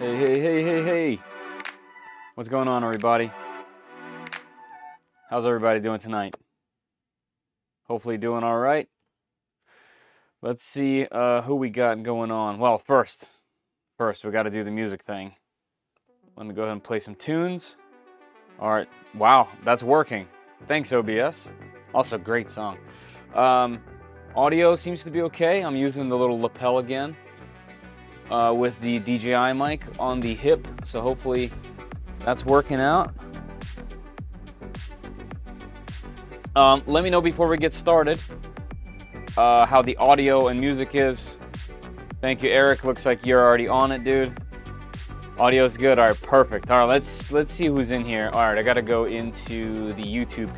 Hey. What's going on, everybody? How's everybody doing tonight? Hopefully doing all right. Let's see who we got going on. Well, first, we got to do the music thing. Let me go ahead and play some tunes. All right. Wow, that's working. Thanks, OBS. Also, great song. Audio seems to be okay. I'm using the little lapel again. With the DJI mic on the hip, so hopefully that's working out. Let me know before we get started how the audio and music is. Thank you, Eric. Looks like you're already on it, dude. Audio's good. All right, perfect. All right, let's see who's in here. All right, I gotta go into the YouTube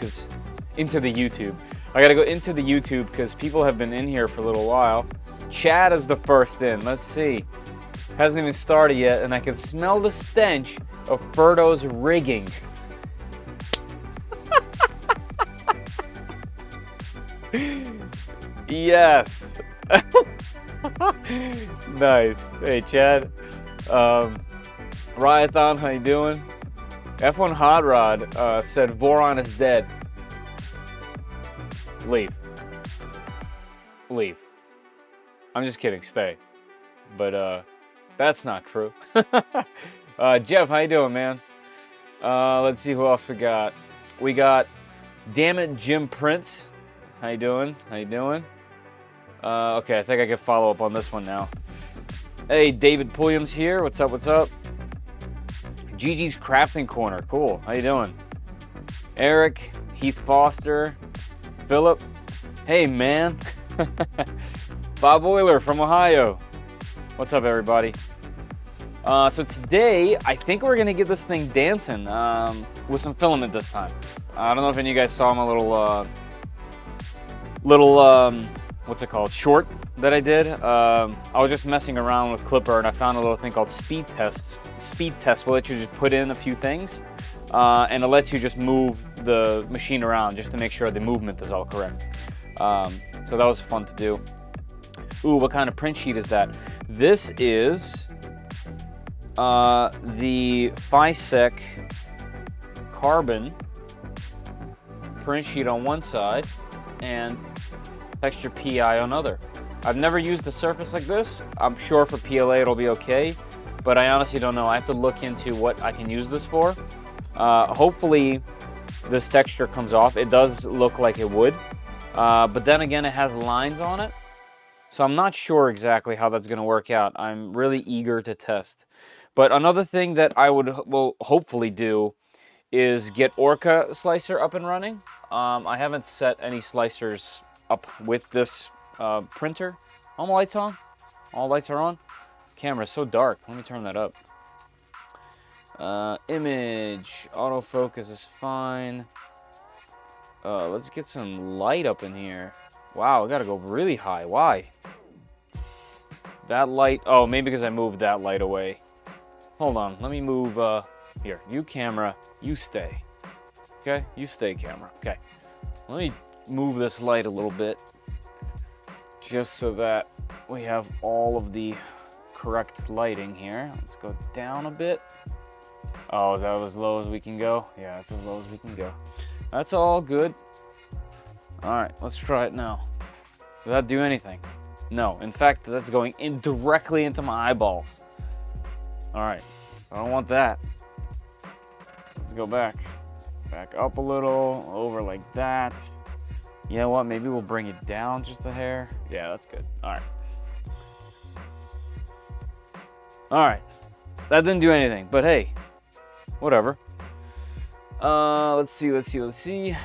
I gotta go into the YouTube because people have been in here for a little while. Chad is the first in. Let's see. Hasn't even started yet, and I can smell the stench of Ferdo's rigging. Yes. Nice. Hey, Chad. Ryathon, how you doing? F1 Hot Rod said Voron is dead. Leave. I'm just kidding. Stay. But that's not true. Jeff, how you doing, man? Let's see who else we got. We got Damn It Jim Prince. How you doing? Okay, I think I can follow up on this one now. Hey, David Pulliam's here. What's up? Gigi's Crafting Corner. Cool. How you doing? Eric, Heath Foster, Philip. Hey, man. Bob Euler from Ohio. What's up, everybody? So today, I think we're going to get this thing dancing with some filament this time. I don't know if any of you guys saw my little what's it called, short that I did. I was just messing around with Clipper, and I found a little thing called speed tests. Speed test will let you just put in a few things, and it lets you just move the machine around just to make sure the movement is all correct. So that was fun to do. Ooh, what kind of print sheet is that? This is the Fysetc carbon print sheet on one side and texture PI on other. I've never used a surface like this. I'm sure for PLA it'll be okay, but I honestly don't know. I have to look into what I can use this for. Hopefully this texture comes off. It does look like it would, but then again, it has lines on it. So I'm not sure exactly how that's going to work out. I'm really eager to test. But another thing that I will hopefully do is get Orca Slicer up and running. I haven't set any slicers up with this printer. All my lights on? All lights are on? Camera's so dark. Let me turn that up. Image, autofocus is fine. Let's get some light up in here. Wow, I gotta go really high. Why? That light, oh, maybe because I moved that light away. Hold on, let me move, here, you camera, you stay. Okay, you stay camera, okay. Let me move this light a little bit, just so that we have all of the correct lighting here. Let's go down a bit. Oh, is that as low as we can go? Yeah, that's as low as we can go. That's all good. All right, let's try it now. Does that do anything? No, in fact, that's going in directly into my eyeballs. All right, I don't want that. Let's go back. Back up a little, over like that. You know what, maybe we'll bring it down just a hair. Yeah, that's good, all right. All right, that didn't do anything, but hey, whatever. Let's see.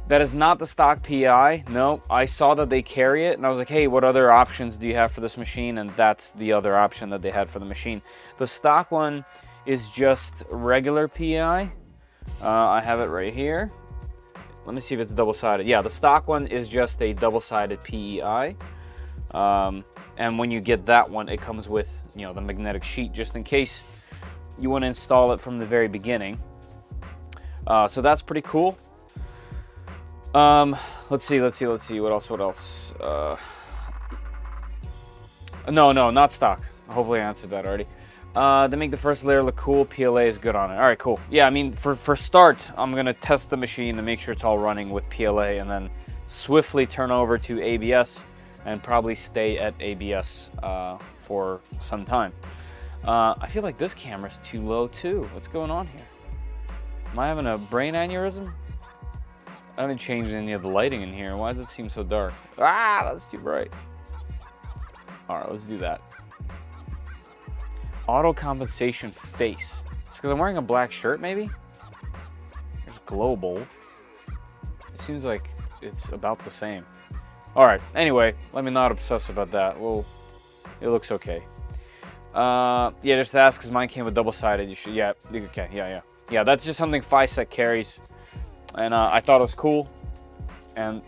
That is not the stock PI. No, I saw that they carry it, and I was like, hey, what other options do you have for this machine? And that's the other option that they had for the machine. The stock one is just regular PI. I have it right here. Let me see if it's double-sided. Yeah, the stock one is just a double-sided PEI. And when you get that one, it comes with, you know, the magnetic sheet, just in case you want to install it from the very beginning. So that's pretty cool. Let's see. What else? No, not stock. Hopefully I answered that already. They make the first layer look cool. PLA is good on it. All right, cool. Yeah, I mean, for start, I'm going to test the machine to make sure it's all running with PLA, and then swiftly turn over to ABS and probably stay at ABS for some time. I feel like this camera's too low, too. What's going on here? Am I having a brain aneurysm? I haven't changed any of the lighting in here. Why does it seem so dark? Ah, that's too bright. All right, let's do that. Auto compensation face. It's because I'm wearing a black shirt, maybe? There's global. It seems like it's about the same. All right, anyway, let me not obsess about that. Well, it looks okay. Yeah, just to ask, because mine came with double-sided. You should, yeah, okay, yeah. Yeah, that's just something Fysetc carries. And I thought it was cool, and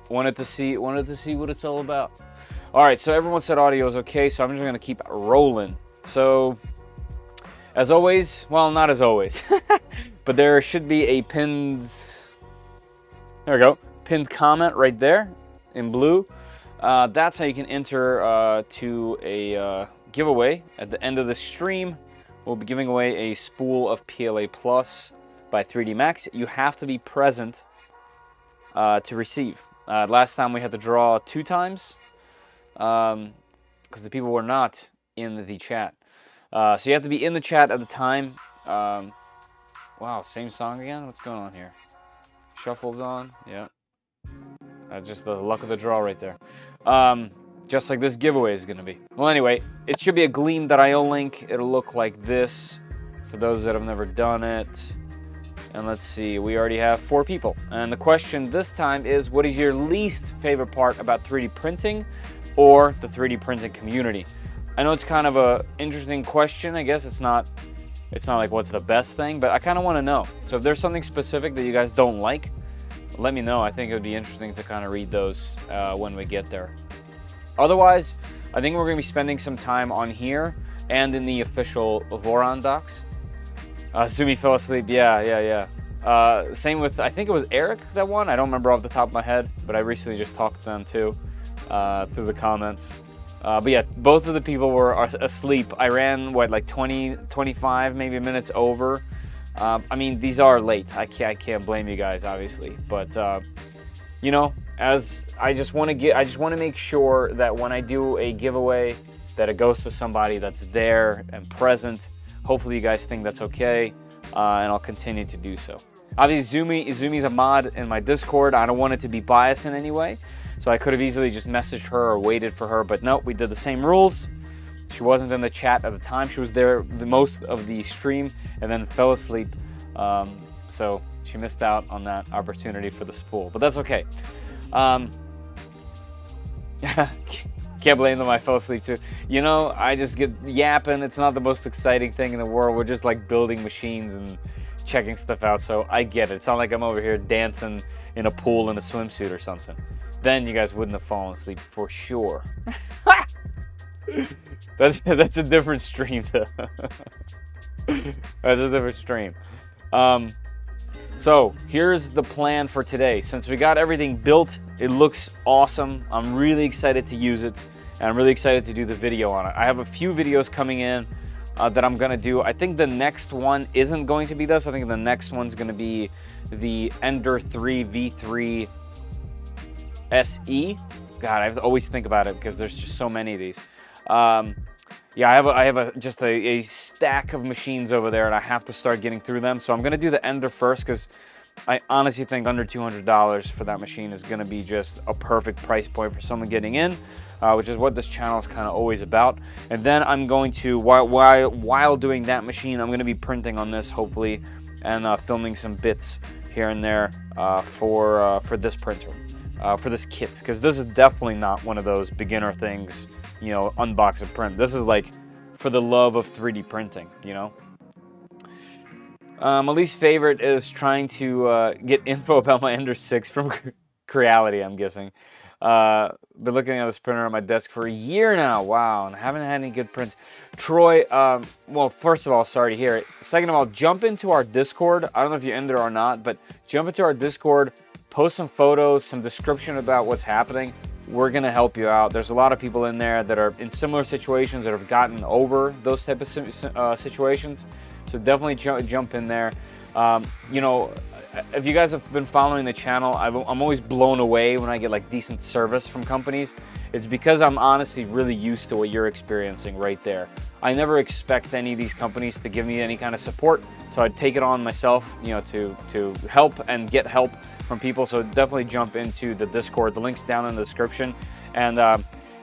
wanted to see what it's all about. All right, so everyone said audio is okay, so I'm just gonna keep rolling. So, as always, well, not as always, but there should be a pinned, there we go, pinned comment right there in blue. That's how you can enter to a giveaway. At the end of the stream, we'll be giving away a spool of PLA Plus by 3D Max. You have to be present to receive. Last time we had to draw 2 times because the people were not in the chat. So you have to be in the chat at the time. Wow, same song again? What's going on here? Shuffle's on, yeah. That's just the luck of the draw right there. Just like this giveaway is gonna be. Well, anyway, it should be a Gleam.io link. It'll look like this for those that have never done it. And let's see, we already have 4 people. And the question this time is, what is your least favorite part about 3D printing or the 3D printing community? I know it's kind of a interesting question. I guess it's not like what's the best thing, but I kind of want to know. So if there's something specific that you guys don't like, let me know. I think it would be interesting to kind of read those when we get there. Otherwise, I think we're going to be spending some time on here and in the official Voron docs. Sumi fell asleep. Yeah. Same with, I think it was Eric that won. I don't remember off the top of my head, but I recently just talked to them too through the comments. But yeah, both of the people were asleep. I ran, what, like 20, 25 maybe minutes over. I mean, these are late. I can't blame you guys, obviously. But, you know, as I just want to make sure that when I do a giveaway, that it goes to somebody that's there and present. Hopefully you guys think that's okay, and I'll continue to do so. Obviously, Zumi's a mod in my Discord. I don't want it to be biased in any way, so I could have easily just messaged her or waited for her, but no, we did the same rules. She wasn't in the chat at the time. She was there the most of the stream and then fell asleep, so she missed out on that opportunity for the spool, but that's okay. Can't blame them, I fell asleep too. You know, I just get yapping. It's not the most exciting thing in the world. We're just like building machines and checking stuff out, so I get it. It's not like I'm over here dancing in a pool in a swimsuit or something. Then you guys wouldn't have fallen asleep for sure. That's a different stream though. That's a different stream. So here's the plan for today. Since we got everything built, it looks awesome. I'm really excited to use it, and I'm really excited to do the video on it. I have a few videos coming in that I'm gonna do. I think the next one isn't going to be this. I think the next one's gonna be the Ender 3 V3 SE. God, I have to always think about it because there's just so many of these. Yeah, I have just a stack of machines over there, and I have to start getting through them. So I'm gonna do the Ender first because I honestly think under $200 for that machine is gonna be just a perfect price point for someone getting in, which is what this channel is kind of always about. And then I'm going to, while doing that machine, I'm gonna be printing on this hopefully, and filming some bits here and there for this printer, for this kit, because this is definitely not one of those beginner things, you know, unbox and print. This is like for the love of 3D printing, you know. My least favorite is trying to get info about my Ender 6 from Creality, I'm guessing. Been looking at this printer on my desk for a year now. Wow, and I haven't had any good prints. Troy, well, first of all, sorry to hear it. Second of all, jump into our Discord. I don't know if you're in there or not, but jump into our Discord, post some photos, some description about what's happening. We're gonna help you out. There's a lot of people in there that are in similar situations that have gotten over those type of situations. So definitely jump in there. You know, if you guys have been following the channel, I'm always blown away when I get like decent service from companies. It's because I'm honestly really used to what you're experiencing right there. I never expect any of these companies to give me any kind of support, so I take it on myself, you know, to help and get help from people. So definitely jump into the Discord. The link's down in the description, and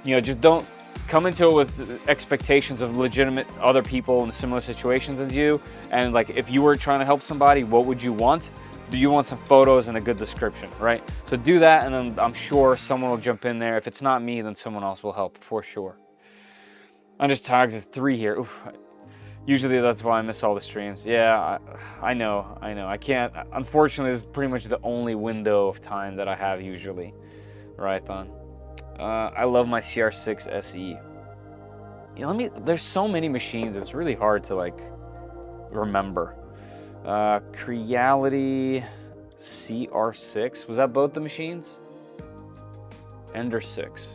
you know, just don't come into it with expectations of legitimate other people in similar situations as you. And like, if you were trying to help somebody, what would you want? Do you want some photos and a good description, right? So do that, and then I'm sure someone will jump in there. If it's not me, then someone else will help for sure. Under tags is 3 here. Oof. Usually that's why I miss all the streams. Yeah, I know. I can't. Unfortunately, this is pretty much the only window of time that I have usually. Right, Thon. I love my CR6 SE. You know, there's so many machines, it's really hard to like remember. Creality CR6, was that both the machines? Ender 6.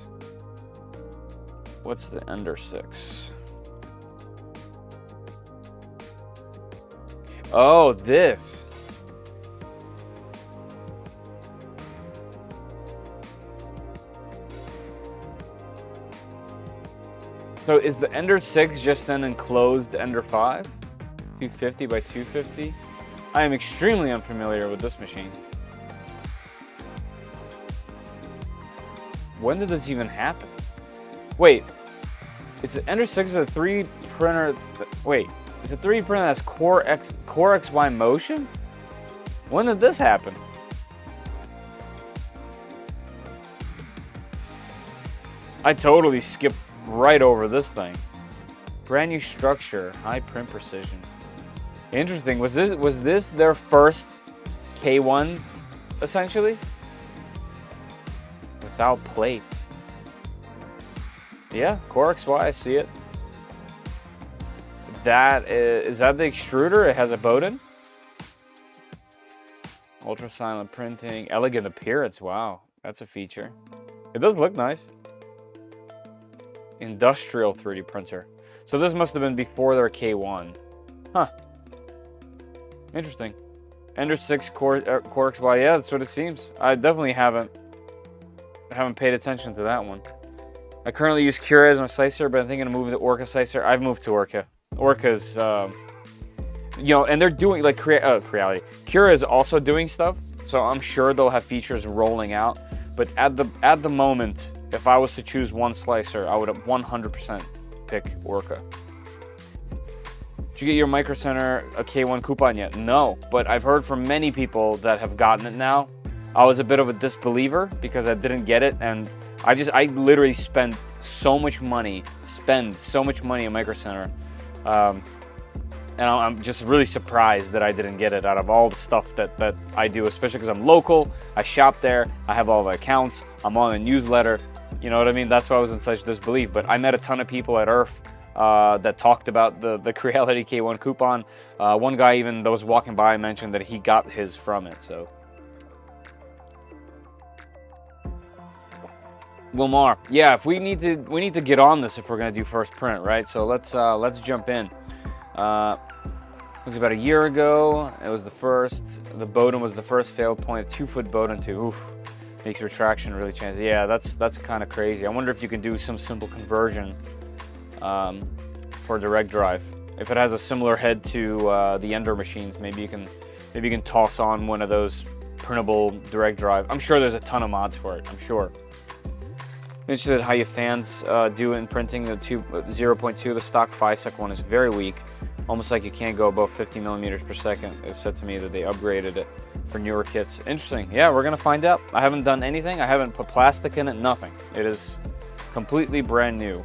What's the Ender 6? Oh, this. So is the Ender 6 just an enclosed Ender 5? 250 by 250? I am extremely unfamiliar with this machine. When did this even happen? Wait, it's the Ender 6 is a 3D printer. Wait, it's a 3D printer that's Core XY motion? When did this happen? I totally skipped right over this thing. Brand new structure, high print precision. Interesting. Was this their first K1 essentially? Without plates. Yeah, Core XY, I see it. Is that the extruder? It has a Bowden. Ultra silent printing, elegant appearance. Wow, that's a feature. It does look nice. Industrial 3D printer. So this must have been before their K1. Huh. Interesting. Ender 6 Core XY. Yeah, that's what it seems. I definitely haven't haven't paid attention to that one. I currently use Cura as my slicer, but I'm thinking of moving to Orca slicer. I've moved to Orca. Orca's, you know, and they're doing, like, Creality. Cura is also doing stuff, so I'm sure they'll have features rolling out. But at the moment, if I was to choose one slicer, I would 100% pick Orca. Did you get your Micro Center a K1 coupon yet? No, but I've heard from many people that have gotten it now. I was a bit of a disbeliever because I didn't get it, and I literally spend so much money in Micro Center, and I'm just really surprised that I didn't get it out of all the stuff that I do, especially because I'm local, I shop there, I have all the accounts, I'm on a newsletter, you know what I mean? That's why I was in such disbelief. But I met a ton of people at ERF that talked about the Creality K1 coupon. One guy even that was walking by mentioned that he got his from it, so. Wilmar, yeah, if we need to get on this if we're gonna do first print, right? So let's jump in. It was about a year ago. It was the first. The Voron was the first failed point. 2-foot Voron too. Oof, makes retraction really change. Yeah, that's kind of crazy. I wonder if you can do some simple conversion for direct drive. If it has a similar head to the Ender machines, maybe you can toss on one of those printable direct drive. I'm sure there's a ton of mods for it. I'm sure. Interested how your fans do in printing. The 0.2, the stock Fysetc one is very weak, almost like you can't go above 50 millimeters per second. It was said to me that they upgraded it for newer kits. Interesting. Yeah, we're gonna find out. I haven't done anything. I haven't put plastic in it. Nothing. It is completely brand new.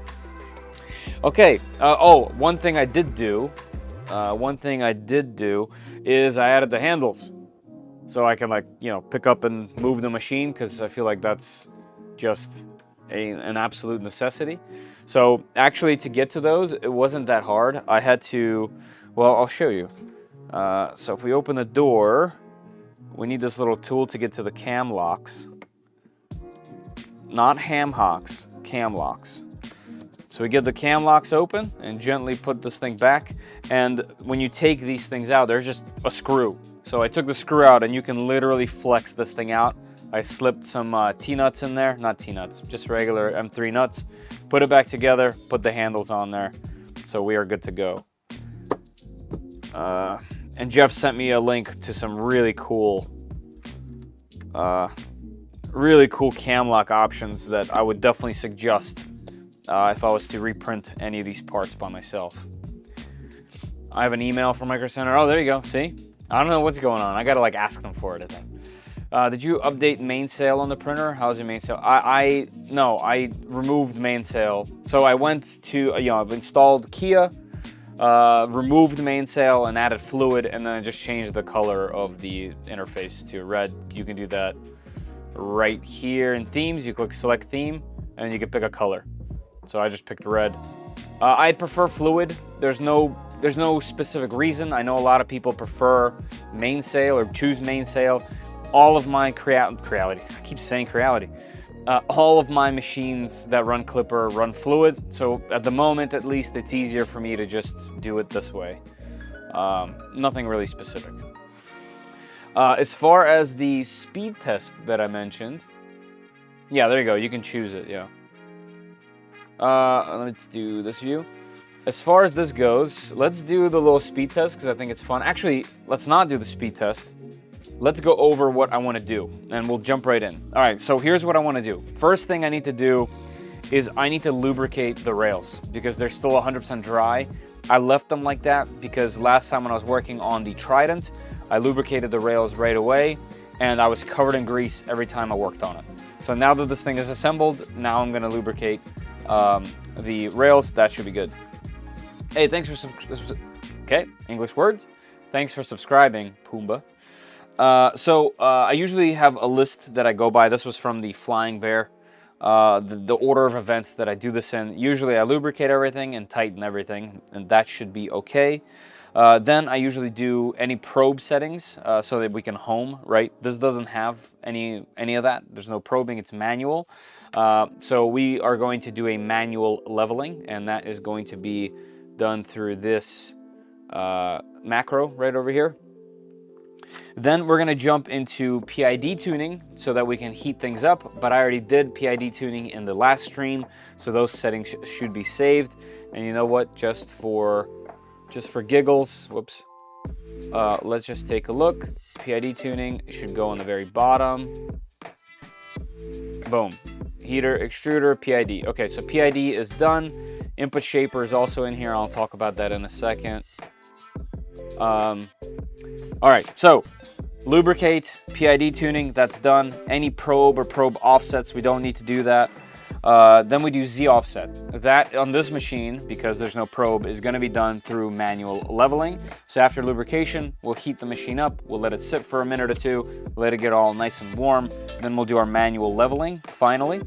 Okay. Oh, one thing I did do. Is I added the handles, so I can, like, you know, pick up and move the machine, because I feel like that's just an absolute necessity. So actually, to get to those, it wasn't that hard. I had to, well, I'll show you. So if we open the door, we need this little tool to get to the cam locks. Not ham hocks, cam locks. So we get the cam locks open and gently put this thing back. And when you take these things out, there's just a screw. So I took the screw out, and you can literally flex this thing out. I slipped some T-nuts in there, not T-nuts, just regular M3 nuts. Put it back together, put the handles on there, so we are good to go. And Jeff sent me a link to some really cool cam lock options that I would definitely suggest if I was to reprint any of these parts by myself. I have an email from Micro Center. Oh, there you go. See? I don't know what's going on. I gotta, like, ask them for it, I think. Did you update mainsail on the printer? How's your mainsail? No, I removed mainsail. So I went to, I've installed Kia, removed mainsail and added fluid, and then I just changed the color of the interface to red. You can do that right here in themes. You click select theme, and you can pick a color. So I just picked red. I prefer fluid. There's no specific reason. I know a lot of people prefer mainsail or choose mainsail. All of my Creality, I keep saying Creality. All of my machines that run Clipper run fluid, so at the moment at least it's easier for me to just do it this way. Nothing really specific. As far as the speed test that I mentioned, yeah, there you go, you can choose it, yeah. Let's do this view. As far as this goes, let's do the little speed test because I think it's fun. Actually, let's not do the speed test. Let's go over what I want to do, and we'll jump right in. All right, so here's what I want to do. First thing I need to do is I need to lubricate the rails because they're still 100% dry. I left them like that because last time when I was working on the Trident, I lubricated the rails right away, and I was covered in grease every time I worked on it. So now that this thing is assembled, now I'm going to lubricate the rails. That should be good. Hey, thanks for okay, English words. Thanks for subscribing, Pumbaa. I usually have a list that I go by. This was from the Flying Bear, the order of events that I do this in. Usually I lubricate everything and tighten everything, and that should be okay. Then I usually do any probe settings so that we can home, right? This doesn't have any of that. There's no probing, it's manual. So we are going to do a manual leveling, and that is going to be done through this macro right over here. Then we're going to jump into PID tuning so that we can heat things up, but I already did PID tuning in the last stream, so those settings should be saved. And you know what, just for giggles, whoops, let's just take a look. PID tuning should go on the very bottom. Boom. Heater, extruder, PID. Okay, so PID is done. Input shaper is also in here. I'll talk about that in a second. All right, so lubricate, PID tuning, that's done. Any probe or probe offsets, we don't need to do that. Then we do Z offset. That on this machine, because there's no probe, is going to be done through manual leveling. So after lubrication, we'll heat the machine up, we'll let it sit for a minute or two, let it get all nice and warm, then we'll do our manual leveling finally.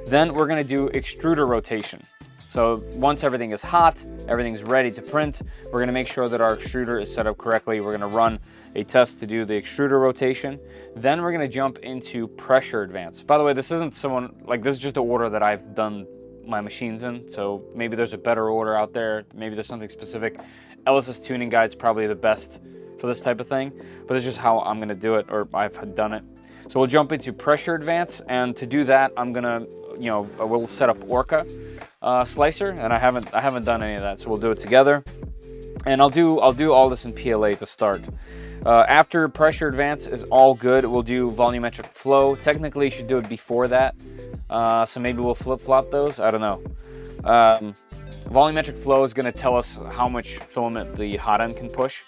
Then we're going to do extruder rotation. So once everything is hot, everything's ready to print, we're going to make sure that our extruder is set up correctly. We're going to run a test to do the extruder rotation. Then we're going to jump into pressure advance. By the way, this isn't someone, like, this is just the order that I've done my machines in. So maybe there's a better order out there. Maybe there's something specific. Ellis's tuning guide's probably the best for this type of thing, but it's just how I'm going to do it, or I've done it. So we'll jump into pressure advance, and to do that, I'm going to, we'll set up Orca slicer, and I haven't done any of that, so we'll do it together. And I'll do all this in PLA to start. After pressure advance is all good, we'll do volumetric flow. Technically, you should do it before that, so maybe we'll flip-flop those. I don't know. Volumetric flow is going to tell us how much filament the hot end can push.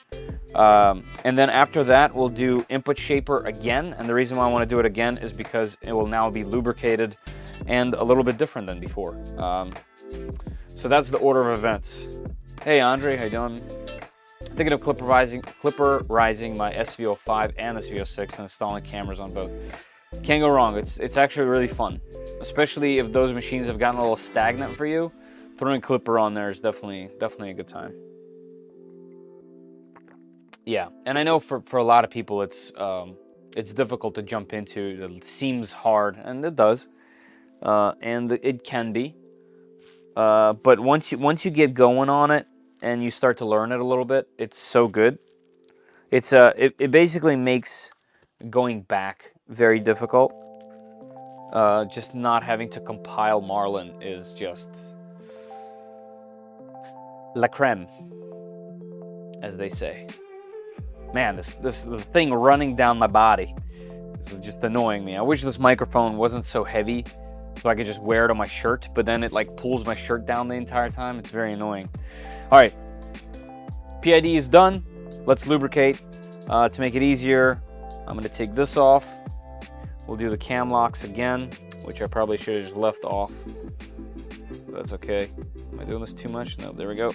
And then after that, we'll do input shaper again. And the reason why I want to do it again is because it will now be lubricated and a little bit different than before. So that's the order of events. Hey, Andre, how you doing? Thinking of clipperizing my SVO5 and SVO6 and installing cameras on both. Can't go wrong. It's actually really fun, especially if those machines have gotten a little stagnant for you. Throwing clipper on there is definitely a good time. Yeah, and I know for a lot of people it's difficult to jump into. It seems hard, and it does, and it can be. But once you get going on it and you start to learn it a little bit, it's so good. It basically makes going back very difficult. Just not having to compile Marlin is just la creme, as they say. Man, this thing running down my body, this is just annoying me. I wish this microphone wasn't so heavy, so I could just wear it on my shirt, but then it like pulls my shirt down the entire time. It's very annoying. All right, PID is done. Let's lubricate. To make it easier, I'm going to take this off. We'll do the cam locks again, which I probably should have just left off. But that's okay. Am I doing this too much? No, there we go.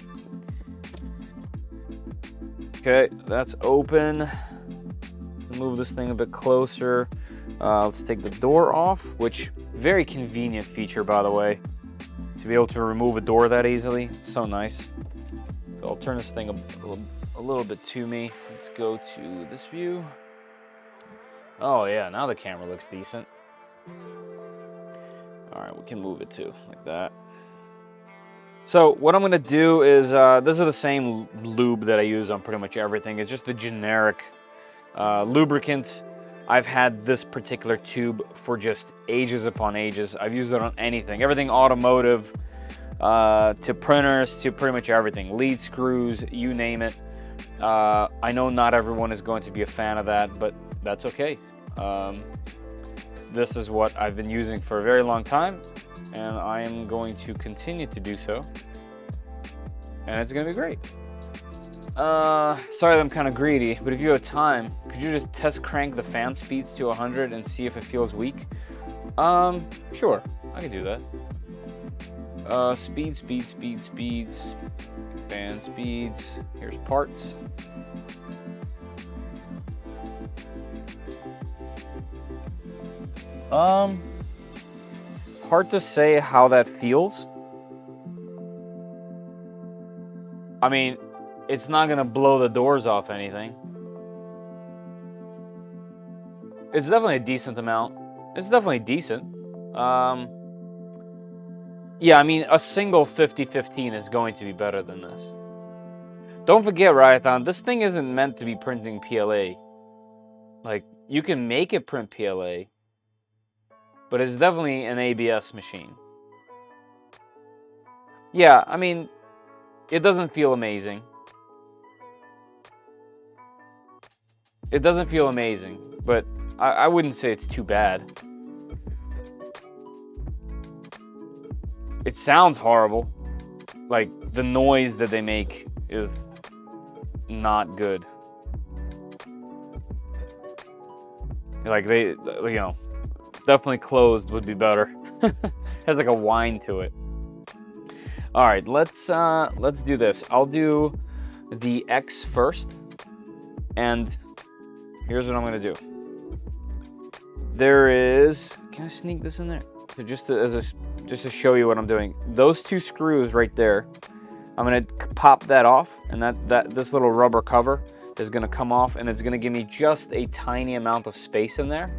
Okay, that's open. Move this thing a bit closer. Let's take the door off, which very convenient feature, by the way, to be able to remove a door that easily. It's so nice. So I'll turn this thing a little bit to me. Let's go to this view. Oh yeah, now the camera looks decent. All right, we can move it too, like that. So what I'm going to do is, this is the same lube that I use on pretty much everything. It's just the generic lubricant. I've had this particular tube for just ages upon ages. I've used it on anything. Everything automotive, to printers, to pretty much everything. Lead screws, you name it. I know not everyone is going to be a fan of that, but that's okay. This is what I've been using for a very long time, and I am going to continue to do so, and it's going to be great. Sorry that I'm kind of greedy, but if you have time, could you just test crank the fan speeds to 100 and see if it feels weak? Sure, I can do that. Speeds, fan speeds, here's parts. Hard to say how that feels. I mean, it's not gonna blow the doors off anything. It's definitely a decent amount. It's definitely decent. Yeah, I mean, a single 5015 is going to be better than this. Don't forget, Ryathon, this thing isn't meant to be printing PLA. Like, you can make it print PLA, but it's definitely an ABS machine. Yeah, I mean, it doesn't feel amazing. It doesn't feel amazing, but I wouldn't say it's too bad. It sounds horrible. Like, the noise that they make is not good. Like, they, you know, definitely closed would be better. Has like a whine to it. All right, let's do this. I'll do the X first, and here's what I'm gonna do. There is, can I sneak this in there? So just to show you what I'm doing. Those two screws right there, I'm gonna pop that off, and this little rubber cover is gonna come off, and it's gonna give me just a tiny amount of space in there.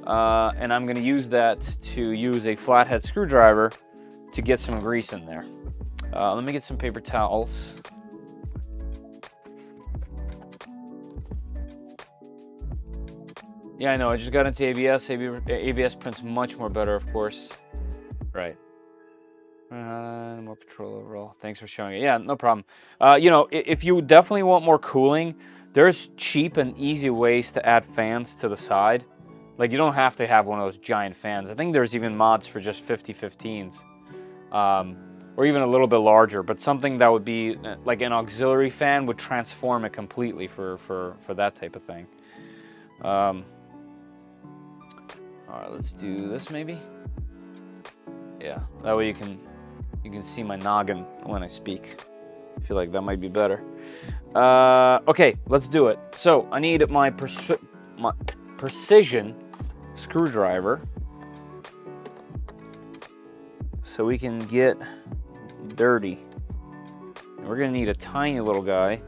And I'm gonna use that to use a flathead screwdriver to get some grease in there. Let me get some paper towels. Yeah, I know, I just got into ABS. ABS prints much more better, of course. Right. More control overall. Thanks for showing it. Yeah, no problem. You know, if you definitely want more cooling, there's cheap and easy ways to add fans to the side. Like, you don't have to have one of those giant fans. I think there's even mods for just 5015s. Or even a little bit larger, but something that would be like an auxiliary fan would transform it completely for that type of thing. All right, let's do this maybe. Yeah, that way you can see my noggin when I speak. I feel like that might be better. Okay, let's do it. So I need my precision screwdriver so we can get dirty. And we're gonna need a tiny little guy.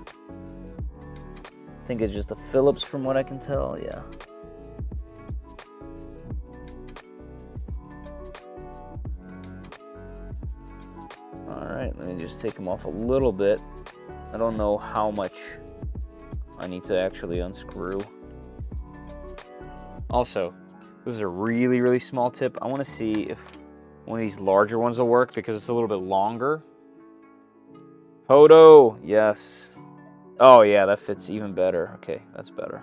I think it's just a Phillips from what I can tell, yeah. Alright, let me just take them off a little bit. I don't know how much I need to actually unscrew. Also, this is a really, really small tip. I want to see if one of these larger ones will work because it's a little bit longer. Photo, yes. Oh yeah, that fits even better. Okay, that's better.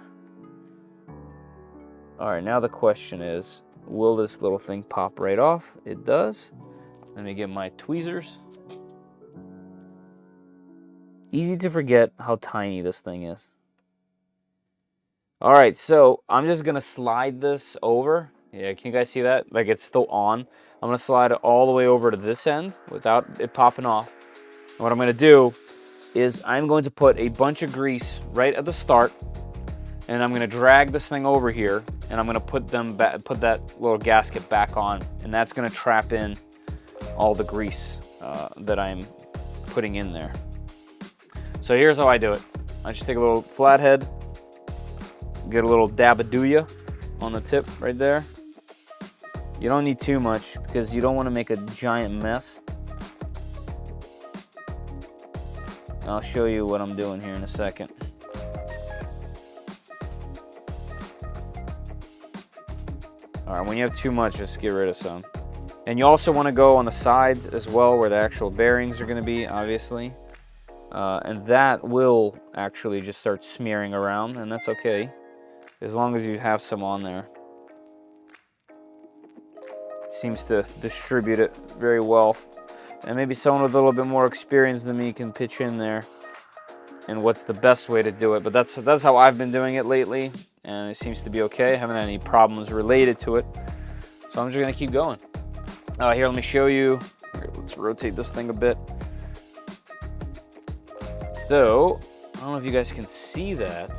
Alright, now the question is, will this little thing pop right off? It does. Let me get my tweezers. Easy to forget how tiny this thing is. Alright, so I'm just going to slide this over. Yeah, can you guys see that? Like, it's still on. I'm going to slide it all the way over to this end without it popping off. And what I'm going to do is I'm going to put a bunch of grease right at the start, and I'm going to drag this thing over here, and I'm going to put that little gasket back on, and that's going to trap in all the grease that I'm putting in there. So here's how I do it. I just take a little flathead, get a little dabadooya on the tip right there. You don't need too much because you don't want to make a giant mess. I'll show you what I'm doing here in a second. Alright, when you have too much, just get rid of some. And you also want to go on the sides as well where the actual bearings are going to be, obviously. And that will actually just start smearing around, and that's okay, as long as you have some on there. It seems to distribute it very well. And maybe someone with a little bit more experience than me can pitch in there and what's the best way to do it. But that's how I've been doing it lately, and it seems to be okay. I haven't had any problems related to it. So I'm just going to keep going. Here, let me show you. Here, let's rotate this thing a bit. So, I don't know if you guys can see that,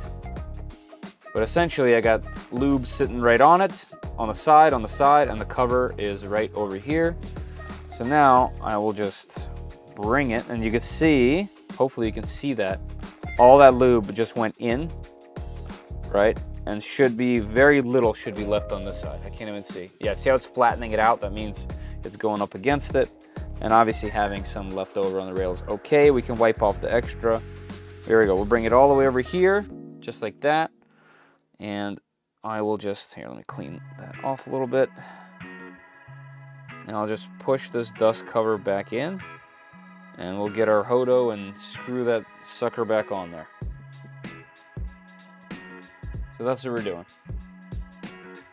but essentially I got lube sitting right on it, on the side, and the cover is right over here. So now I will just bring it, and you can see, hopefully you can see that, all that lube just went in, right? And should be, very little should be left on this side. I can't even see. Yeah, see how it's flattening it out? That means it's going up against it. And obviously having some left over on the rails. Okay, we can wipe off the extra. There we go. We'll bring it all the way over here, just like that. And I will just, here, let me clean that off a little bit. And I'll just push this dust cover back in. And we'll get our Hodo and screw that sucker back on there. So that's what we're doing.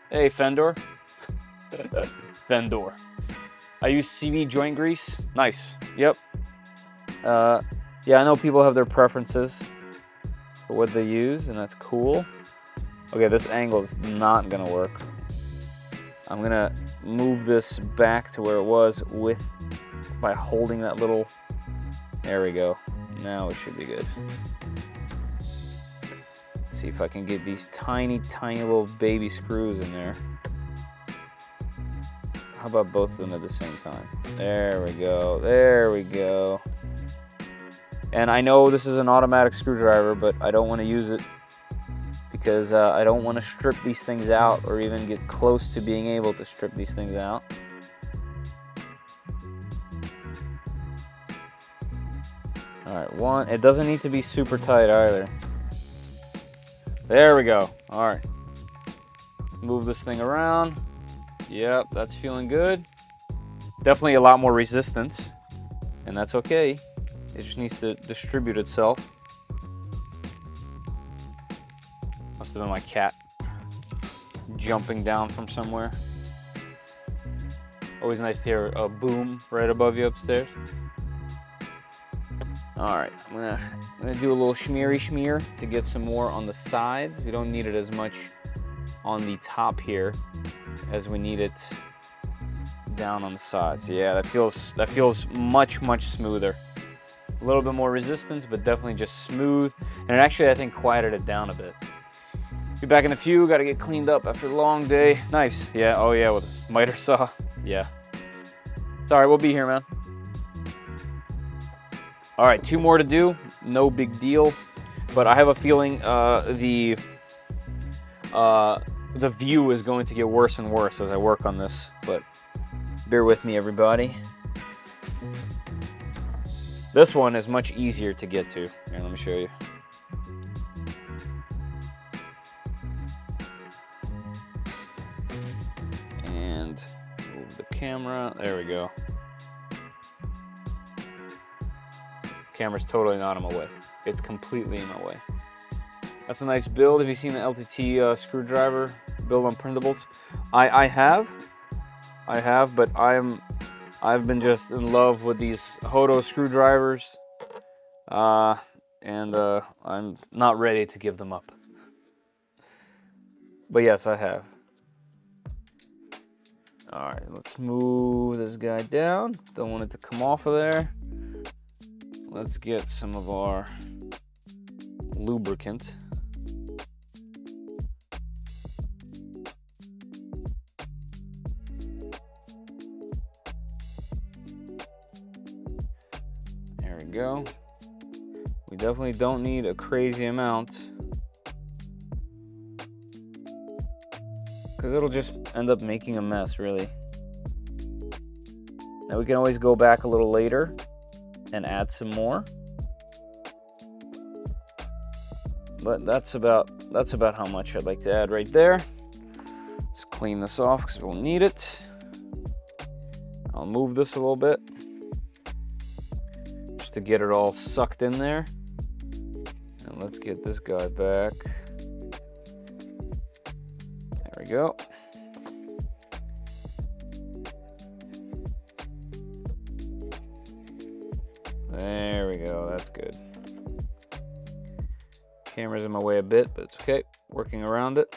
Hey, Fendor. Fendor. I use CV joint grease. Nice. Yep. Yeah, I know people have their preferences for what they use, and that's cool. Okay, this angle is not gonna work. I'm gonna move this back to where it was by holding that little. There we go. Now it should be good. Let's see if I can get these tiny, tiny little baby screws in there. How about both of them at the same time? There we go. There we go. And I know this is an automatic screwdriver, but I don't want to use it because I don't want to strip these things out or even get close to being able to strip these things out. Alright, one. It doesn't need to be super tight either. There we go. Alright. Let's move this thing around. Yep, that's feeling good. Definitely a lot more resistance, and that's okay. It just needs to distribute itself. Must have been my cat jumping down from somewhere. Always nice to hear a boom right above you upstairs. Alright, I'm gonna do a little schmear to get some more on the sides. We don't need it as much on the top here as we need it down on the sides. Yeah, that feels much smoother. A little bit more resistance, but definitely just smooth. And it actually, I think, quieted it down a bit. Be back in a few. Got to get cleaned up after a long day. Nice. Yeah. Oh yeah, with a miter saw. Yeah. It's all right. We'll be here, man. All right, 2 more to do. No big deal. But I have a feeling the view is going to get worse and worse as I work on this, but bear with me, everybody. This one is much easier to get to. Here, let me show you. And move the camera. There we go. Camera's totally not in my way. It's completely in my way. That's a nice build. Have you seen the LTT screwdriver build on printables? I have, but I've been just in love with these Hodo screwdrivers, and I'm not ready to give them up. But yes, I have. All right, let's move this guy down. Don't want it to come off of there. Let's get some of our lubricant. There we go. We definitely don't need a crazy amount, because it'll just end up making a mess, really. Now we can always go back a little later and add some more, but that's about how much I'd like to add right there. Let's clean this off because we'll need it. I'll move this a little bit just to get it all sucked in there, and let's get this guy back. There we go. There we go, that's good. Camera's in my way a bit, but it's okay. Working around it.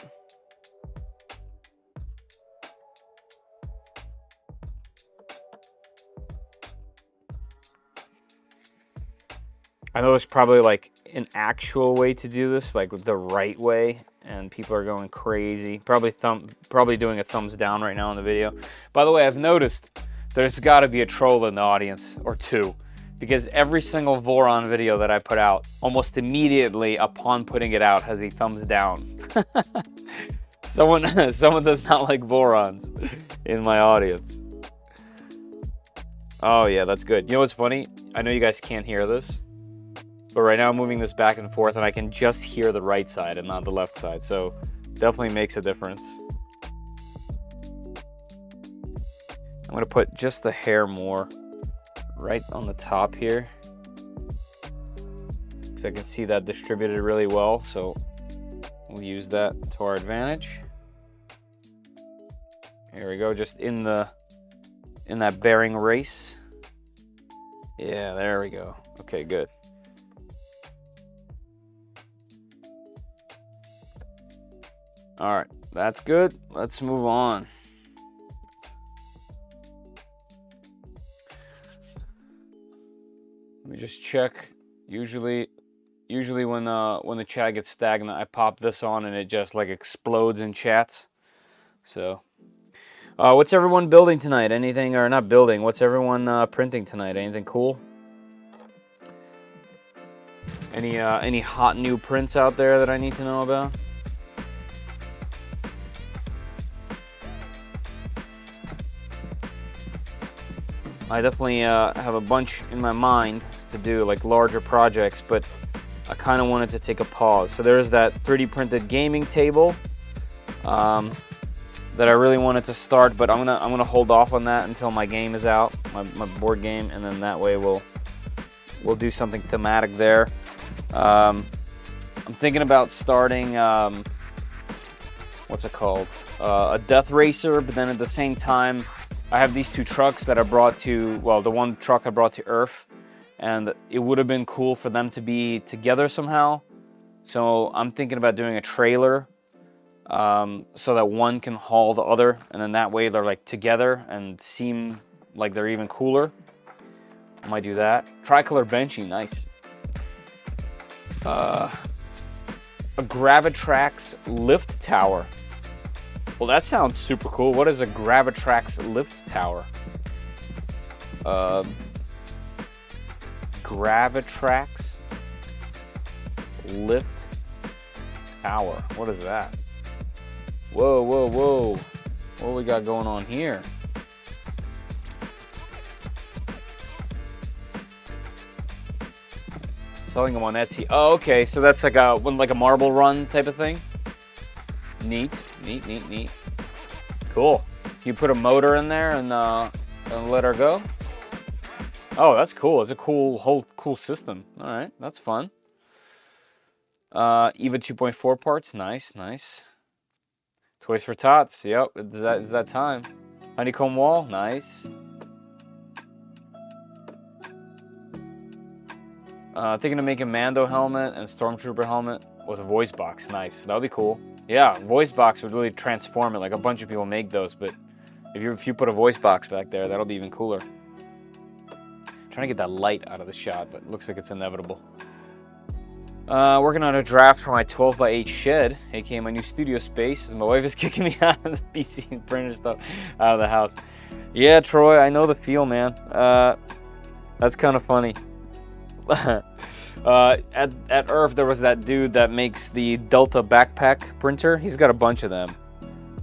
I know there's probably like an actual way to do this, like the right way, and people are going crazy. Probably doing a thumbs down right now in the video. By the way, I've noticed there's got to be a troll in the audience or two, because every single Voron video that I put out, almost immediately upon putting it out, has a thumbs down. Someone does not like Vorons in my audience. Oh yeah, that's good. You know what's funny? I know you guys can't hear this, but right now I'm moving this back and forth, and I can just hear the right side and not the left side. So Definitely makes a difference. I'm going to put just a hair more right on the top here, because I can see that distributed really well, so we'll use that to our advantage. Here we go, just in that bearing race. Yeah, there we go. Okay, good. All right, that's good. Let's move on. Let me just check. Usually when the chat gets stagnant, I pop this on and it just like explodes in chats. So, what's everyone building tonight? Anything, or not building? What's everyone printing tonight? Anything cool? Any hot new prints out there that I need to know about? I definitely have a bunch in my mind to do, like larger projects, but I kind of wanted to take a pause. So there's that 3D printed gaming table that I really wanted to start, but I'm gonna hold off on that until my game is out, my board game, and then that way we'll do something thematic there. I'm thinking about starting what's it called? A death racer, but then at the same time, I have these two trucks that I brought to, well, the one truck I brought to Earth, and it would have been cool for them to be together somehow. So I'm thinking about doing a trailer so that one can haul the other, and then that way they're like together and seem like they're even cooler. I might do that. Tricolor benching, nice. A Gravitrax lift tower. Well, that sounds super cool. What is a Gravitrax lift tower? Gravitrax lift tower. What is that? Whoa, whoa, whoa. What we got going on here? Selling them on Etsy. Oh, okay. So that's like a marble run type of thing. Neat, neat, neat, neat. Cool. Can you put a motor in there and let her go? Oh, that's cool. It's a whole cool system. All right, that's fun. EVA 2.4 parts. Nice, nice. Toys for Tots. Yep, it's that time. Honeycomb wall. Nice. Thinking of making Mando helmet and Stormtrooper helmet with a voice box. Nice. That would be cool. Yeah, voice box would really transform it. Like a bunch of people make those, but if you put a voice box back there, that'll be even cooler. Trying to get that light out of the shot, but it looks like it's inevitable. Working on a draft for my 12x8 shed, aka my new studio space, as my wife is kicking me out of the PC and printer stuff out of the house. Yeah, Troy, I know the feel, man. That's kind of funny. At Earth, there was that dude that makes the Delta backpack printer. He's got a bunch of them.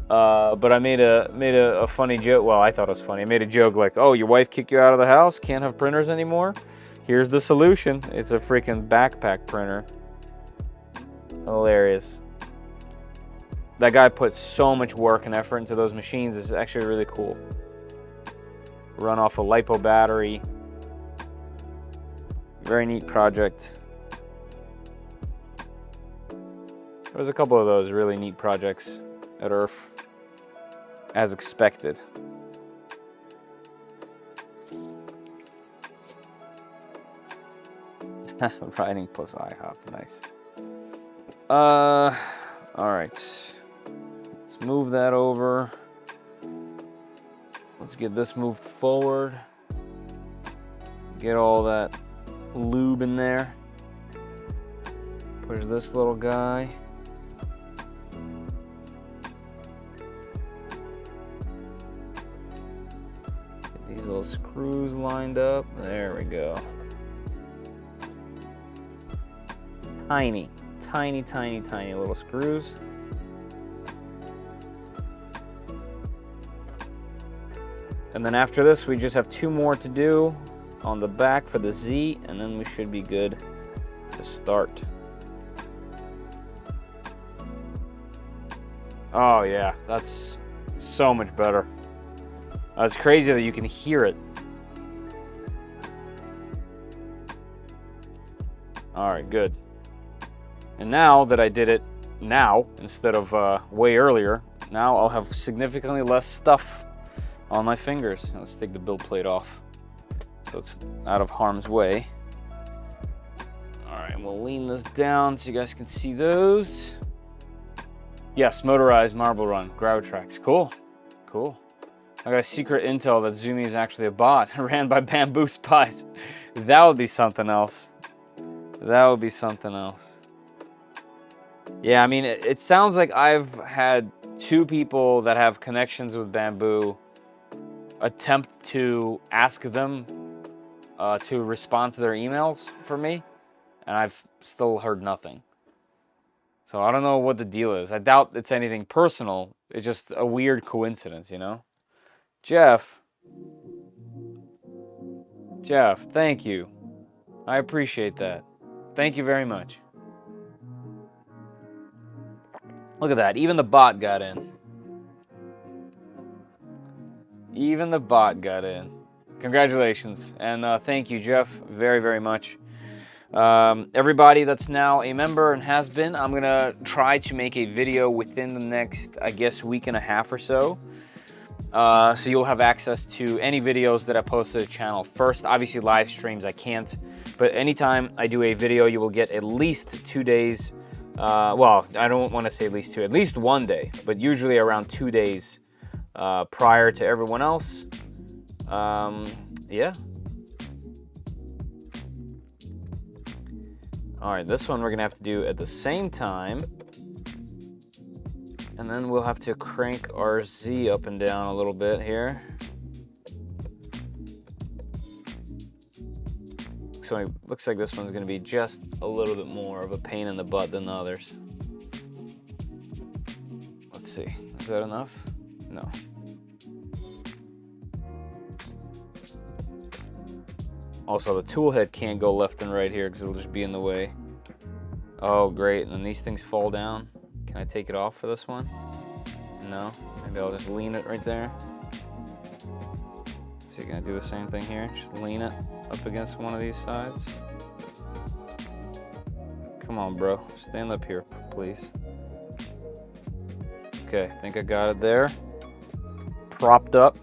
But I made a funny joke. Well, I thought it was funny. I made a joke like, "Oh, your wife kicked you out of the house? Can't have printers anymore? Here's the solution. It's a freaking backpack printer." Hilarious. That guy put so much work and effort into those machines. It's actually really cool. Run off a LiPo battery. Very neat project. There's a couple of those really neat projects at Earth, as expected. Riding plus IHOP, nice. All right. Let's move that over. Let's get this moved forward. Get all that lube in there. Push this little guy. Get these little screws lined up. There we go. Tiny, tiny, tiny, tiny little screws. And then after this, we just have two more to do on the back for the Z, and then we should be good to start. Oh yeah, that's so much better. It's crazy that you can hear it. Alright, good. And now that I did it now, instead of way earlier, now I'll have significantly less stuff on my fingers. Let's take the build plate off so it's out of harm's way. Alright, we'll lean this down so you guys can see those. Yes, motorized marble run, gravel tracks. Cool, cool. I got secret intel that Zumi is actually a bot ran by bamboo spies. That would be something else. That would be something else. Yeah, I mean, it sounds like I've had 2 people that have connections with Bamboo attempt to ask them to respond to their emails for me, and I've still heard nothing. So I don't know what the deal is. I doubt it's anything personal. It's just a weird coincidence, you know? Jeff, thank you. I appreciate that. Thank you very much. Look at that. Even the bot got in. Even the bot got in. Congratulations. And thank you, Jeff, very, very much. Everybody that's now a member and has been, I'm going to try to make a video within the next, I guess, week and a half or so. So you'll have access to any videos that I post to the channel first. Obviously, live streams I can't. But anytime I do a video, you will get at least 2 days. Well, I don't want to say at least 2, at least 1 day, but usually around 2 days prior to everyone else. Yeah. All right, this one we're gonna have to do at the same time. And then we'll have to crank our Z up and down a little bit here. So it looks like this one's gonna be just a little bit more of a pain in the butt than the others. Let's see, is that enough? No. Also, the tool head can't go left and right here because it'll just be in the way. Oh, great, and then these things fall down. Can I take it off for this one? No, maybe I'll just lean it right there. Let's see, can I do the same thing here? Just lean it up against one of these sides. Come on, bro, stand up here, please. Okay, I think I got it there. Propped up.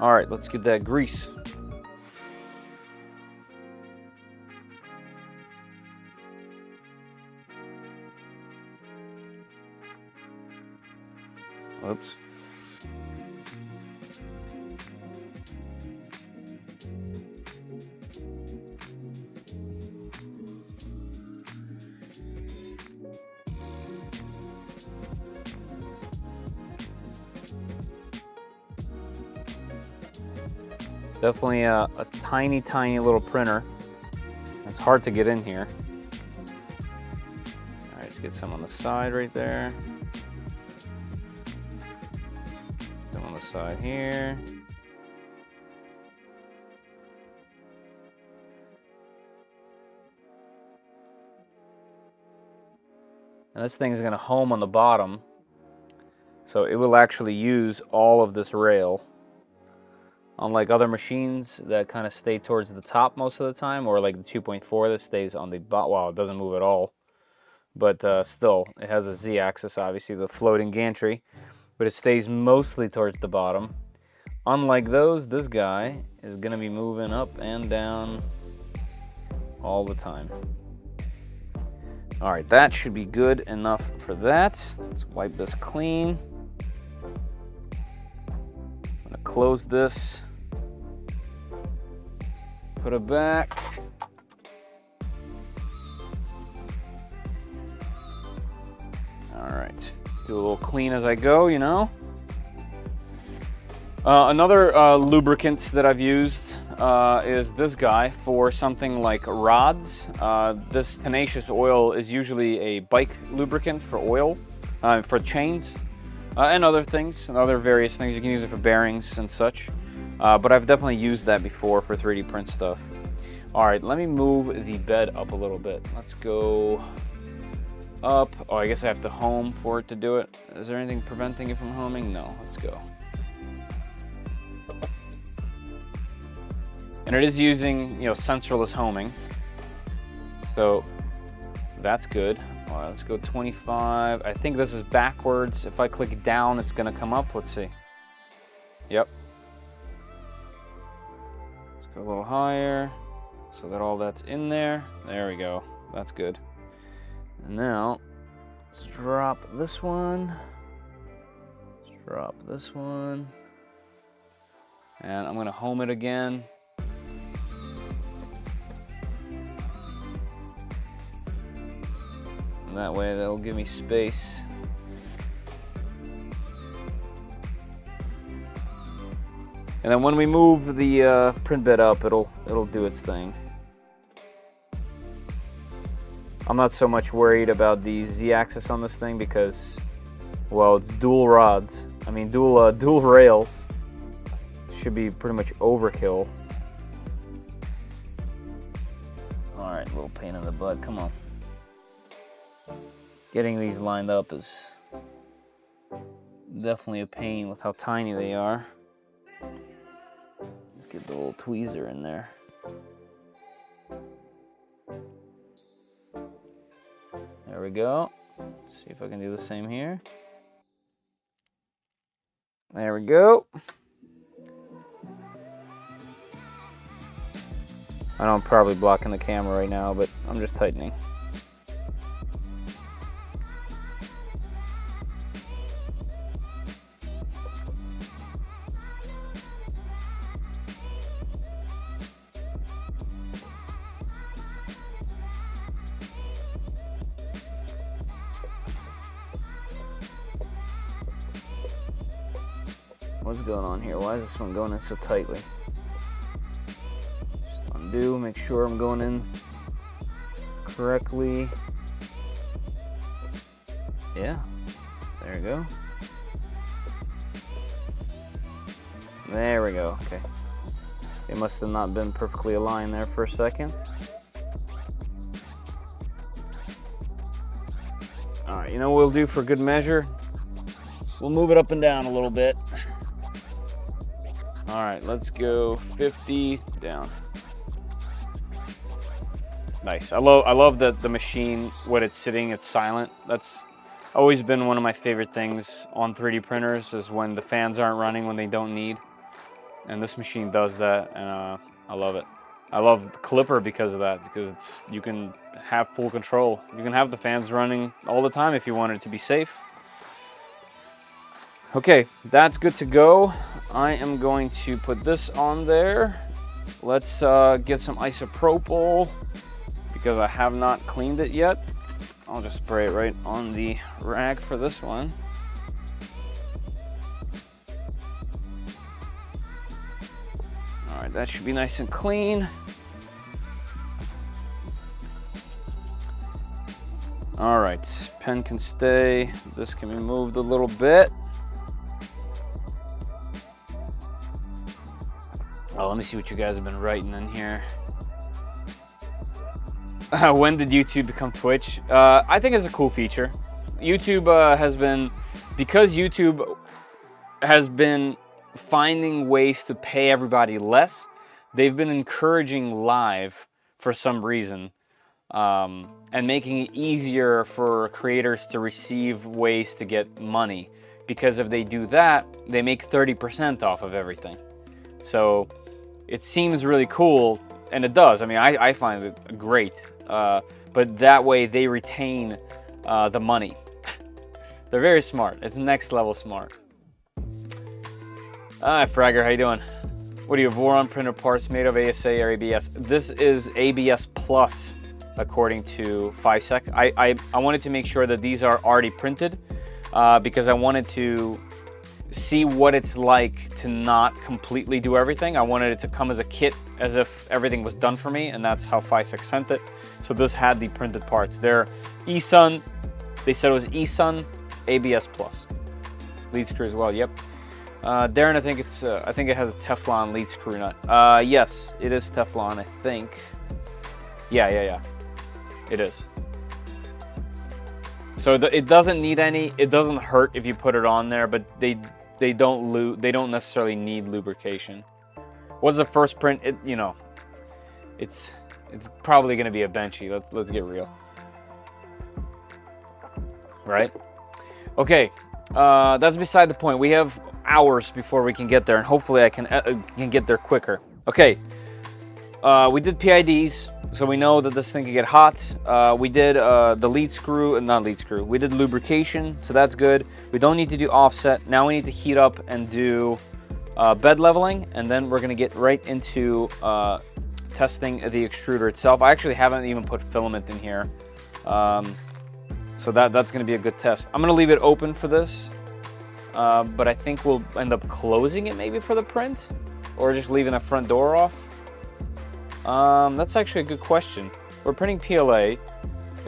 All right, let's get that grease. Oops. Definitely a tiny, tiny little printer. It's hard to get in here. All right, let's get some on the side right there. Some on the side here. And this thing is going to home on the bottom. So it will actually use all of this rail. Unlike other machines that kind of stay towards the top most of the time, or like the 2.4 that stays on the bottom. Well, it doesn't move at all. But still, it has a Z-axis, obviously, the floating gantry. But it stays mostly towards the bottom. Unlike those, this guy is going to be moving up and down all the time. All right, that should be good enough for that. Let's wipe this clean. I'm going to close this. Put it back. All right, do a little clean as I go, you know. Another lubricant that I've used is this guy for something like rods. This tenacious oil is usually a bike lubricant for oil, for chains, and other things, and other various things. You can use it for bearings and such. But I've definitely used that before for 3D print stuff. All right, let me move the bed up a little bit. Let's go up. Oh, I guess I have to home for it to do it. Is there anything preventing it from homing? No, let's go. And it is using, you know, sensorless homing. So that's good. All right, let's go 25. I think this is backwards. If I click down, it's gonna come up. Let's see. Yep. Let's go a little higher so that all that's in there. There we go. That's good. And now, let's drop this one. Let's drop this one. And I'm gonna home it again. And that way that'll give me space. And then when we move the print bed up, it'll do its thing. I'm not so much worried about the Z-axis on this thing because, well, it's dual rods. I mean, dual rails. Should be pretty much overkill. All right, little pain in the butt. Come on. Getting these lined up is definitely a pain with how tiny they are. Let's get the little tweezer in there. There we go. Let's see if I can do the same here. There we go. I know I'm probably blocking the camera right now, but I'm just tightening. What's going on here? Why is this one going in so tightly? Just undo, make sure I'm going in correctly. Yeah, there we go. There we go, okay. It must have not been perfectly aligned there for a second. All right, you know what we'll do for good measure? We'll move it up and down a little bit. All right, let's go 50 down. Nice. I love that the machine, when it's sitting, it's silent. That's always been one of my favorite things on 3D printers, is when the fans aren't running when they don't need. And this machine does that, and I love it. I love Clipper because of that, because you can have full control. You can have the fans running all the time if you want it to be safe. Okay, that's good to go. I am going to put this on there. Let's get some isopropyl, because I have not cleaned it yet. I'll just spray it right on the rag for this one. All right, that should be nice and clean. All right, pen can stay. This can be moved a little bit. Oh, let me see what you guys have been writing in here. When did YouTube become Twitch? I think it's a cool feature. YouTube has been, because YouTube has been finding ways to pay everybody less, they've been encouraging live for some reason, and making it easier for creators to receive ways to get money. Because if they do that, they make 30% off of everything. So it seems really cool, and it does. I mean, I find it great, but that way they retain the money. They're very smart. It's next level smart. Hi, Fragger, how you doing? What are your Voron printer parts made of, ASA or ABS? This is ABS Plus, according to Fysetc. I wanted to make sure that these are already printed, because I wanted to see what it's like to not completely do everything. I wanted it to come as a kit, as if everything was done for me, and that's how Fysetc sent it. So this had the printed parts. They're eSun, they said it was eSun ABS Plus. Lead screw as well, yep. Darren, I think it has a Teflon lead screw nut. Yes, it is Teflon, I think. Yeah, it is. It is. All right, So it doesn't need any. It doesn't hurt if you put it on there, but they don't necessarily need lubrication. What's the first print? It's probably going to be a benchy. Let's get real. Right? Okay. That's beside the point. We have hours before we can get there, and hopefully I can get there quicker. Okay. We did PIDs, so we know that this thing can get hot. We did the lead screw, not lead screw. We did lubrication, so that's good. We don't need to do offset. Now we need to heat up and do bed leveling, and then we're gonna get right into testing the extruder itself. I actually haven't even put filament in here, so that's gonna be a good test. I'm gonna leave it open for this, but I think we'll end up closing it maybe for the print, or just leaving the front door off. That's actually a good question. We're printing PLA.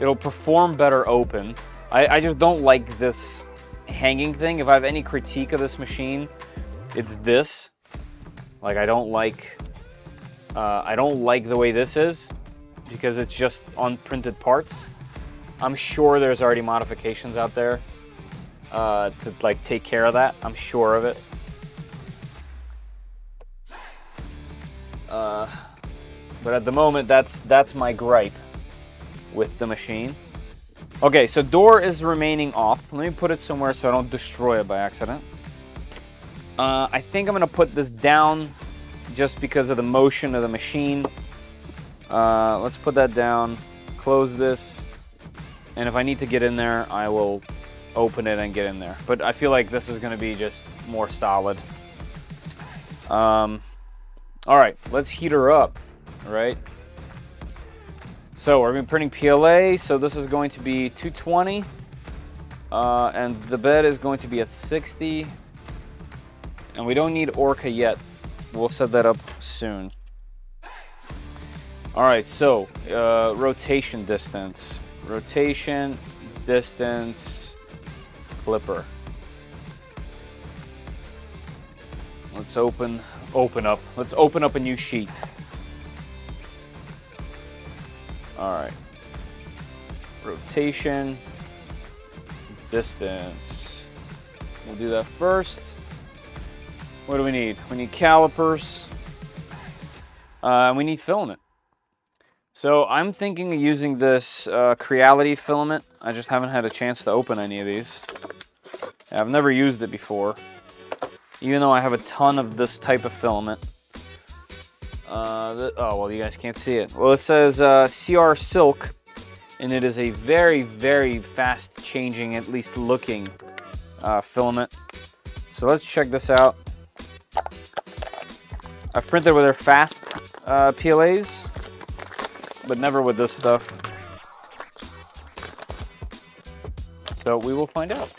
It'll perform better open. I just don't like this hanging thing. If I have any critique of this machine, it's this. Like, I don't like the way this is, because it's just on printed parts. I'm sure there's already modifications out there to like take care of that. I'm sure of it. But at the moment, that's my gripe with the machine. Okay, so door is remaining off. Let me put it somewhere so I don't destroy it by accident. I think I'm gonna put this down just because of the motion of the machine. Let's put that down, close this, and if I need to get in there, I will open it and get in there. But I feel like this is gonna be just more solid. All right, let's heat her up. Right, so we're going to be printing PLA, so this is going to be 220, and the bed is going to be at 60, and we don't need Orca yet. We'll set that up soon. All right, so rotation distance, clipper. Let's open up. Let's open up a new sheet. All right, rotation, distance. We'll do that first. What do we need? We need calipers. We need filament. So I'm thinking of using this Creality filament. I just haven't had a chance to open any of these. I've never used it before, even though I have a ton of this type of filament. Oh, well, you guys can't see it. Well, it says CR Silk, and it is a very, very fast changing, at least looking, filament. So let's check this out. I've printed with their fast PLAs, but never with this stuff. So we will find out.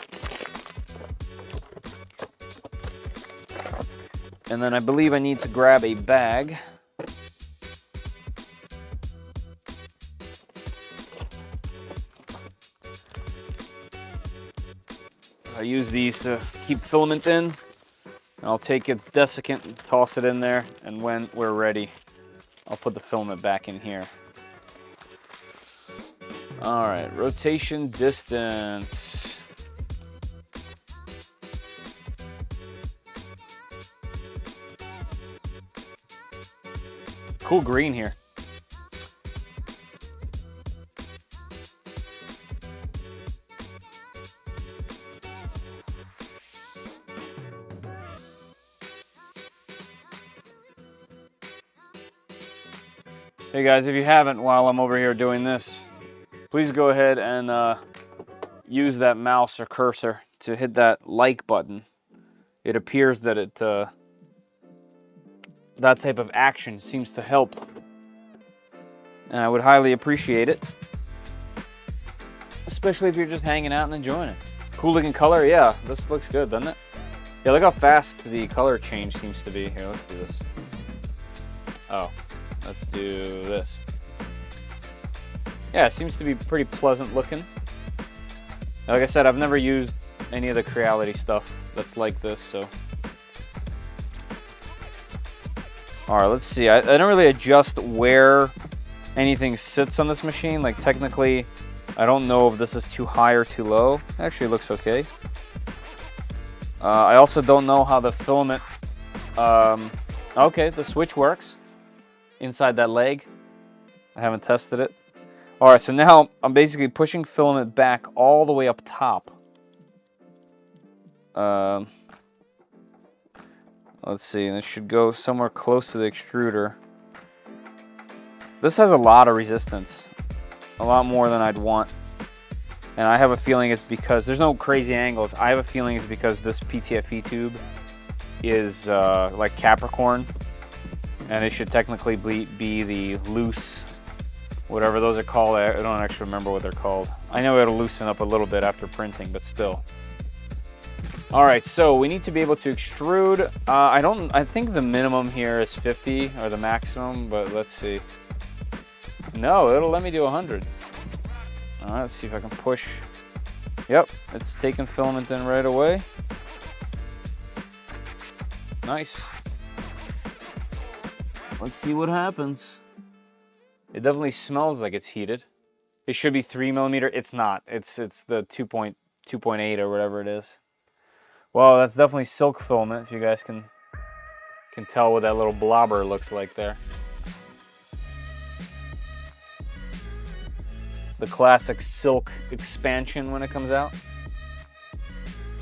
And then I believe I need to grab a bag. I use these to keep filament in. I'll take its desiccant and toss it in there, and when we're ready, I'll put the filament back in here. All right, rotation distance. Cool green here. Hey guys, if you haven't, while I'm over here doing this, please go ahead and use that mouse or cursor to hit that like button. It appears that that type of action seems to help, and I would highly appreciate it, especially if you're just hanging out and enjoying it. Cool looking color. Yeah, this looks good, doesn't it? Yeah, look how fast the color change seems to be. Here, let's do this. Oh, let's do this. Yeah, it seems to be pretty pleasant looking. Like I said, I've never used any of the Creality stuff that's like this, so. All right, let's see. I don't really adjust where anything sits on this machine. Like, technically, I don't know if this is too high or too low. Actually, it looks okay. I also don't know how the filament... okay, the switch works inside that leg. I haven't tested it. Alright, so now I'm basically pushing filament back all the way up top. Let's see, and it should go somewhere close to the extruder. This has a lot of resistance. A lot more than I'd want. And I have a feeling it's because, there's no crazy angles, I have a feeling it's because this PTFE tube is like Capricorn. And it should technically be the loose, whatever those are called. I don't actually remember what they're called. I know it'll loosen up a little bit after printing, but still. Alright, so we need to be able to extrude. I think the minimum here is 50, or the maximum, but let's see. No, it'll let me do 100. Alright, let's see if I can push. Yep, it's taking filament in right away. Nice. Let's see what happens. It definitely smells like it's heated. It should be 3mm. It's not. It's the 2.8 or whatever it is. Well, that's definitely silk filament, if you guys can tell what that little blobber looks like there. The classic silk expansion when it comes out.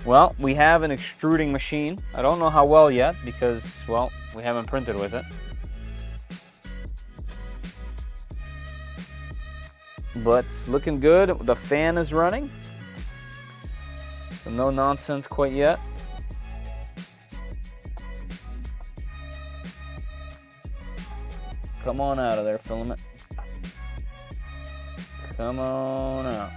Well, we have an extruding machine. I don't know how well yet because, well, we haven't printed with it. But it's looking good. The fan is running. So no nonsense quite yet. Come on out of there, filament. Come on out.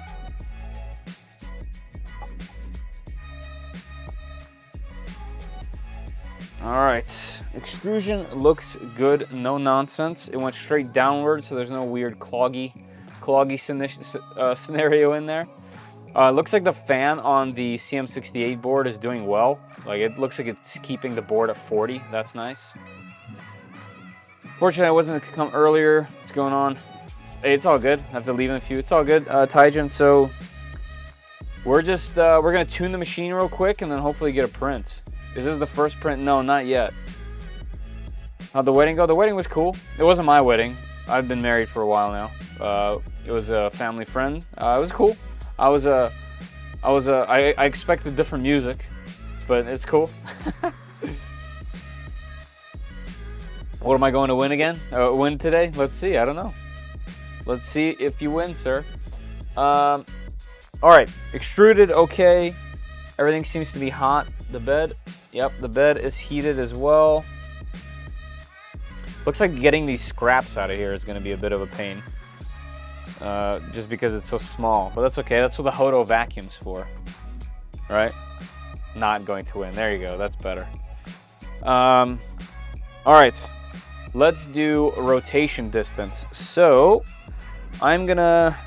Alright, extrusion looks good, no nonsense. It went straight downward, so there's no weird cloggy scenario in there. Looks like the fan on the CM68 board is doing well. Like, it looks like it's keeping the board at 40. That's nice. Fortunately, I wasn't to come earlier. What's going on? Hey, it's all good. I have to leave in a few. It's all good, Taijin. So we're just we're gonna tune the machine real quick and then hopefully get a print. Is this the first print? No, not yet. How'd the wedding go? The wedding was cool. It wasn't my wedding. I've been married for a while now. It was a family friend. It was cool. I expected different music, but it's cool. What am I going to win again? Win today? Let's see. I don't know. Let's see if you win, sir. All right, extruded, okay. Everything seems to be hot. The bed, yep, the bed is heated as well. Looks like getting these scraps out of here is going to be a bit of a pain. Just because it's so small, but that's okay. That's what the Hodo vacuum's for, right? Not going to win. There you go. That's better. All right, let's do rotation distance. So I'm gonna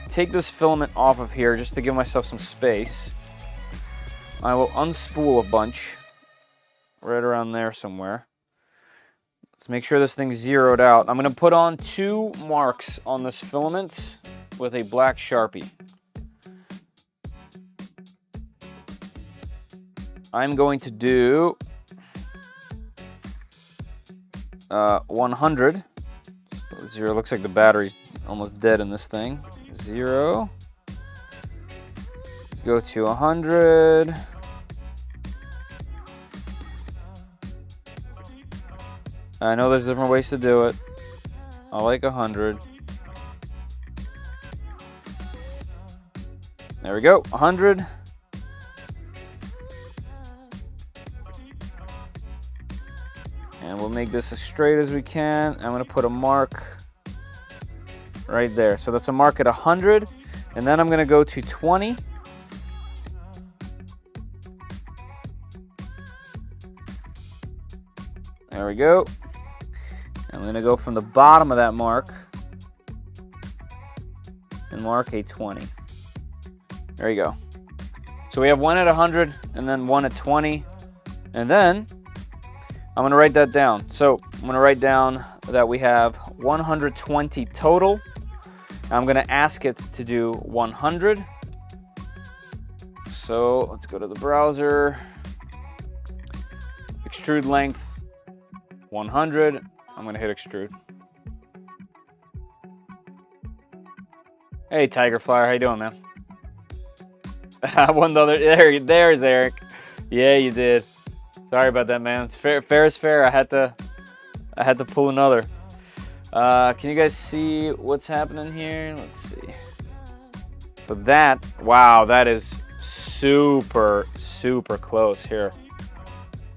take this filament off of here just to give myself some space. I will unspool a bunch right around there somewhere. Let's make sure this thing's zeroed out. I'm going to put on 2 marks on this filament with a black Sharpie. I'm going to do 100. 0. Looks like the battery's almost dead in this thing. 0. Let's go to 100. I know there's different ways to do it. I like 100. There we go, 100. And we'll make this as straight as we can. I'm gonna put a mark right there. So that's a mark at 100. And then I'm gonna go to 20. There we go. I'm going to go from the bottom of that mark and mark a 20. There you go. So we have one at 100 and then one at 20. And then I'm going to write that down. So I'm going to write down that we have 120 total. I'm going to ask it to do 100. So let's go to the browser. Extrude length 100. I'm going to hit extrude. Hey, Tiger Flyer, how you doing, man? One other. There's Eric. Yeah, you did. Sorry about that, man. It's fair. Fair is fair. I had to pull another. Can you guys see what's happening here? Let's see. So that, wow, that is super, super close here.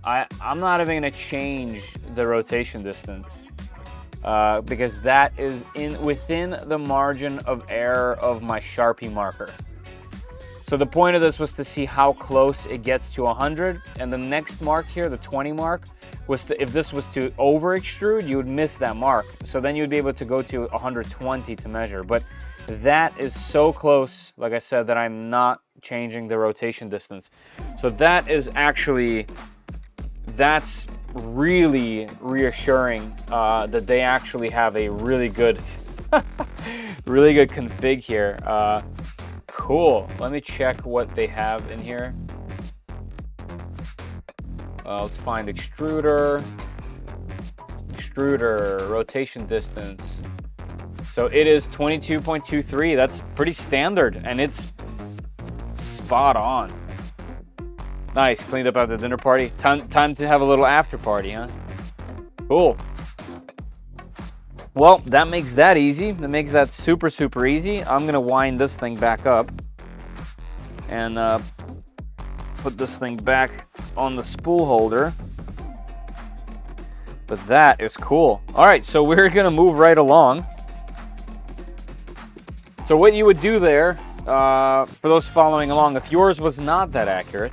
I'm not even gonna change the rotation distance because that is within the margin of error of my Sharpie marker. So the point of this was to see how close it gets to 100, and the next mark here, the 20 mark, was if this was to over extrude, you would miss that mark. So then you'd be able to go to 120 to measure. But that is so close, like I said, that I'm not changing the rotation distance. So that is actually, that's really reassuring that they actually have a really good, really good config here. Cool. Let me check what they have in here. Let's find extruder, rotation distance. So it is 22.23. That's pretty standard, and it's spot on. Nice, cleaned up after the dinner party. Time to have a little after party, huh? Cool. Well, that makes that easy. That makes that super, super easy. I'm gonna wind this thing back up and put this thing back on the spool holder. But that is cool. All right, so we're gonna move right along. So what you would do there, for those following along, if yours was not that accurate,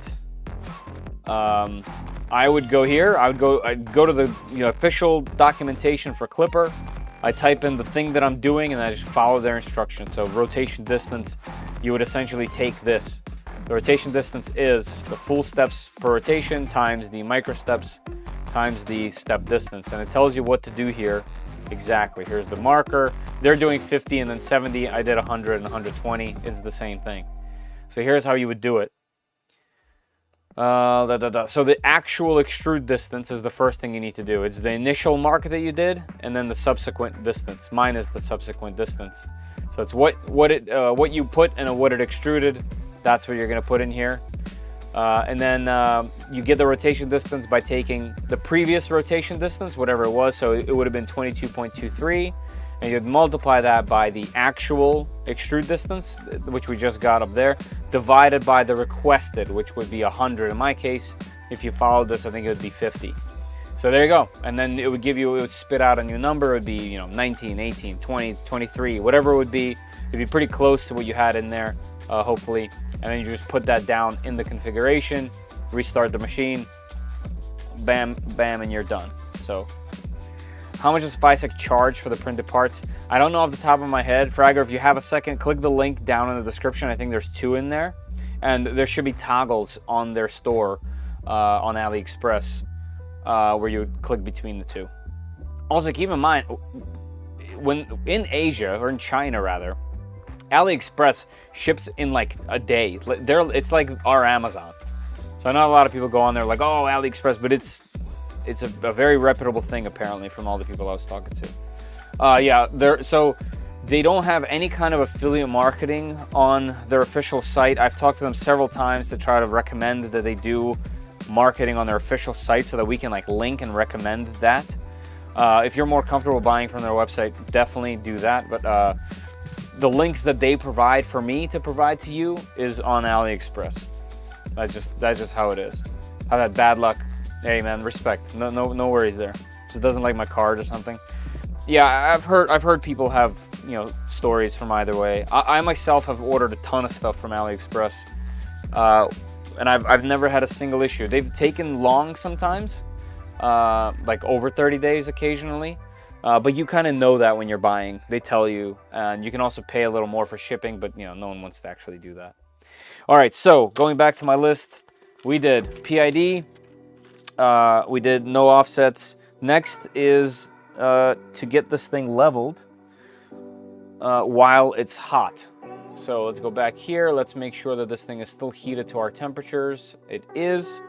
I would go here. I'd go to the official documentation for Clipper. I type in the thing that I'm doing and I just follow their instructions. So rotation distance, you would essentially take this. The rotation distance is the full steps per rotation times the micro steps times the step distance. And it tells you what to do here exactly. Here's the marker. They're doing 50 and then 70. I did 100 and 120. It's the same thing. So here's how you would do it. So the actual extrude distance is the first thing you need to do. It's the initial mark that you did, and then the subsequent distance minus the subsequent distance. So it's what you put and what it extruded. That's what you're going to put in here, and then you get the rotation distance by taking the previous rotation distance, whatever it was. So it would have been 22.23, and you'd multiply that by the actual extrude distance, which we just got up there, divided by the requested, which would be 100 in my case. If you followed this, I think it would be 50. So there you go. And then it would spit out a new number. It would be 19, 18, 20, 23, whatever it would be. It'd be pretty close to what you had in there, hopefully. And then you just put that down in the configuration, restart the machine, bam, bam, and you're done. So how much does Fysetc charge for the printed parts? I don't know off the top of my head. Fragger, if you have a second, click the link down in the description. I think there's 2 in there. And there should be toggles on their store on AliExpress where you would click between the 2. Also, keep in mind, when in Asia, or in China rather, AliExpress ships in like a day. It's like our Amazon. So I know a lot of people go on there like, oh, AliExpress, but it's a very reputable thing apparently from all the people I was talking to. Yeah, so they don't have any kind of affiliate marketing on their official site. I've talked to them several times to try to recommend that they do marketing on their official site so that we can like link and recommend that. If you're more comfortable buying from their website, definitely do that. But the links that they provide for me to provide to you is on AliExpress. That's just how it is. I've had bad luck. Hey man, respect. No worries there. Just doesn't like my card or something. Yeah, I've heard people have stories from either way. I myself have ordered a ton of stuff from AliExpress, and I've never had a single issue. They've taken long sometimes, like over 30 days occasionally, but you kind of know that when you're buying. They tell you, and you can also pay a little more for shipping, but no one wants to actually do that. All right, so going back to my list, we did PID. We did no offsets. Next is to get this thing leveled. while it's hot. So let's go back here. Let's make sure that this thing is still heated to our temperatures. It is.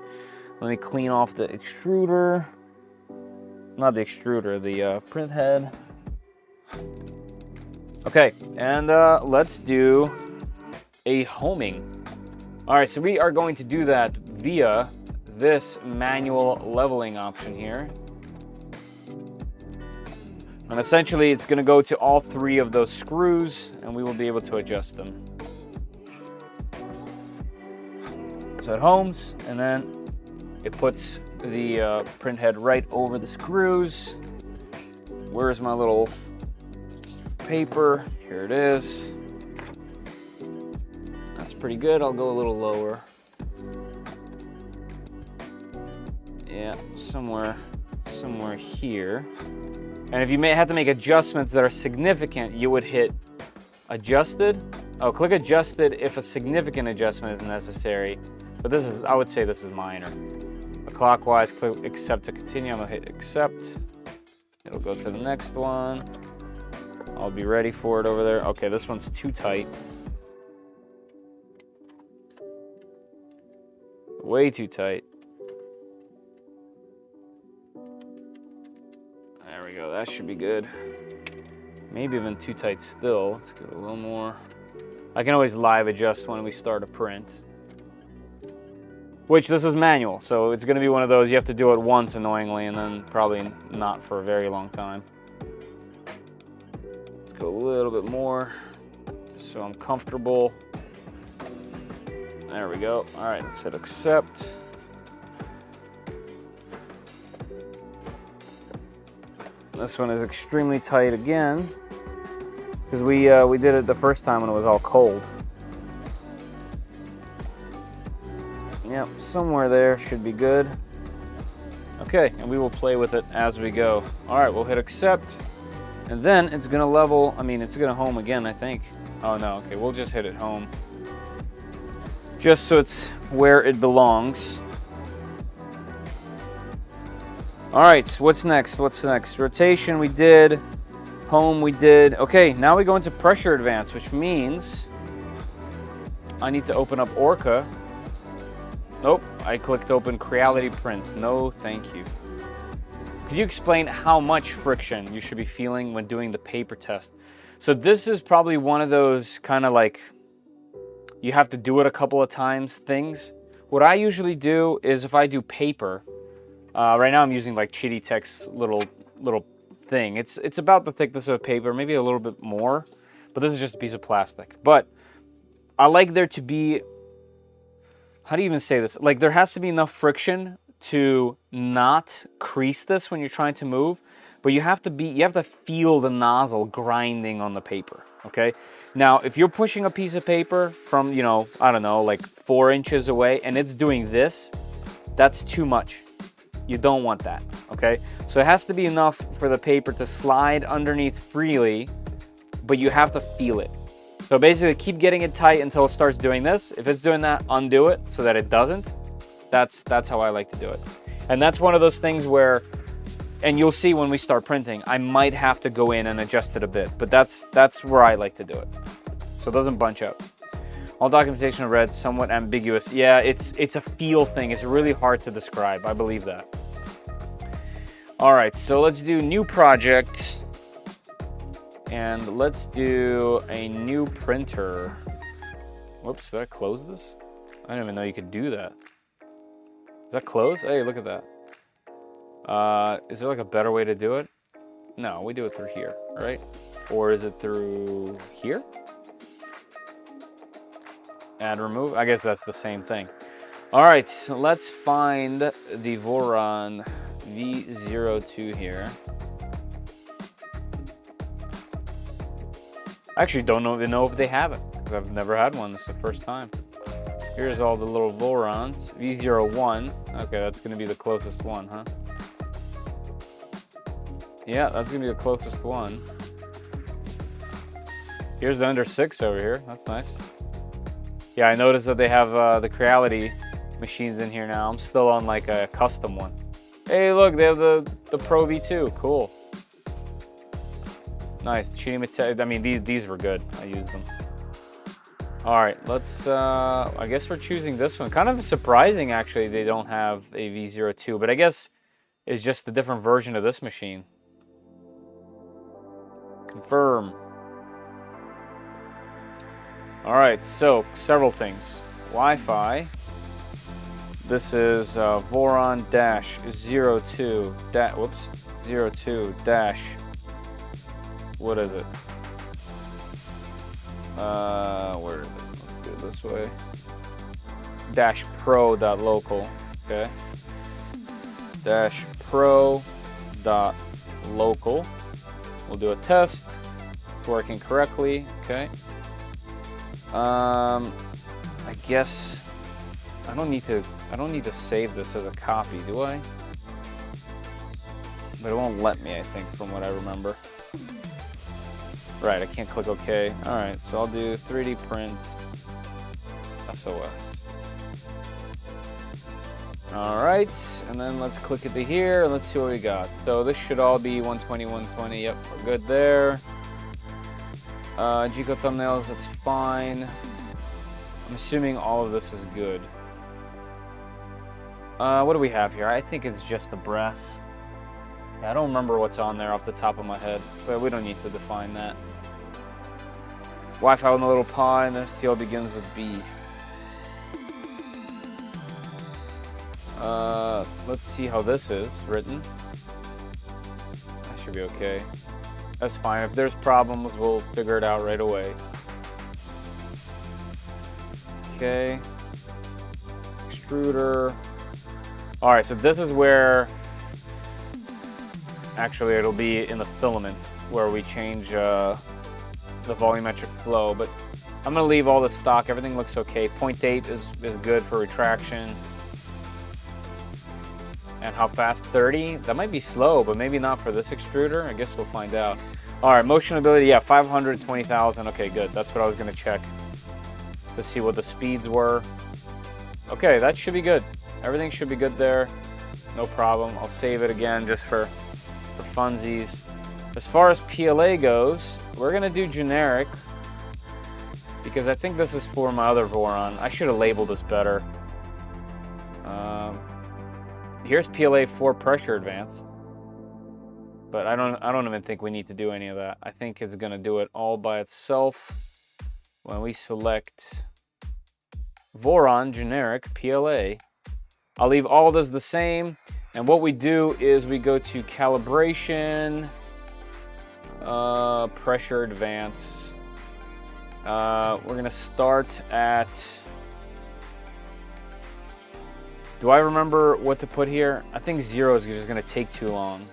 Let me clean off the extruder. Not the extruder, the print head. Okay, and let's do a homing. All right, so we are going to do that via this manual leveling option here. And essentially, it's going to go to all 3 of those screws, and we will be able to adjust them. So it homes, and then it puts the print head right over the screws. Where's my little paper? Here it is. That's pretty good. I'll go a little lower. Yeah, somewhere here. And if you may have to make adjustments that are significant, you would hit adjusted. Oh, click adjusted if a significant adjustment is necessary. But this is, I would say this is minor. Clockwise, click accept to continue. I'm gonna hit accept. It'll go to the next one. I'll be ready for it over there. Okay, this one's too tight. Way too tight. There we go, that should be good. Maybe even too tight still. Let's get a little more. I can always live adjust when we start a print. Which this is manual, so it's gonna be one of those you have to do it once annoyingly and then probably not for a very long time. Let's go a little bit more, just so I'm comfortable. There we go. All right, let's hit accept. This one is extremely tight again, because we did it the first time when it was all cold. Yep, somewhere there should be good. Okay, and we will play with it as we go. All right, we'll hit accept, and then it's gonna level. I mean, it's gonna home again, I think. Oh no, okay, we'll just hit it home, just so it's where it belongs. All right, what's next? What's next? Rotation we did, home we did. Okay, now we go into pressure advance, which means I need to open up Orca. Nope, I clicked open Creality Print. No, thank you. Could you explain how much friction you should be feeling when doing the paper test? So this is probably one of those kind of like, you have to do it a couple of times things. What I usually do is if I do paper, right now I'm using like Chitty Tech's little thing. It's about the thickness of paper, maybe a little bit more, but this is just a piece of plastic. But I like there to be, how do you even say this? Like there has to be enough friction to not crease this when you're trying to move, but you have to feel the nozzle grinding on the paper, okay? Now, if you're pushing a piece of paper from, you know, I don't know, like 4 inches away and it's doing this, that's too much. You don't want that, okay? So it has to be enough for the paper to slide underneath freely, but you have to feel it. So basically keep getting it tight until it starts doing this. If it's doing that, undo it so that it doesn't. That's how I like to do it. And that's one of those things where, and you'll see when we start printing, I might have to go in and adjust it a bit, but that's where I like to do it. So it doesn't bunch up. All documentation read somewhat ambiguous. Yeah, it's a feel thing. It's really hard to describe. I believe that. All right, so let's do new project. And let's do a new printer. Whoops, did I close this? I didn't even know you could do that. Is that close? Hey, look at that. Is there like a better way to do it? No, we do it through here, right? Or is it through here? Add, remove? I guess that's the same thing. All right, so let's find the Voron V0.2 here. I actually don't even know if they have it, because I've never had one. This is the first time. Here's all the little Vorons. V01. Okay, that's going to be the closest one, huh? Yeah, that's going to be the closest one. Here's the under 6 over here. That's nice. Yeah, I noticed that they have the Creality machines in here now. I'm still on like a custom one. Hey, look, they have the Pro V2. Cool. Nice. Cheating material. I mean, these were good. I used them. All right, let's, I guess we're choosing this one. Kind of surprising, actually, they don't have a V0.2, but I guess it's just a different version of this machine. Confirm. All right, so several things. Wi-Fi. This is Voron dash 02 whoops 02 dash. What is it? Where is it? Let's do it this way. Dash pro dot local. Okay. Dash pro dot local. We'll do a test. It's working correctly. Okay. I guess I don't need to save this as a copy, do I? But it won't let me, I think, from what I remember. Right, I can't click OK. Alright, so I'll do 3D print SOS. Alright, and then let's click into here and let's see what we got. So this should all be 120, 120. Yep, we're good there. G-code thumbnails, that's fine. I'm assuming all of this is good. What do we have here? I think it's just the brass. Yeah, I don't remember what's on there off the top of my head, but we don't need to define that. Wi-Fi with a little pi, and the STL begins with B. Let's see how this is written. That should be okay. That's fine. If there's problems, we'll figure it out right away. Okay. Extruder. Alright, so this is where... Actually, it'll be in the filament where we change the volumetric flow, but I'm going to leave all the stock. Everything looks okay. 0.8 is good for retraction. And how fast? 30? That might be slow, but maybe not for this extruder. I guess we'll find out. All right, motion ability, yeah, 520,000. Okay, good. That's what I was going to check to see what the speeds were. Okay, that should be good. Everything should be good there. No problem. I'll save it again just for funsies. As far as PLA goes, we're going to do generic because I think this is for my other Voron. I should have labeled this better. Here's PLA for pressure advance, but I don't even think we need to do any of that. I think it's going to do it all by itself when we select Voron generic PLA. I'll leave all of this the same, and what we do is we go to calibration, pressure advance. We're going to start at... Do I remember what to put here? I think 0 is just going to take too long.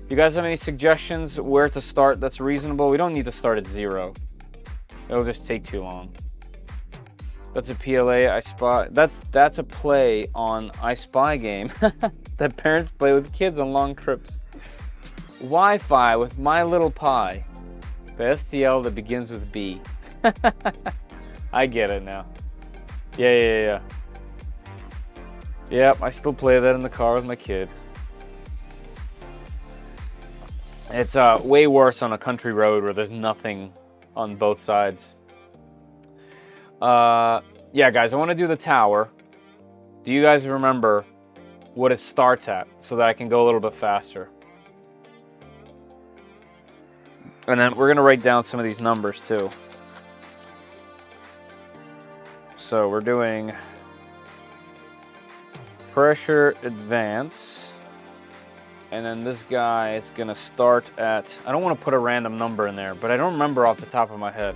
You guys have any suggestions where to start that's reasonable? We don't need to start at 0. It'll just take too long. That's a PLA I Spy. That's a play on I Spy game that parents play with kids on long trips. Wi-Fi with My Little Pie. The STL that begins with B. I get it now. Yeah. Yep, I still play that in the car with my kid. It's way worse on a country road where there's nothing on both sides. Yeah, guys, I want to do the tower. Do you guys remember what it starts at so that I can go a little bit faster? And then we're going to write down some of these numbers too. So we're doing pressure advance. And then this guy is going to start at... I don't want to put a random number in there, but I don't remember off the top of my head.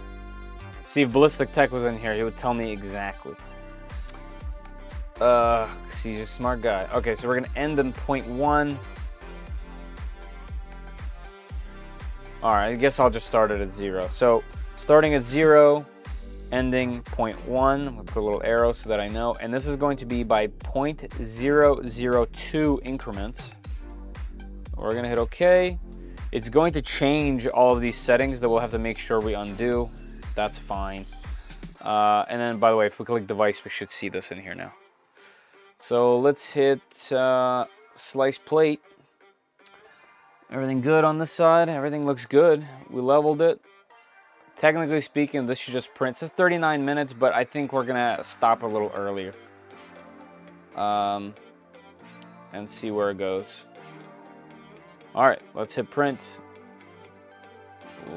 See, if Ballistic Tech was in here, he would tell me exactly. He's a smart guy. Okay, so we're going to end in 0.1. Alright, I guess I'll just start it at 0. So, starting at 0, ending 0.1. We'll put a little arrow so that I know. And this is going to be by 0.002 increments. We're going to hit OK. It's going to change all of these settings that we'll have to make sure we undo. That's fine. And then, by the way, if we click device, we should see this in here now. So let's hit slice plate. Everything good on this side. Everything looks good. We leveled it. Technically speaking, this should just print. It says 39 minutes, but I think we're gonna stop a little earlier. And see where it goes. All right, let's hit print.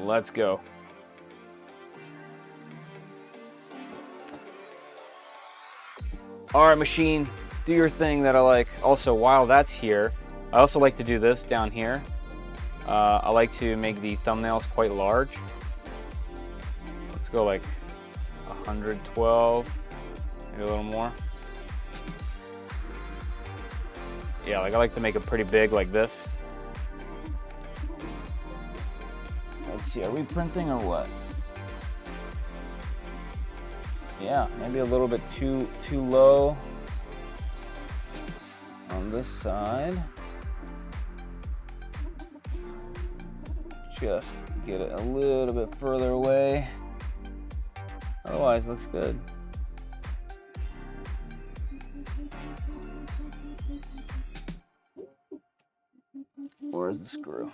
Let's go. All right, machine, do your thing that I like. Also, while that's here, I also like to do this down here. I like to make the thumbnails quite large. Let's go like 112, maybe a little more. Yeah, like I like to make it pretty big like this. Let's see, are we printing or what? Yeah, maybe a little bit too low on this side. Just get it a little bit further away. Otherwise, looks good. Where's the screw?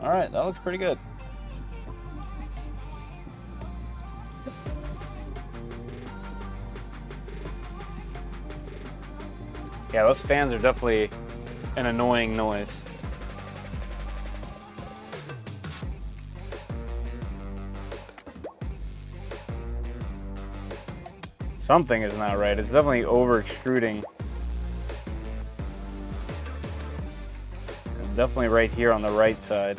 All right, that looks pretty good. Yeah, those fans are definitely an annoying noise. Something is not right. It's definitely over extruding. It's definitely right here on the right side.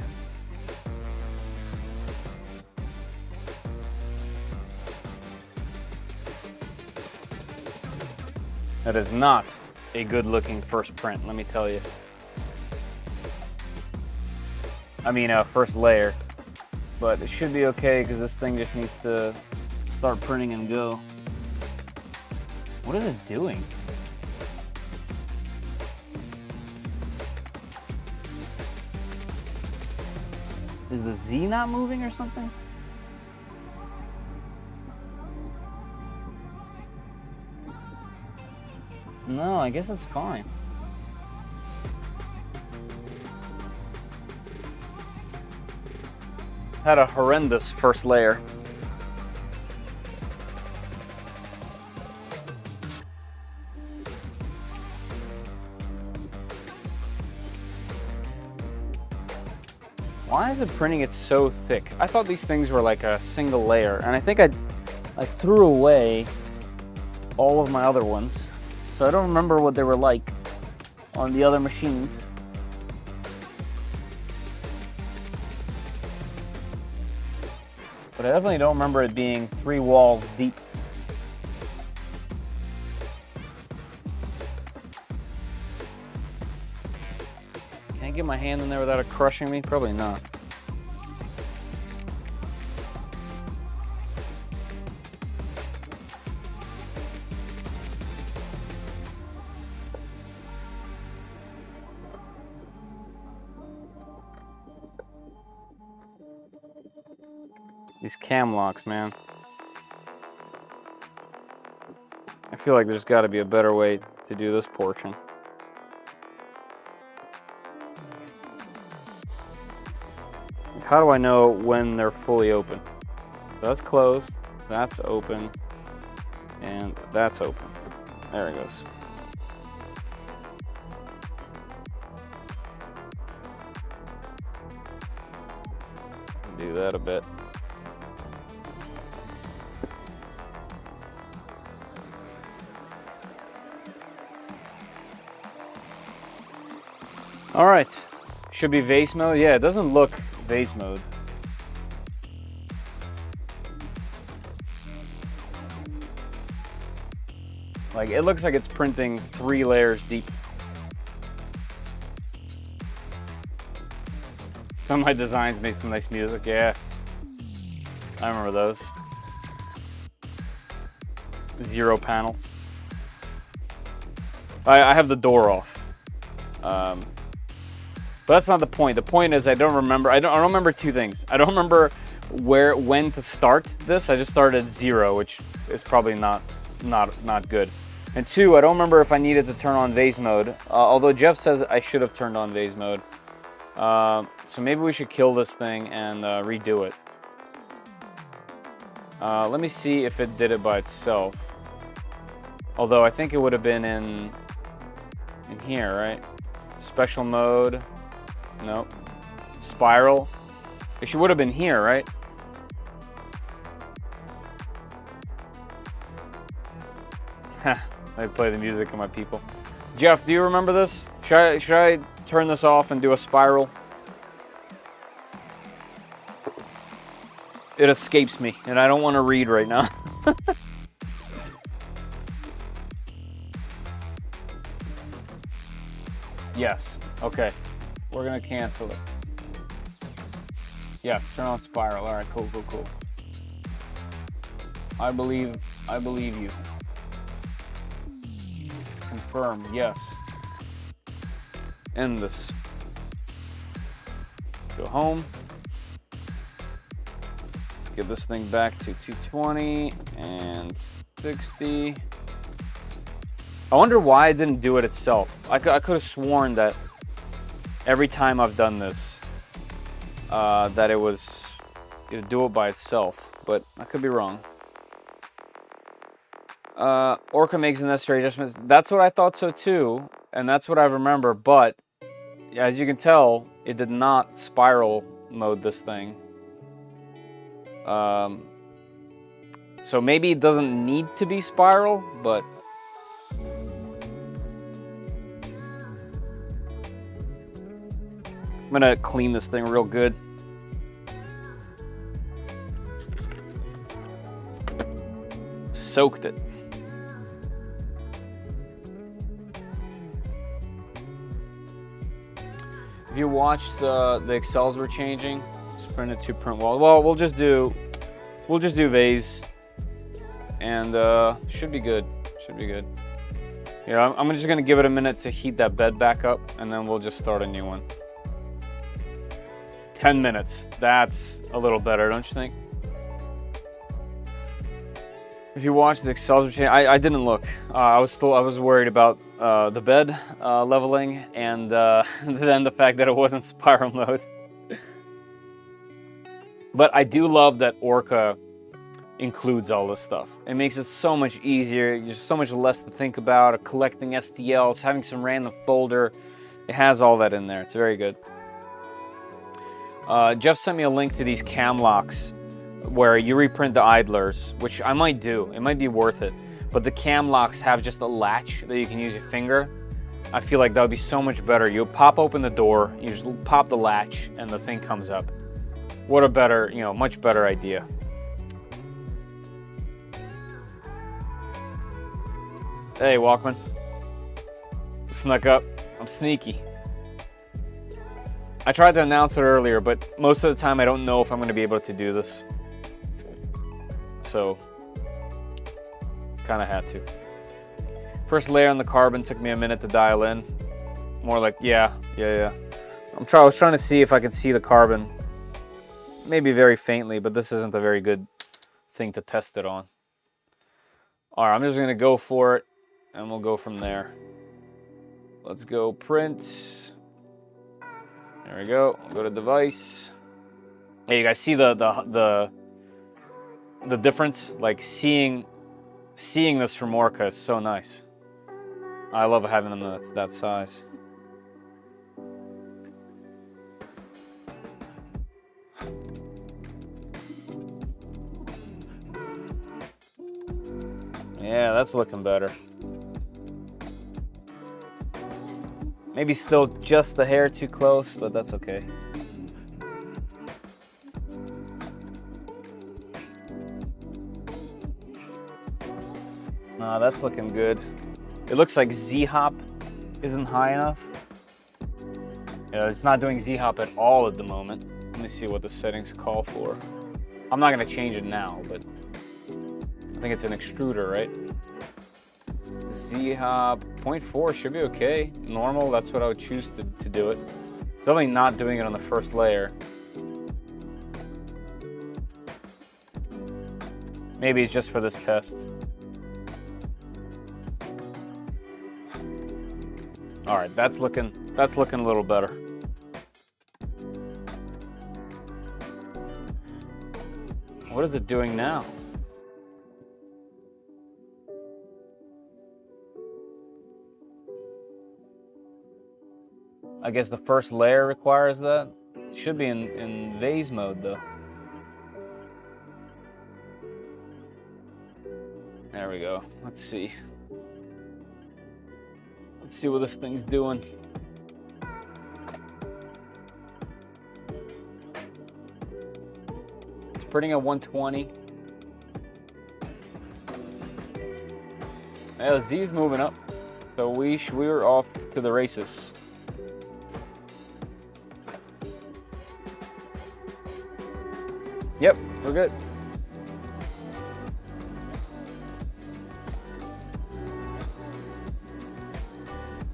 That is not a good looking first print, let me tell you. I mean, first layer. But it should be okay because this thing just needs to start printing and go. What is it doing? Is the Z not moving or something? No, I guess it's fine. Had a horrendous first layer. Why is it printing it so thick? I thought these things were like a single layer, and I think I threw away all of my other ones. So I don't remember what they were like on the other machines. But I definitely don't remember it being 3 walls deep. Can I get my hand in there without it crushing me? Probably not. These cam locks, man. I feel like there's got to be a better way to do this portion. How do I know when they're fully open? That's closed, that's open, and that's open. There it goes. Do that a bit. All right, should be vase mode. Yeah, it doesn't look vase mode. Like, it looks like it's printing 3 layers deep. Some of my designs make some nice music, yeah. I remember those. 0 panels. I have the door off. But that's not the point. The point is I don't remember 2 things. I don't remember when to start this. I just started at 0, which is probably not good. And 2, I don't remember if I needed to turn on vase mode, although Jeff says I should have turned on vase mode. So maybe we should kill this thing and redo it. Let me see if it did it by itself. Although I think it would have been in here, right? Special mode. Nope. Spiral. It would have been here, right? I play the music of my people. Jeff, do you remember this? Should I turn this off and do a spiral? It escapes me, and I don't want to read right now. Yes. Okay. We're gonna cancel it. Yes. Turn on spiral. All right. Cool. Cool. Cool. I believe you. Confirm. Yes. End this. Go home. Get this thing back to 220 and 60. I wonder why it didn't do it itself. I could have sworn that every time I've done this, that it would do it by itself, but I could be wrong. Orca makes the necessary adjustments. That's what I thought so too, and that's what I remember, but as you can tell, it did not spiral mode this thing. So maybe it doesn't need to be spiral, but I'm gonna clean this thing real good. Soaked it. If you watched the Excels we're changing, sprint it to print wall. Well, we'll just do vase, and should be good. Should be good. Yeah, I'm just gonna give it a minute to heat that bed back up, and then we'll just start a new one. 10 minutes. That's a little better, don't you think? If you watched the Excel machine, I didn't look. I was worried about the bed leveling, and then the fact that it wasn't spiral mode. But I do love that Orca includes all this stuff. It makes it so much easier. There's so much less to think about. Collecting STLs, having some random folder. It has all that in there. It's very good. Jeff sent me a link to these cam locks where you reprint the idlers, which I might do. It might be worth it. But the cam locks have just a latch that you can use your finger. I feel like that would be so much better. You pop open the door, you just pop the latch, and the thing comes up. What a better, much better idea. Hey, Walkman. Snuck up. I'm sneaky. I tried to announce it earlier, but most of the time I don't know if I'm going to be able to do this. So, kind of had to. First layer on the carbon took me a minute to dial in. More like, yeah. I was trying to see if I could see the carbon. Maybe very faintly, but this isn't a very good thing to test it on. All right, I'm just going to go for it, and we'll go from there. Let's go print. There we go. I'll go to device. Hey, you guys see the difference? Like seeing this from Orca is so nice. I love having them that size. Yeah, that's looking better. Maybe still just the hair too close, but that's okay. Nah, that's looking good. It looks like Z-hop isn't high enough. Yeah, it's not doing Z-hop at all at the moment. Let me see what the settings call for. I'm not gonna change it now, but I think it's an extruder, right? Z-hop 0.4 should be okay. Normal, that's what I would choose to do it. It's definitely not doing it on the first layer. Maybe it's just for this test. All right, that's looking a little better. What is it doing now? I guess the first layer requires that. It should be in vase mode though. There we go. Let's see. Let's see what this thing's doing. It's printing at 120. Yeah, Z's moving up. So we're off to the races. Yep, we're good.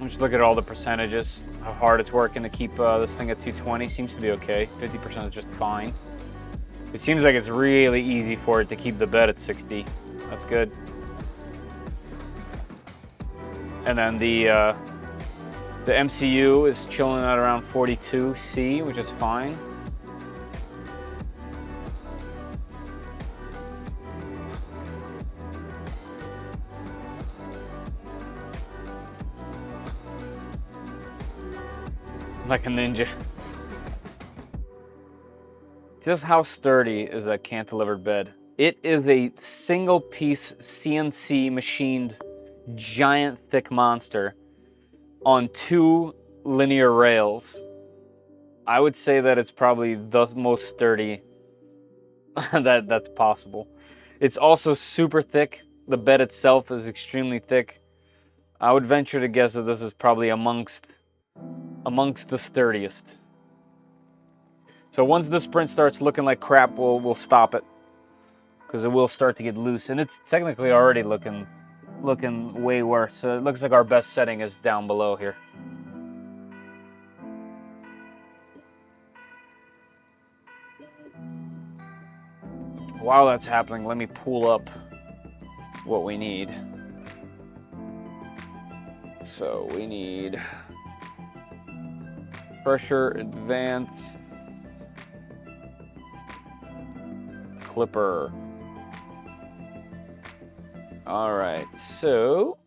Just look at all the percentages, how hard it's working to keep this thing at 220. Seems to be okay. 50% is just fine. It seems like it's really easy for it to keep the bed at 60. That's good. And then the MCU is chilling at around 42C, which is fine. Like a ninja. Just how sturdy is that cantilevered bed? It is a single piece CNC machined giant thick monster on 2 linear rails. I would say that it's probably the most sturdy that's possible. It's also super thick. The bed itself is extremely thick. I would venture to guess that this is probably amongst the sturdiest. So once this sprint starts looking like crap, we'll stop it, because it will start to get loose, and it's technically already looking way worse. So it looks like our best setting is down below here. While that's happening, let me pull up what we need. So we need pressure advance clipper. All right, so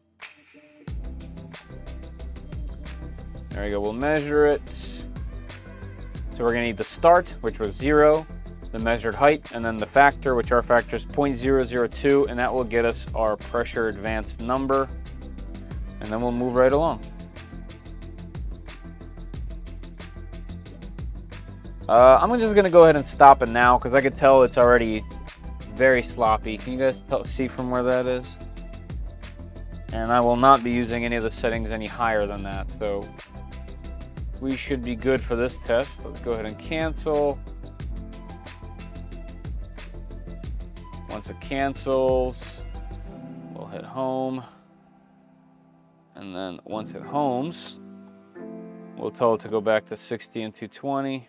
there we go. We'll measure it. So we're gonna need the start, which was 0, the measured height, and then the factor, which our factor is 0.002, and that will get us our pressure advance number, and then we'll move right along. I'm just gonna go ahead and stop it now, because I could tell it's already very sloppy. Can you guys see from where that is? And I will not be using any of the settings any higher than that, so we should be good for this test. Let's go ahead and cancel. Once it cancels, we'll hit home. And then once it homes, we'll tell it to go back to 60 and 220.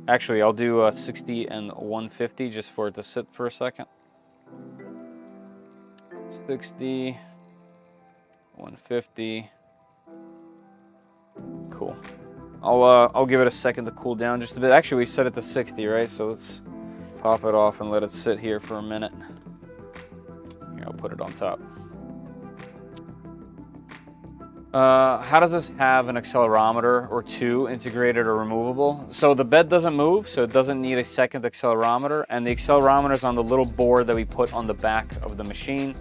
Actually, I'll do 60 and 150 just for it to sit for a second. 60, 150. Cool. I'll give it a second to cool down just a bit. Actually, we set it to 60, right? So let's pop it off and let it sit here for a minute. Here, I'll put it on top. How does this have an accelerometer or 2 integrated or removable? So the bed doesn't move, so it doesn't need a second accelerometer, and the accelerometer is on the little board that we put on the back of the machine.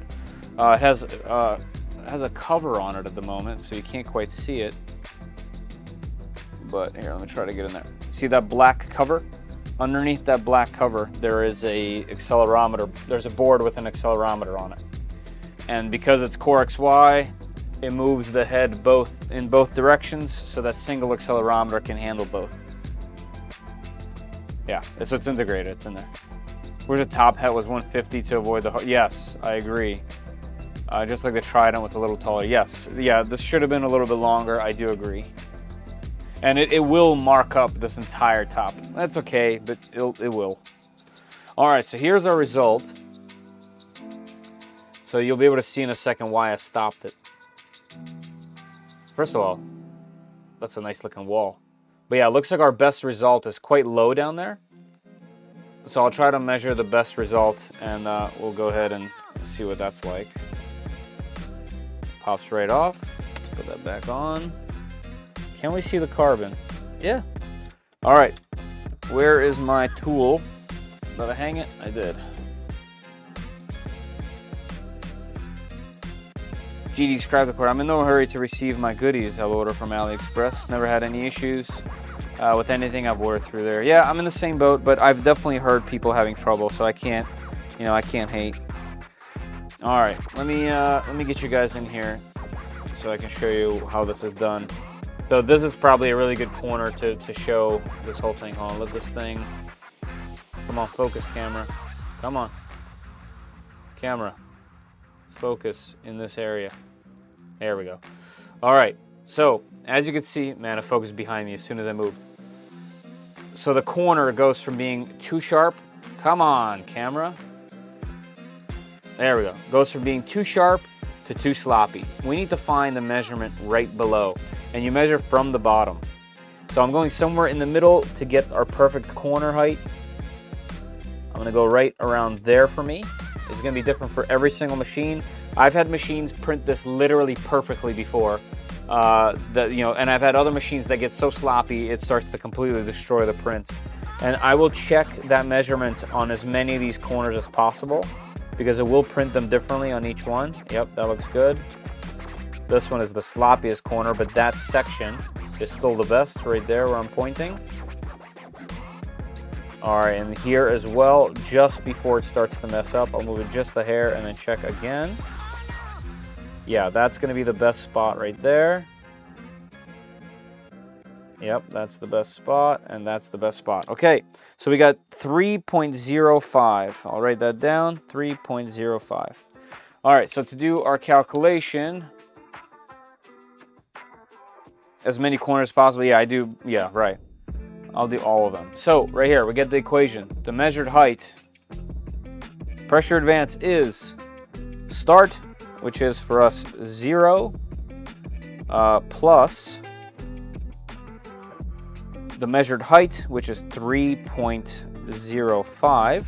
It has a cover on it at the moment, so you can't quite see it. But here, let me try to get in there. See that black cover? Underneath that black cover, there is a accelerometer. There's a board with an accelerometer on it. And because it's Core XY, it moves the head in both directions, so that single accelerometer can handle both. Yeah, so it's integrated, it's in there. Where's the top hat was 150 to avoid the, yes, I agree. Just like the Trident with a little taller, yes. Yeah, this should have been a little bit longer, I do agree. And it will mark up this entire top. That's okay, but it will. All right, so here's our result. So you'll be able to see in a second why I stopped it. First of all, that's a nice looking wall. But yeah, it looks like our best result is quite low down there. So I'll try to measure the best result, and we'll go ahead and see what that's like. Pops right off. Let's put that back on. Can we see the carbon? Yeah. All right. Where is my tool? Did I hang it? I did. GD described the cord. I'm in no hurry to receive my goodies I'll order from AliExpress. Never had any issues with anything I've ordered through there. Yeah, I'm in the same boat, but I've definitely heard people having trouble, so I can't, you know, I can't hate. All right, let me get you guys in here so I can show you how this is done. So this is probably a really good corner to show this whole thing. Hold on, let this thing, come on, focus camera. Come on, camera, focus in this area. There we go. All right, so as you can see, man, it focused behind me as soon as I moved. So the corner goes from being too sharp, come on, camera. There we go. Goes from being too sharp to too sloppy. We need to find the measurement right below, and you measure from the bottom. So I'm going somewhere in the middle to get our perfect corner height. I'm gonna go right around there for me. It's gonna be different for every single machine. I've had machines print this literally perfectly before. And I've had other machines that get so sloppy it starts to completely destroy the print. And I will check that measurement on as many of these corners as possible, because it will print them differently on each one. Yep, that looks good. This one is the sloppiest corner, but that section is still the best right there where I'm pointing. All right, and here as well, just before it starts to mess up, I'll move it just a hair and then check again. Yeah, that's gonna be the best spot right there. Yep, that's the best spot, and that's the best spot. Okay, so we got 3.05. I'll write that down, 3.05. All right, so to do our calculation, as many corners as possible. Yeah, I do, yeah, right. I'll do all of them. So right here, we get the equation. The measured height, pressure advance is start, which is for us 0, plus the measured height, which is 3.05,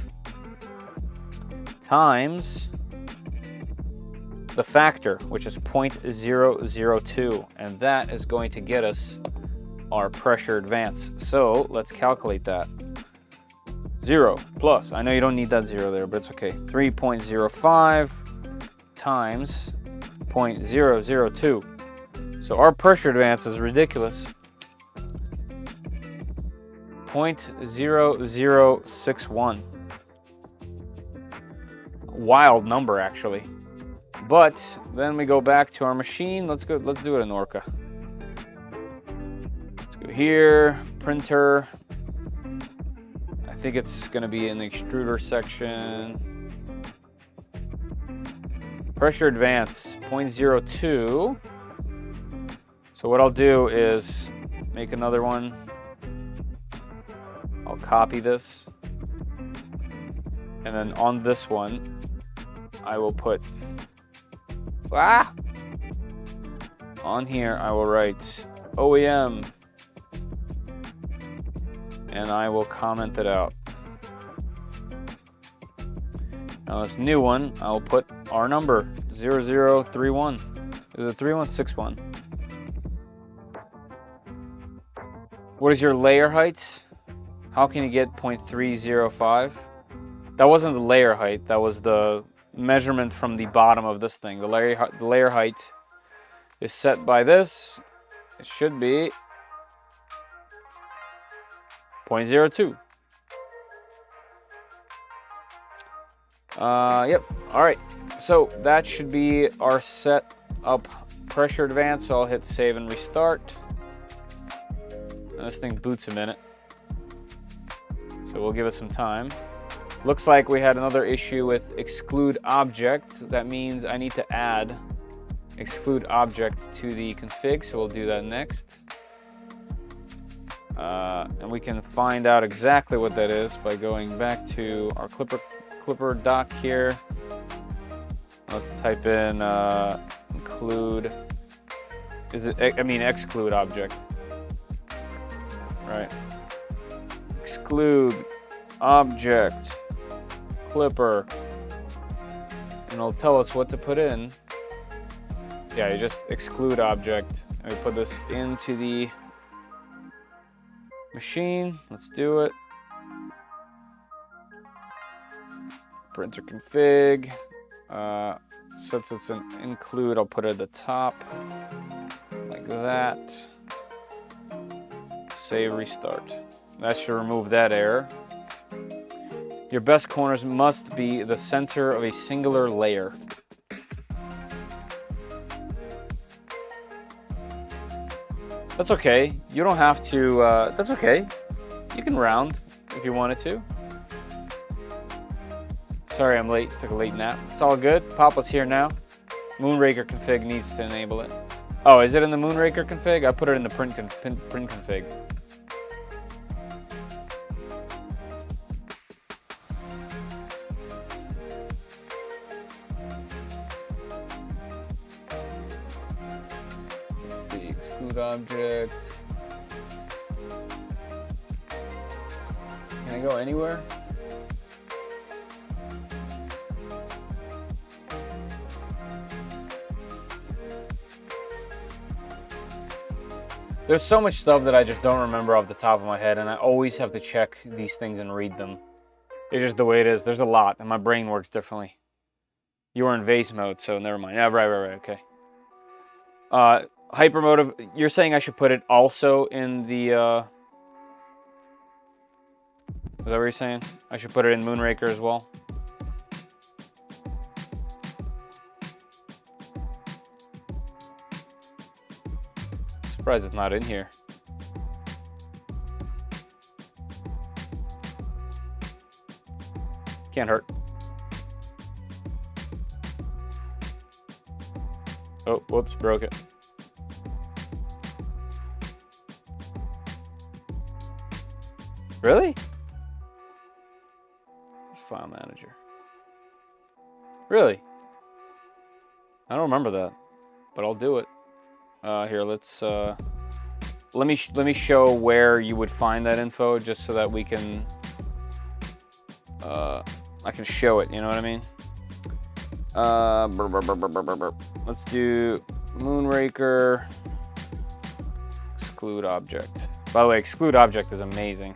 times the factor, which is 0.002, and that is going to get us our pressure advance. So let's calculate that. 0 plus, I know you don't need that 0 there, but it's okay. 3.05 times 0.002. So our pressure advance is ridiculous. 0.0061. Wild number, actually. But then we go back to our machine. Let's do it in Orca. Let's go here, printer. I think it's gonna be in the extruder section. Pressure advance, 0.02. So what I'll do is make another one. I'll copy this. And then on this one, I will put, on here I will write OEM, and I will comment it out. Now this new one, I'll put our number, 0031. Is it 3161? What is your layer height? How can you get 0.305? That wasn't the layer height, that was the measurement from the bottom of this thing. The layer height is set by this. It should be 0.02. Yep, all right. So that should be our set up pressure advance. So I'll hit save and restart. And this thing boots a minute. So we'll give it some time. Looks like we had another issue with exclude object. That means I need to add exclude object to the config, so we'll do that next. And we can find out exactly what that is by going back to our clipper dock here. Let's type in include. Exclude object. Right. Exclude object clipper. And it'll tell us what to put in. Yeah, you just exclude object. And we put this into the machine. Let's do it. Printer config. Since it's an include, I'll put it at the top. Like that. Save, restart. That should remove that error. Your best corners must be the center of a singular layer. That's okay. You don't have to, that's okay. You can round if you wanted to. Sorry I'm late, took a late nap. It's all good. Papa's here now. Moonraker config needs to enable it. Oh, is it in the Moonraker config? I put it in the print config. The exclude object. Can I go anywhere? There's so much stuff that I just don't remember off the top of my head, and I always have to check these things and read them. It's just the way it is. There's a lot, and my brain works differently. You were in vase mode, so never mind. Yeah, right, okay. Hypermotive, you're saying I should put it also in the, is that what you're saying? I should put it in Moonraker as well? Surprised it's not in here. Can't hurt. Oh, whoops, broke it. Really? File manager. Really? I don't remember that, but I'll do it. Here, let's let me show where you would find that info, just so that we can I can show it. You know what I mean? Let's do Moonraker exclude object. By the way, exclude object is amazing.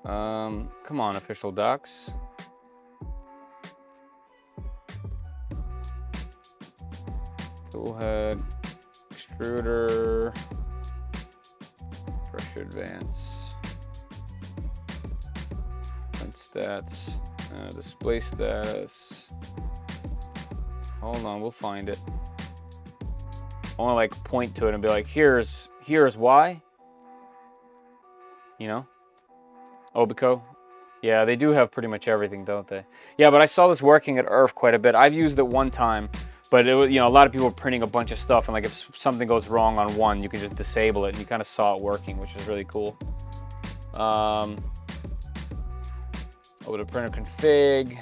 Come on, official docs. Toolhead, extruder, pressure advance, print stats, display status. Hold on, we'll find it. I want to like point to it and be like, here's why. You know, Obico. Yeah, they do have pretty much everything, don't they? Yeah, but I saw this working at Earth quite a bit. I've used it one time. But it was, you know, a lot of people were printing a bunch of stuff, and like if something goes wrong on one, you can just disable it, and you kind of saw it working, which is really cool. Over to printer config,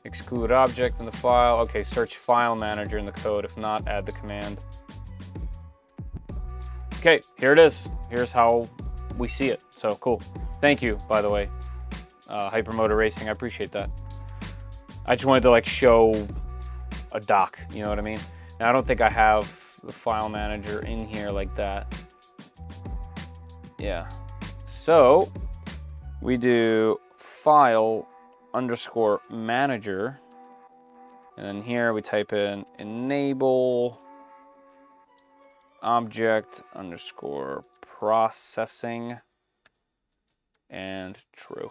exclude object in the file. Okay, search file manager in the code. If not, add the command. Okay, here it is. Here's how we see it. So cool. Thank you, by the way, Hypermotor Racing. I appreciate that. I just wanted to like show a doc, you know what I mean? Now I don't think I have the file manager in here like that. Yeah. So we do file underscore manager, and then here we type in enable object underscore processing and true.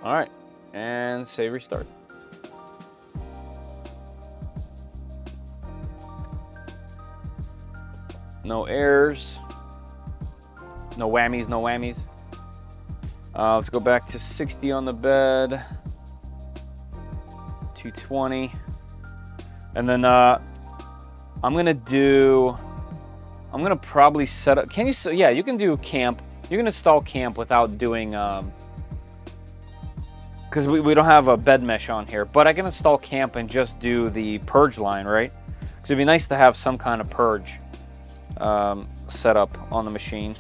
All right, and save, restart. No errors, no whammies, no whammies. Let's go back to 60 on the bed, 220. And then I'm gonna probably set up. Can you? Yeah, you can do camp. You can install camp without doing because we don't have a bed mesh on here. But I can install camp and just do the purge line, right? Because it'd be nice to have some kind of purge set up on the machine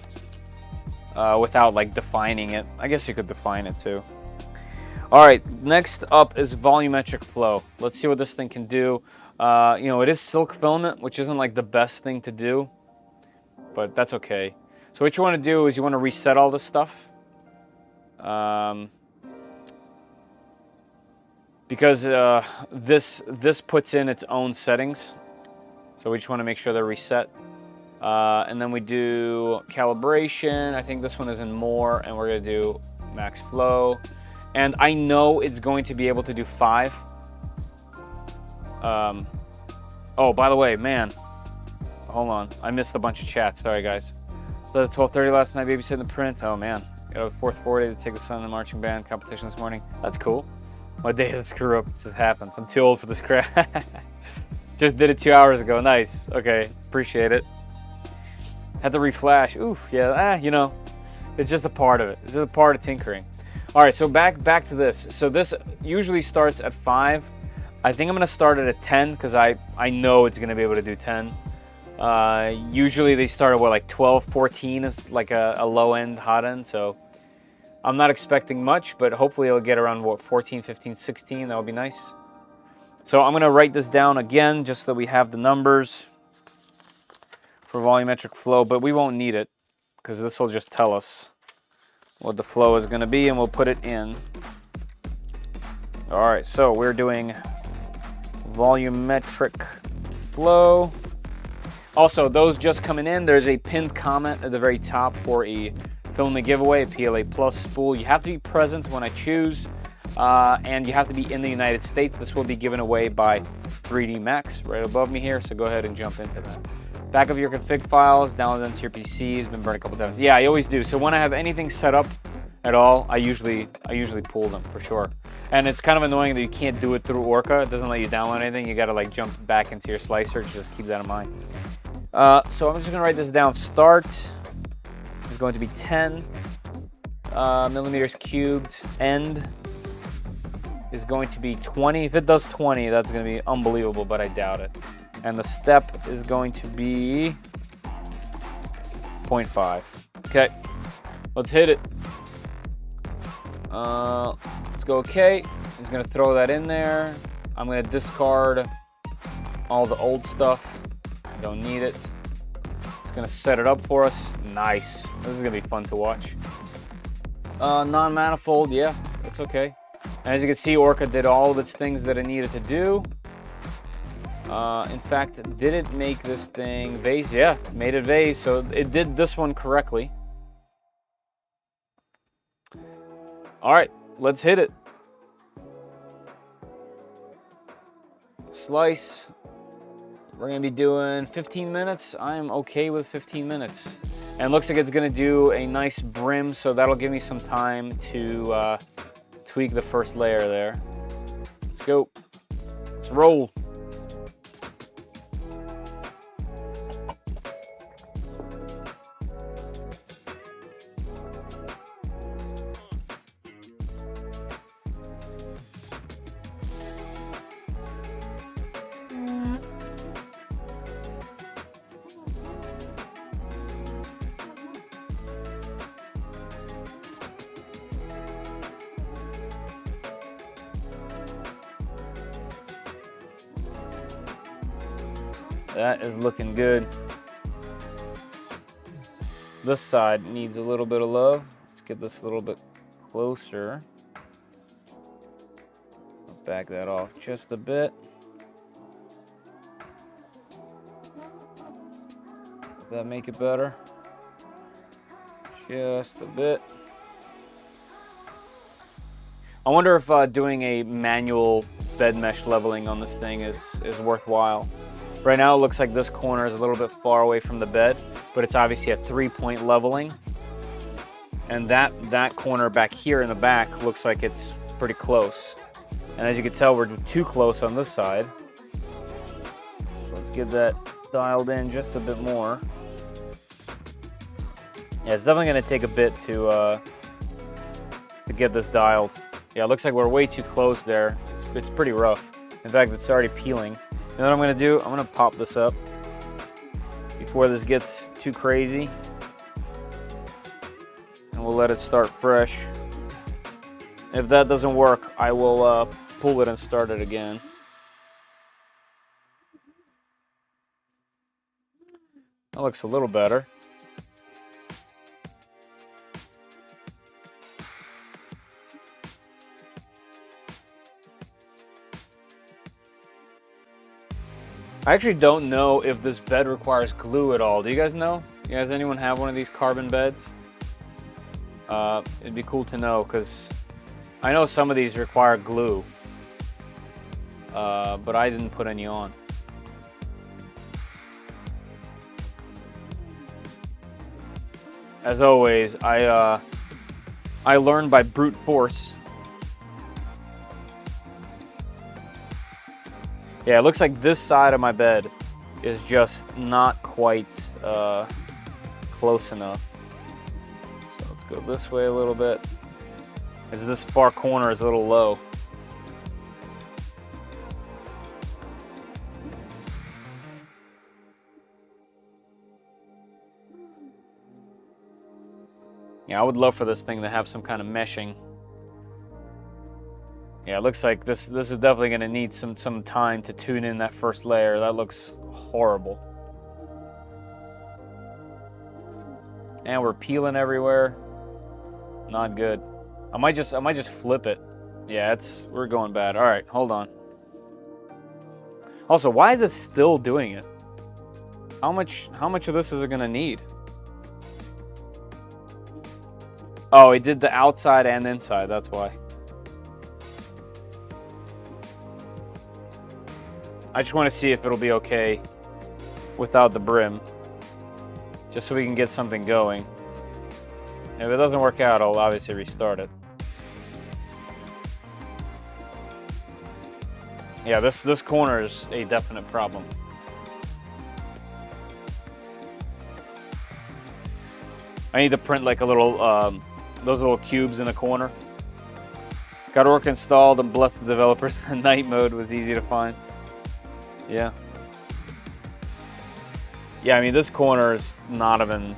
without like defining it. I guess you could define it too. All right, next up is volumetric flow. Let's see what this thing can do. You know, it is silk filament, which isn't like the best thing to do, but that's okay. So what you want to do is you want to reset all this stuff. Because this puts in its own settings. So we just want to make sure they're reset. And then we do calibration. I think this one is in more, and we're going to do max flow. And I know it's going to be able to do 5. Oh, by the way, man. Hold on. I missed a bunch of chats. Sorry, guys. So at 12:30 last night, babysitting the print. Oh, man. Got a 4:40 to take the son in the marching band competition this morning. That's cool. My day is a screw up. This happens. I'm too old for this crap. Just did it 2 hours ago. Nice. Okay. Appreciate it. Had to reflash. Oof. Yeah. You know, it's just a part of it. It's just a part of tinkering. All right, so back to this. So this usually starts at 5. I think I'm going to start it at 10 because I know it's going to be able to do 10. Usually they start at what, like 12, 14 is like a low end, hot end. So I'm not expecting much, but hopefully it'll get around what, 14, 15, 16. That would be nice. So I'm going to write this down again just so we have the numbers for volumetric flow, but we won't need it because this will just tell us what the flow is going to be, and we'll put it in. All right, so we're doing volumetric flow. Also, those just coming in, there's a pinned comment at the very top for a filament giveaway, a PLA Plus spool. You have to be present when I choose, and you have to be in the United States. This will be given away by 3D Max right above me here, so go ahead and jump into that. Back of your config files, download them to your PC. It's been burned a couple times. Yeah, I always do. So when I have anything set up at all, I usually pull them for sure. And it's kind of annoying that you can't do it through Orca. It doesn't let you download anything. You got to like jump back into your slicer. Just keep that in mind. So I'm just gonna write this down. Start is going to be 10 millimeters cubed. End is going to be 20. If it does 20, that's going to be unbelievable, but I doubt it. And the step is going to be 0.5. Okay, let's hit it. Let's go okay. It's gonna throw that in there. I'm gonna discard all the old stuff. Don't need it. It's gonna set it up for us. Nice. This is gonna be fun to watch. Non-manifold, yeah, that's okay. And as you can see, Orca did all of its things that it needed to do. In fact, did it make this thing vase? Yeah, made it vase, so it did this one correctly. All right, let's hit it. Slice. We're gonna be doing 15 minutes. I'm okay with 15 minutes. And it looks like it's gonna do a nice brim, so that'll give me some time to tweak the first layer there. Let's go. Let's roll. That is looking good. This side needs a little bit of love. Let's get this a little bit closer. Back that off just a bit. Does that make it better? Just a bit. I wonder if doing a manual bed mesh leveling on this thing is worthwhile. Right now it looks like this corner is a little bit far away from the bed, but it's obviously a 3-point leveling. And that corner back here in the back looks like it's pretty close. And as you can tell, we're too close on this side. Let's get that dialed in just a bit more. Yeah, it's definitely going to take a bit to get this dialed. Yeah, it looks like we're way too close there. It's pretty rough. In fact, it's already peeling. And what I'm going to do, I'm going to pop this up before this gets too crazy. And we'll let it start fresh. If that doesn't work, I will pull it and start it again. That looks a little better. I actually don't know if this bed requires glue at all. Do you guys know? You guys, anyone have one of these carbon beds? It'd be cool to know, because I know some of these require glue, but I didn't put any on. As always, I learned by brute force. Yeah, it looks like this side of my bed is just not quite close enough. So let's go this way a little bit, as this far corner is a little low. Yeah, I would love for this thing to have some kind of meshing. Yeah, it looks like this is definitely going to need some time to tune in that first layer. That looks horrible. And we're peeling everywhere. Not good. I might just flip it. Yeah, we're going bad. All right, hold on. Also, why is it still doing it? How much of this is it going to need? Oh, it did the outside and inside, that's why. I just want to see if it'll be okay without the brim, just so we can get something going. If it doesn't work out, I'll obviously restart it. Yeah, this corner is a definite problem. I need to print like a little, those little cubes in the corner. Got Orc installed and bless the developers. Night mode was easy to find. Yeah. Yeah, I mean, this corner is not even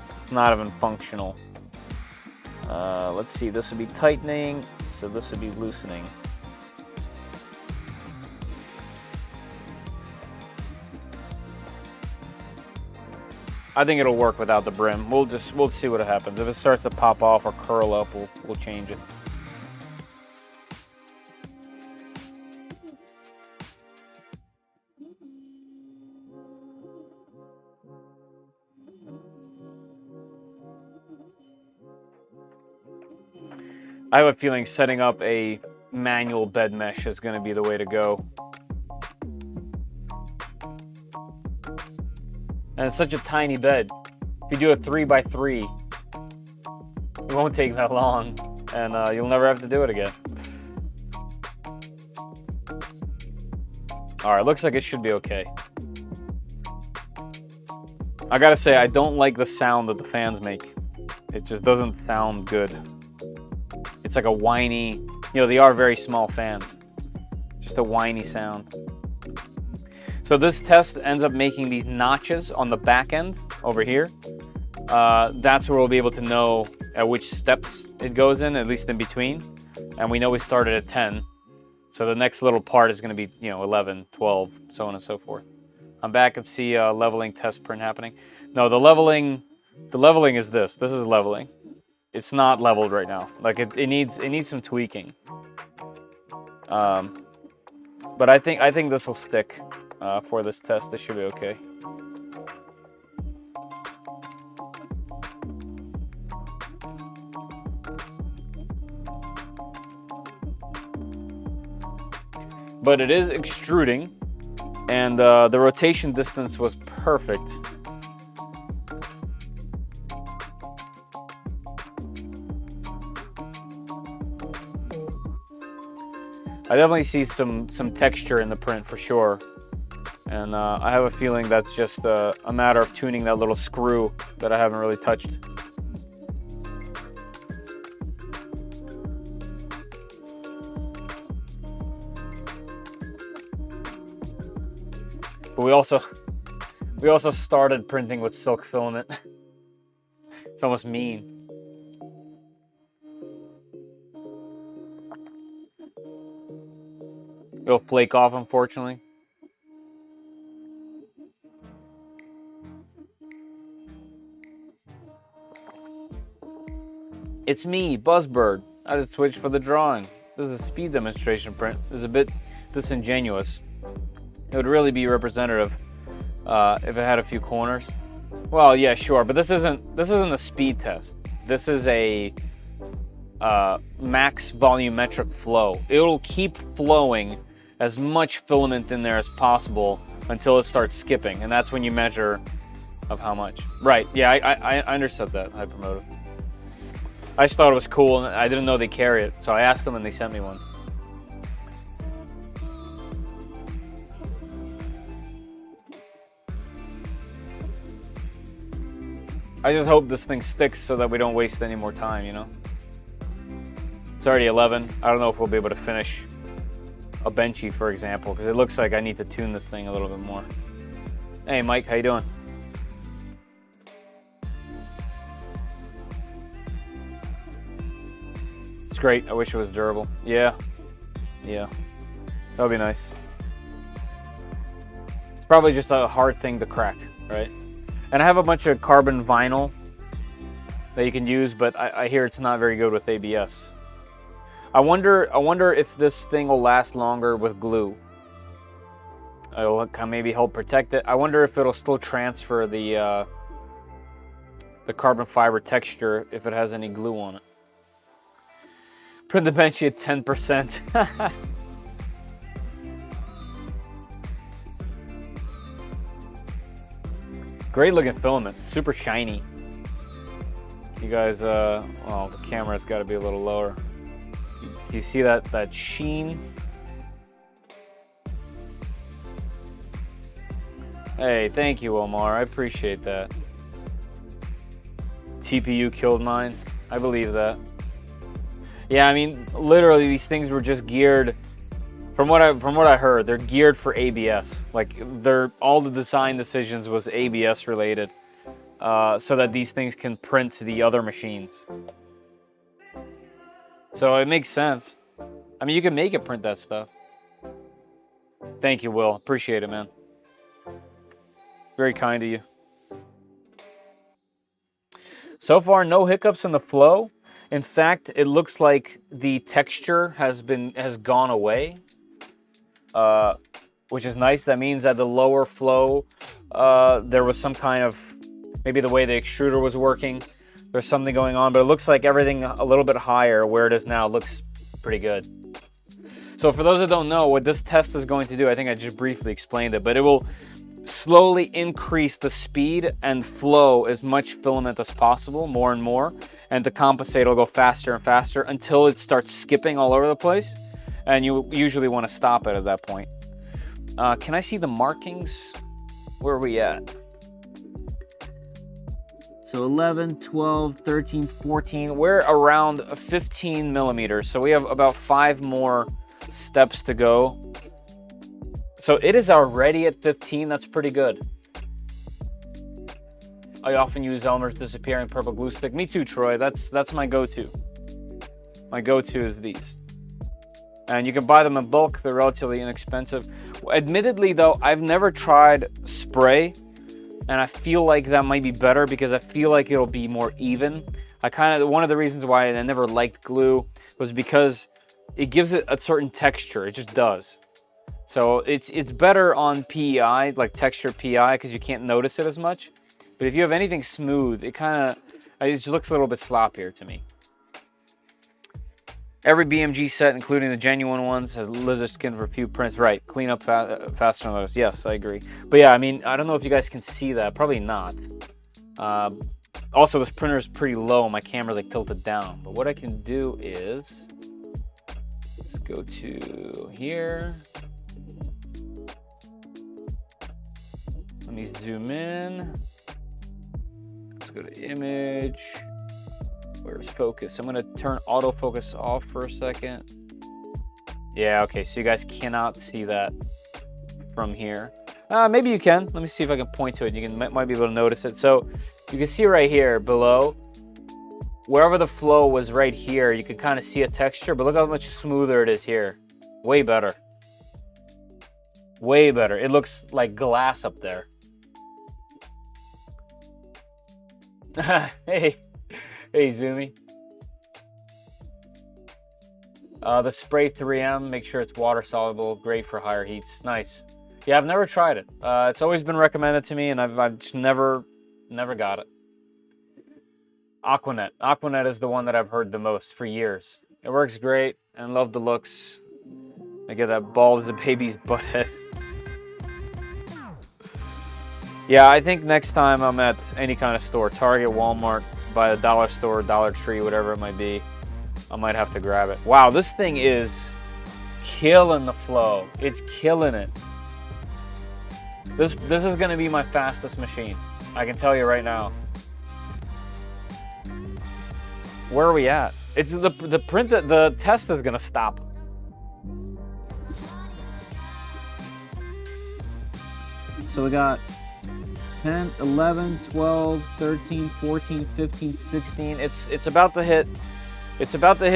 functional. Let's see, this would be tightening, so this would be loosening. I think it'll work without the brim. We'll see what happens. If it starts to pop off or curl up, we'll change it. I have a feeling setting up a manual bed mesh is going to be the way to go. And it's such a tiny bed. If you do a 3x3, it won't take that long, and you'll never have to do it again. Alright, looks like it should be okay. I gotta say, I don't like the sound that the fans make. It just doesn't sound good. It's like a whiny, you know, they are very small fans. Just a whiny sound. So this test ends up making these notches on the back end over here. That's where we'll be able to know at which steps it goes in, at least in between. And we know we started at 10. So the next little part is going to be, you know, 11, 12, so on and so forth. I'm back and see leveling test print happening. No, the leveling is this. This is leveling. It's not leveled right now. Like it needs some tweaking. But I think this will stick for this test. This should be okay. But it is extruding, and the rotation distance was perfect. I definitely see some texture in the print for sure, And I have a feeling that's just a matter of tuning that little screw that I haven't really touched. But we also started printing with silk filament. It's almost mean. It'll flake off, unfortunately. It's me, Buzzbird. I just switched for the drawing. This is a speed demonstration print. This is a bit disingenuous. It would really be representative if it had a few corners. Well, yeah, sure, but this isn't a speed test. This is a max volumetric flow. It'll keep flowing as much filament in there as possible until it starts skipping, and that's when you measure of how much. Right, yeah, I understood that, Hypermotive. I just thought it was cool, and I didn't know they carry it, so I asked them and they sent me one. I just hope this thing sticks so that we don't waste any more time, you know? It's already 11. I don't know if we'll be able to finish a benchy, for example, because it looks like I need to tune this thing a little bit more. Hey, Mike, how you doing? It's great. I wish it was durable. Yeah. Yeah. That would be nice. It's probably just a hard thing to crack, right? And I have a bunch of carbon vinyl that you can use, but I hear it's not very good with ABS. I wonder if this thing will last longer with glue. It'll maybe help protect it. I wonder if it'll still transfer the carbon fiber texture if it has any glue on it. Print the benchy at 10%. Great looking filament, super shiny. You guys, well, the camera's got to be a little lower. You see that sheen? Hey, thank you, Omar. I appreciate that. TPU killed mine. I believe that. Yeah, I mean, literally, these things were just geared. From what I heard, they're geared for ABS. Like, all the design decisions was ABS related, so that these things can print to the other machines. So it makes sense. I mean, you can make it print that stuff. Thank you, Will. Appreciate it, man. Very kind of you. So far, no hiccups in the flow. In fact, it looks like the texture has gone away, which is nice. That means at the lower flow, there was some kind of, maybe the way the extruder was working, there's something going on, but it looks like everything a little bit higher where it is now looks pretty good. So for those that don't know, what this test is going to do, I think I just briefly explained it, but it will slowly increase the speed and flow as much filament as possible, more and more, and to compensate, it'll go faster and faster until it starts skipping all over the place, and you usually want to stop it at that point. Can I see the markings? Where are we at? So 11, 12, 13, 14, we're around 15 millimeters. So we have about 5 more steps to go. So it is already at 15, that's pretty good. I often use Elmer's Disappearing Purple Glue Stick. Me too, Troy, that's my go-to. My go-to is these. And you can buy them in bulk, they're relatively inexpensive. Admittedly though, I've never tried spray, and I feel like that might be better because I feel like it'll be more even. One of the reasons why I never liked glue was because it gives it a certain texture, it just does. So it's better on PEI, like textured PEI, because you can't notice it as much. But if you have anything smooth, it just looks a little bit sloppier to me. Every BMG set, including the genuine ones, has lizard skin for a few prints. Right, clean up faster than others. Yes, I agree. But yeah, I mean, I don't know if you guys can see that. Probably not. Also, this printer is pretty low. My camera's like tilted down. But what I can do is, let's go to here. Let me zoom in. Let's go to image. Where's focus? I'm gonna turn autofocus off for a second. Yeah, okay, so you guys cannot see that from here. Maybe you can. Let me see if I can point to it. You might be able to notice it. So you can see right here below, wherever the flow was right here, you can kind of see a texture, but look how much smoother it is here. Way better. Way better. It looks like glass up there. Hey, Zoomy. The spray 3M, make sure it's water soluble, great for higher heats. Nice. Yeah, I've never tried it. It's always been recommended to me, and I've just never got it. Aquanet. Aquanet is the one that I've heard the most for years. It works great, and love the looks. I get that bald as a baby's butt head. Yeah, I think next time I'm at any kind of store, Target, Walmart, by the dollar store, Dollar Tree, whatever it might be, I might have to grab it. Wow, this thing is killing the flow. It's killing it. This is going to be my fastest machine. I can tell you right now. Where are we at? It's the test is going to stop. So we got 10, 11, 12, 13, 14, 15, 16. It's about to hit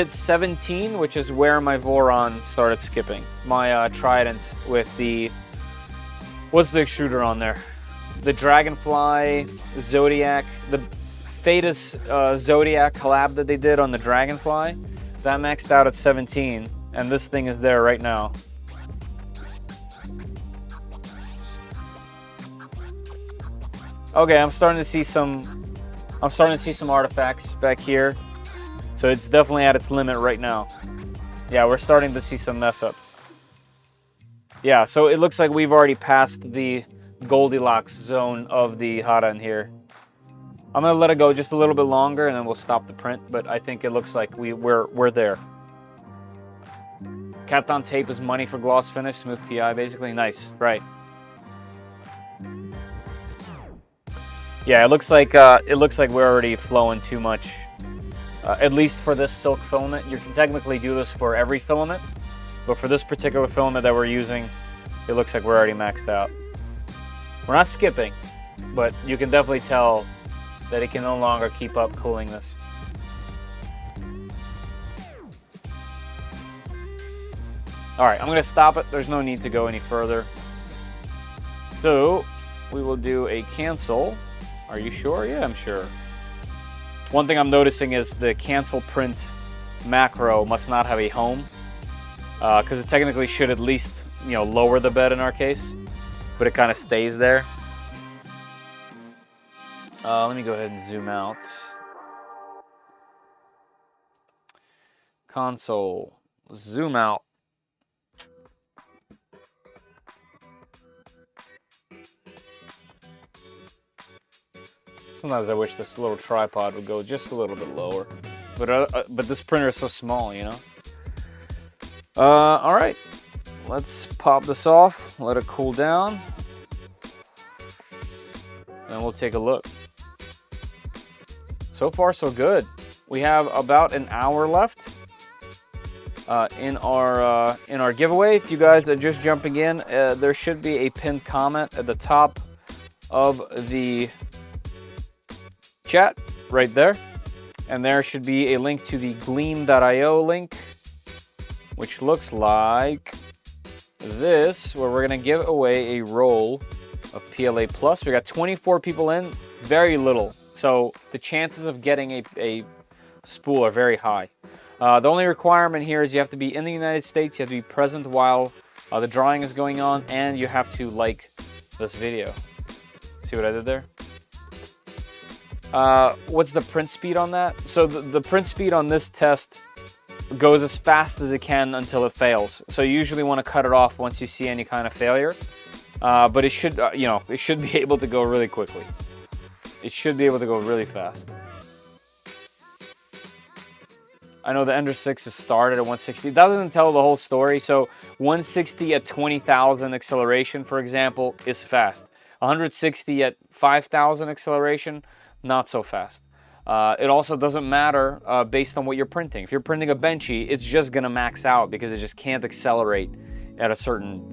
17, which is where my Voron started skipping. My Trident with the, what's the extruder on there? The Dragonfly Zodiac, the Fetus Zodiac collab that they did on the Dragonfly, that maxed out at 17, and this thing is there right now. Okay, I'm starting to see some artifacts back here. So it's definitely at its limit right now. Yeah, we're starting to see some mess ups. Yeah, so it looks like we've already passed the Goldilocks zone of the Hara in here. I'm gonna let it go just a little bit longer and then we'll stop the print, but I think it looks like we're there. Kapton tape is money for gloss finish, smooth PI basically. Nice, right. Yeah, it looks like we're already flowing too much. At least for this silk filament. You can technically do this for every filament, but for this particular filament that we're using, it looks like we're already maxed out. We're not skipping, but you can definitely tell that it can no longer keep up cooling this. All right, I'm gonna stop it. There's no need to go any further. So we will do a cancel. Are you sure? Yeah, I'm sure. One thing I'm noticing is the cancel print macro must not have a home, because it technically should at least, you know, lower the bed in our case, but it kind of stays there. Let me go ahead and zoom out. Console, zoom out. Sometimes I wish this little tripod would go just a little bit lower, but this printer is so small, you know. All right, let's pop this off, let it cool down, and we'll take a look. So far, so good. We have about an hour left in our giveaway. If you guys are just jumping in, there should be a pinned comment at the top of the chat right there, and there should be a link to the gleam.io link, which looks like this, where we're gonna give away a roll of PLA Plus. We got 24 people in, very little, so the chances of getting a spool are very high. The only requirement here is you have to be in the United States, you have to be present while the drawing is going on, and you have to like this video. See what I did there? What's the print speed on that? So the print speed on this test goes as fast as it can until it fails. So you usually want to cut it off once you see any kind of failure. But it should, you know, it should be able to go really quickly. It should be able to go really fast. I know the Ender 6 is started at 160. That doesn't tell the whole story. So 160 at 20,000 acceleration, for example, is fast. 160 at 5,000 acceleration, not so fast. It also doesn't matter based on what you're printing. If you're printing a benchy, it's just gonna max out because it just can't accelerate at a certain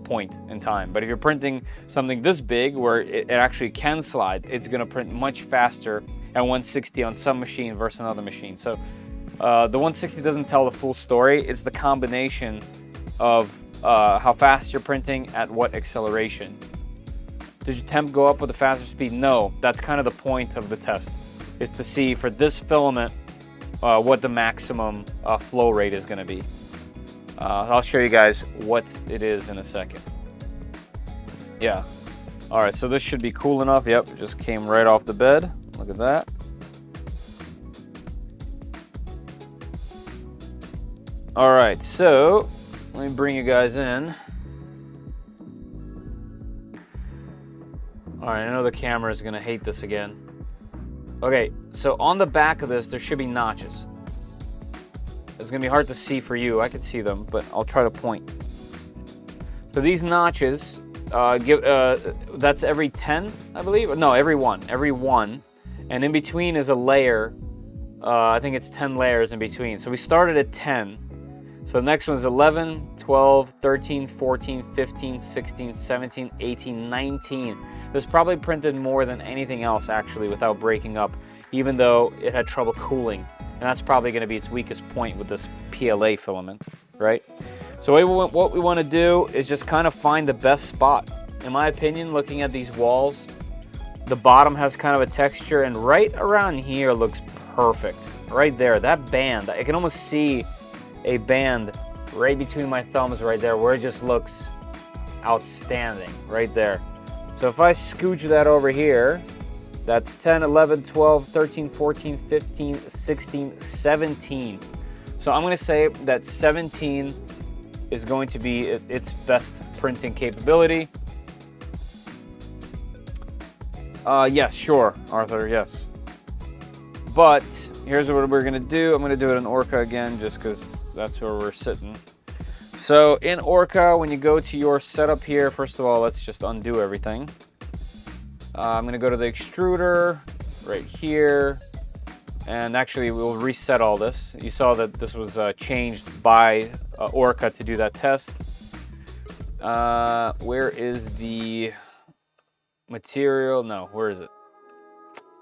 point in time. But if you're printing something this big where it actually can slide, it's gonna print much faster at 160 on some machine versus another machine. So the 160 doesn't tell the full story. It's the combination of how fast you're printing at what acceleration. Did your temp go up with a faster speed? No, that's kind of the point of the test, is to see for this filament what the maximum flow rate is going to be. I'll show you guys what it is in a second. Yeah. All right, so this should be cool enough. Yep, it just came right off the bed. Look at that. All right, so let me bring you guys in. All right, I know the camera is gonna hate this again. Okay, so on the back of this, there should be notches. It's gonna be hard to see for you. I can see them, but I'll try to point. So these notches, that's every 10, I believe? No, every one. And in between is a layer. I think it's 10 layers in between. So we started at 10. So the next one is 11, 12, 13, 14, 15, 16, 17, 18, 19. This probably printed more than anything else actually without breaking up, even though it had trouble cooling. And that's probably going to be its weakest point with this PLA filament, right? So what we want to do is just kind of find the best spot. In my opinion, looking at these walls, the bottom has kind of a texture, and right around here looks perfect. Right there, that band, I can almost see a band right between my thumbs right there where it just looks outstanding right there. So if I scooch that over here, that's 10, 11, 12, 13, 14, 15, 16, 17. So I'm going to say that 17 is going to be its best printing capability. Yes, sure, Arthur, yes. But here's what we're going to do. I'm going to do it in Orca again just because that's where we're sitting. So in Orca, when you go to your setup here, first of all, let's just undo everything. I'm going to go to the extruder right here. And actually, we'll reset all this. You saw that this was changed by Orca to do that test. Where is the material? No, where is it?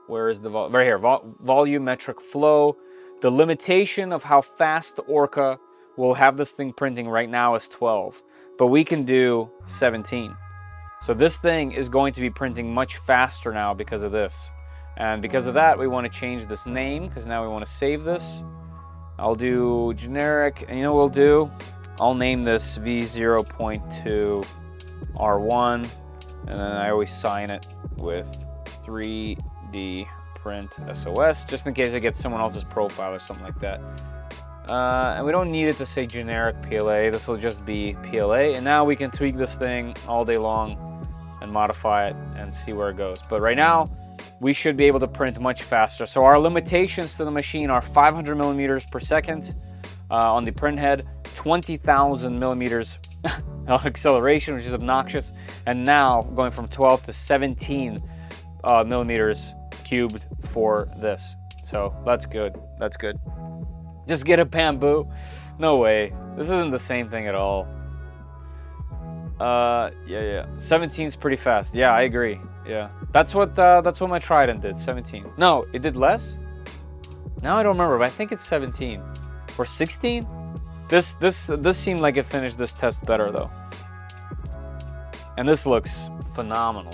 Where is the right here? Volumetric flow. The limitation of how fast the Orca will have this thing printing right now is 12, but we can do 17. So this thing is going to be printing much faster now because of this. And because of that, we want to change this name because now we want to save this. I'll do generic, and you know what we'll do? I'll name this V0.2 R1, and then I always sign it with 3D print SOS, just in case I get someone else's profile or something like that. And we don't need it to say generic PLA. This will just be PLA, and now we can tweak this thing all day long and modify it and see where it goes. But right now, we should be able to print much faster. So our limitations to the machine are 500 millimeters per second on the print head, 20,000 millimeters of acceleration, which is obnoxious, and now going from 12 to 17 millimeters cubed for this. So that's good. That's good. Just get a bamboo. No way. This isn't the same thing at all. Yeah. 17 is pretty fast. Yeah, I agree. Yeah, that's what my Trident did. 17. No, it did less. Now I don't remember, but I think it's 17 or 16. This seemed like it finished this test better though. And this looks phenomenal.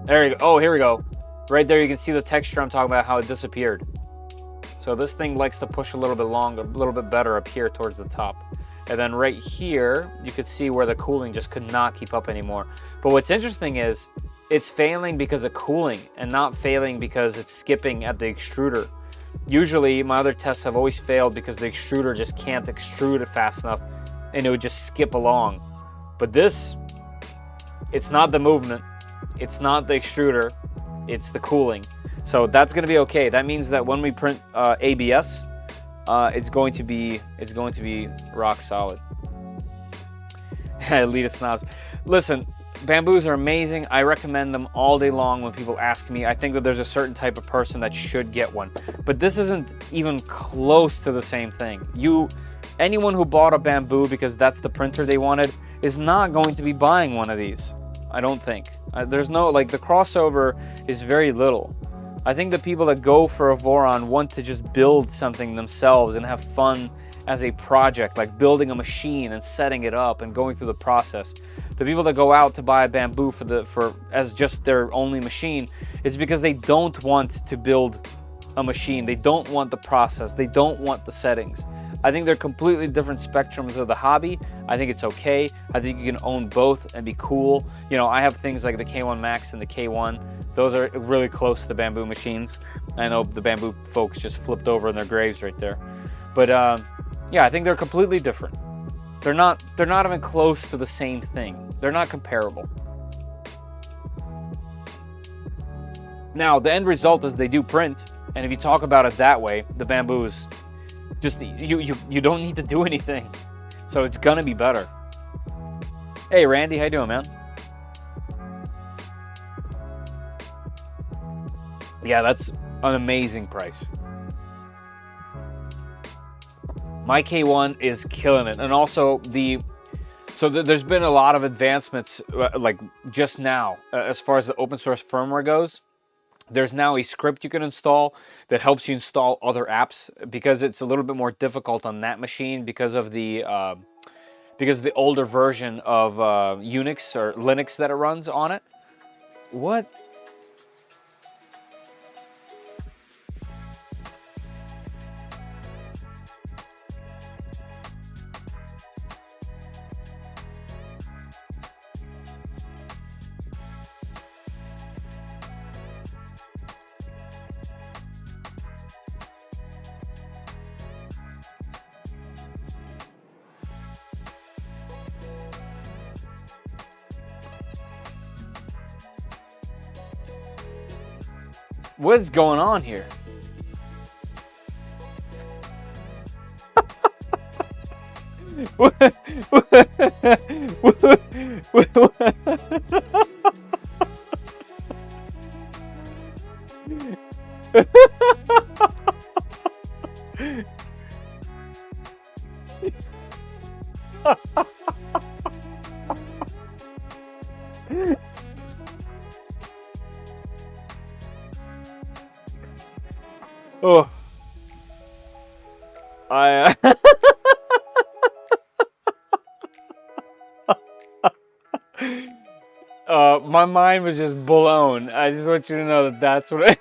There you go. Oh, here we go. Right there, you can see the texture I'm talking about, how it disappeared. So this thing likes to push a little bit longer, a little bit better up here towards the top. And then right here, you could see where the cooling just could not keep up anymore. But what's interesting is it's failing because of cooling and not failing because it's skipping at the extruder. Usually my other tests have always failed because the extruder just can't extrude it fast enough and it would just skip along. But this, it's not the movement, it's not the extruder, it's the cooling. So that's going to be okay. That means that when we print ABS, it's going to be rock solid. Elitist snobs. Listen, bamboos are amazing. I recommend them all day long when people ask me. I think that there's a certain type of person that should get one. But this isn't even close to the same thing. Anyone who bought a bamboo because that's the printer they wanted is not going to be buying one of these. I don't think. There's no, like, the crossover is very little. I think the people that go for a Voron want to just build something themselves and have fun as a project, like building a machine and setting it up and going through the process. The people that go out to buy a bamboo as just their only machine is because they don't want to build a machine. They don't want the process. They don't want the settings. I think they're completely different spectrums of the hobby. I think it's okay. I think you can own both and be cool. You know, I have things like the K1 Max and the K1. Those are really close to bamboo machines. I know the bamboo folks just flipped over in their graves right there. But yeah, I think they're completely different. They're not even close to the same thing. They're not comparable. Now, the end result is they do print, and if you talk about it that way, the bamboo is just, you don't need to do anything. So it's gonna be better. Hey Randy, how you doing, man? Yeah, that's an amazing price. My K1 is killing it. And also there's been a lot of advancements like just now as far as the open source firmware goes. There's now a script you can install that helps you install other apps because it's a little bit more difficult on that machine because of the older version of Unix or Linux that it runs on it. What? What's going on here? Oh, my mind was just blown. I just want you to know that that's what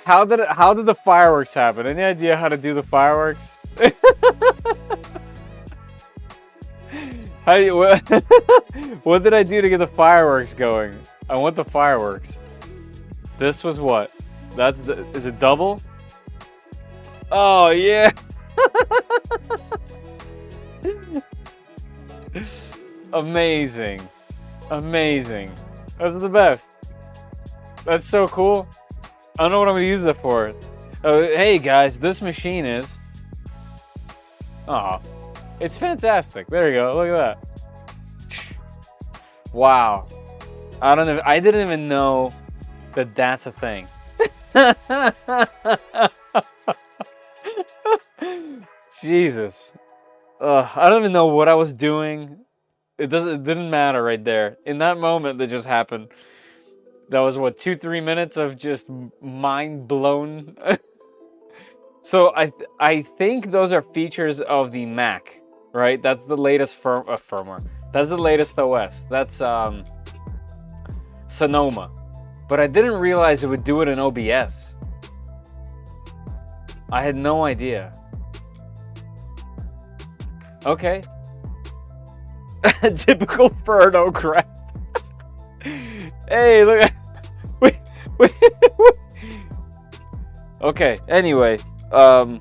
How did the fireworks happen? Any idea how to do the fireworks? What did I do to get the fireworks going? I want the fireworks. This was what? Is it double? Oh, yeah. Amazing. Amazing. That's the best. That's so cool. I don't know what I'm going to use that for. Oh, hey, guys, this machine is... Oh, it's fantastic. There you go. Look at that. Wow. I didn't even know that that's a thing. Jesus. I don't even know what I was doing. It didn't matter right there. In that moment that just happened. That was what, 2-3 minutes of just mind blown. So I think those are features of the Mac, right? That's the latest firmware. That's the latest OS. That's Sonoma. But I didn't realize it would do it in OBS. I had no idea. Okay. Typical Furno crap. Hey, look. Wait. Okay, anyway. I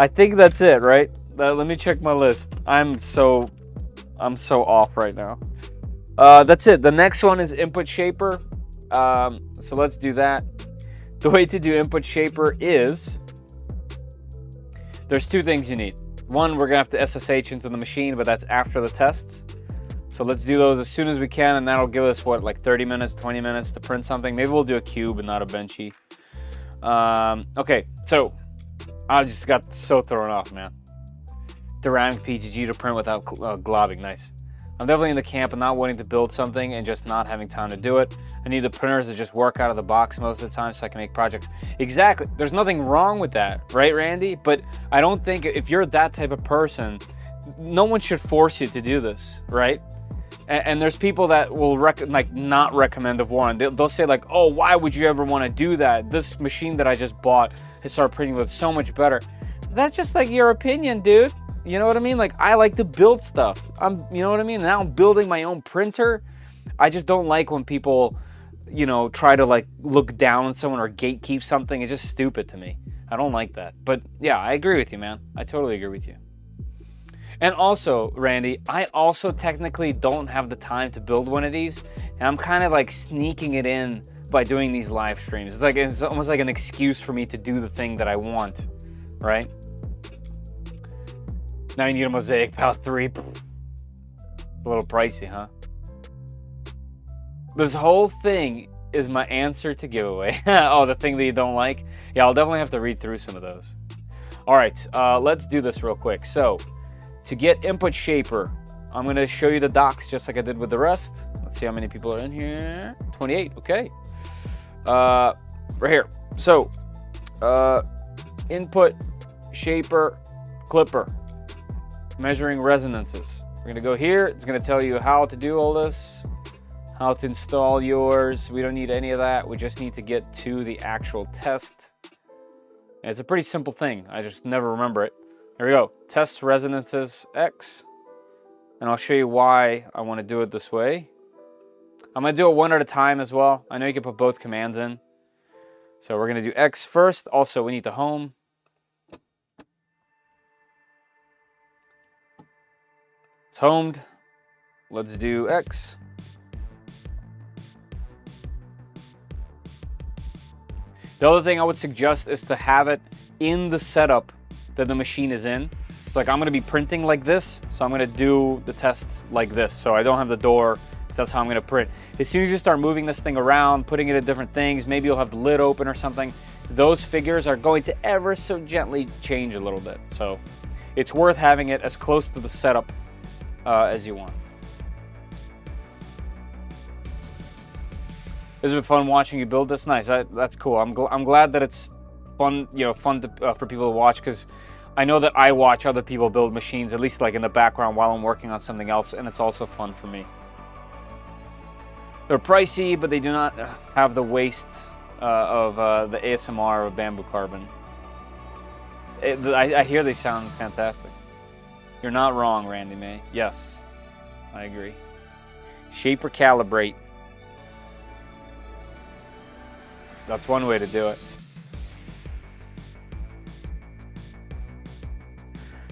think that's it, right? Let me check my list. I'm so off right now. That's it. The next one is Input Shaper. So let's do that. The way to do Input Shaper is... There's two things you need. One, we're gonna have to SSH into the machine, but that's after the tests. So let's do those as soon as we can, and that'll give us, what, like 30 minutes, 20 minutes to print something. Maybe we'll do a cube and not a benchy. Okay, so I just got so thrown off, man. Ceramic PTG to print without globbing, nice. I'm definitely in the camp of not wanting to build something and just not having time to do it. I need the printers to just work out of the box most of the time so I can make projects. Exactly, there's nothing wrong with that, right, Randy? But I don't think if you're that type of person, no one should force you to do this, right? And there's people that will not recommend the Voron. They'll say like, oh, why would you ever want to do that? This machine that I just bought and started printing with so much better. That's just like your opinion, dude. You know what I mean? Like, I like to build stuff. You know what I mean? Now I'm building my own printer. I just don't like when people, you know, try to like look down on someone or gatekeep something. It's just stupid to me. I don't like that. But yeah, I agree with you, man. I totally agree with you. And also, Randy, I also technically don't have the time to build one of these, and I'm kind of like sneaking it in by doing these live streams. It's almost like an excuse for me to do the thing that I want, right? Now you need a Mosaic Pal 3. A little pricey, huh? This whole thing is my answer to giveaway. Oh, the thing that you don't like? Yeah, I'll definitely have to read through some of those. All right, let's do this real quick. So, to get input shaper, I'm going to show you the docs just like I did with the rest. Let's see how many people are in here. 28, okay. Right here. So, input shaper clipper, measuring resonances. We're going to go here. It's going to tell you how to do all this, how to install yours. We don't need any of that. We just need to get to the actual test. And it's a pretty simple thing. I just never remember it. There we go, test resonances X, and I'll show you why I want to do it this way. I'm going to do it one at a time as well. I know you can put both commands in. So we're going to do X first. Also, we need the home. It's homed. Let's do X. The other thing I would suggest is to have it in the setup that the machine is in. So like I'm gonna be printing like this, so I'm gonna do the test like this. So I don't have the door, because that's how I'm gonna print. As soon as you start moving this thing around, putting it in different things, maybe you'll have the lid open or something, those figures are going to ever so gently change a little bit. So it's worth having it as close to the setup as you want. It's been fun watching you build this. Nice, that's cool. I'm glad that it's fun, you know, fun to, for people to watch, because I know that I watch other people build machines, at least like in the background while I'm working on something else, and it's also fun for me. They're pricey, but they do not have the waste of the ASMR of bamboo carbon. I hear they sound fantastic. You're not wrong, Randy May. Yes, I agree. Shape or calibrate. That's one way to do it.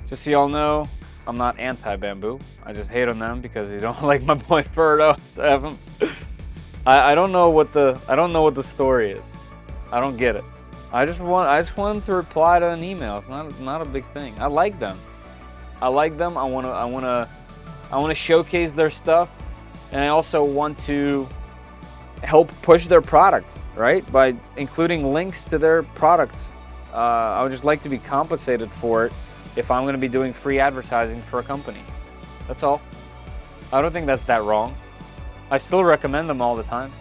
Just so y'all know, I'm not anti-bamboo. I just hate on them because they don't like my boy Furdo. So I don't know what the story is. I don't get it. I just want them to reply to an email. It's not a big thing. I like them. I want to showcase their stuff, and I also want to help push their product, right? By including links to their product. I would just like to be compensated for it if I'm going to be doing free advertising for a company. That's all. I don't think that's that wrong. I still recommend them all the time.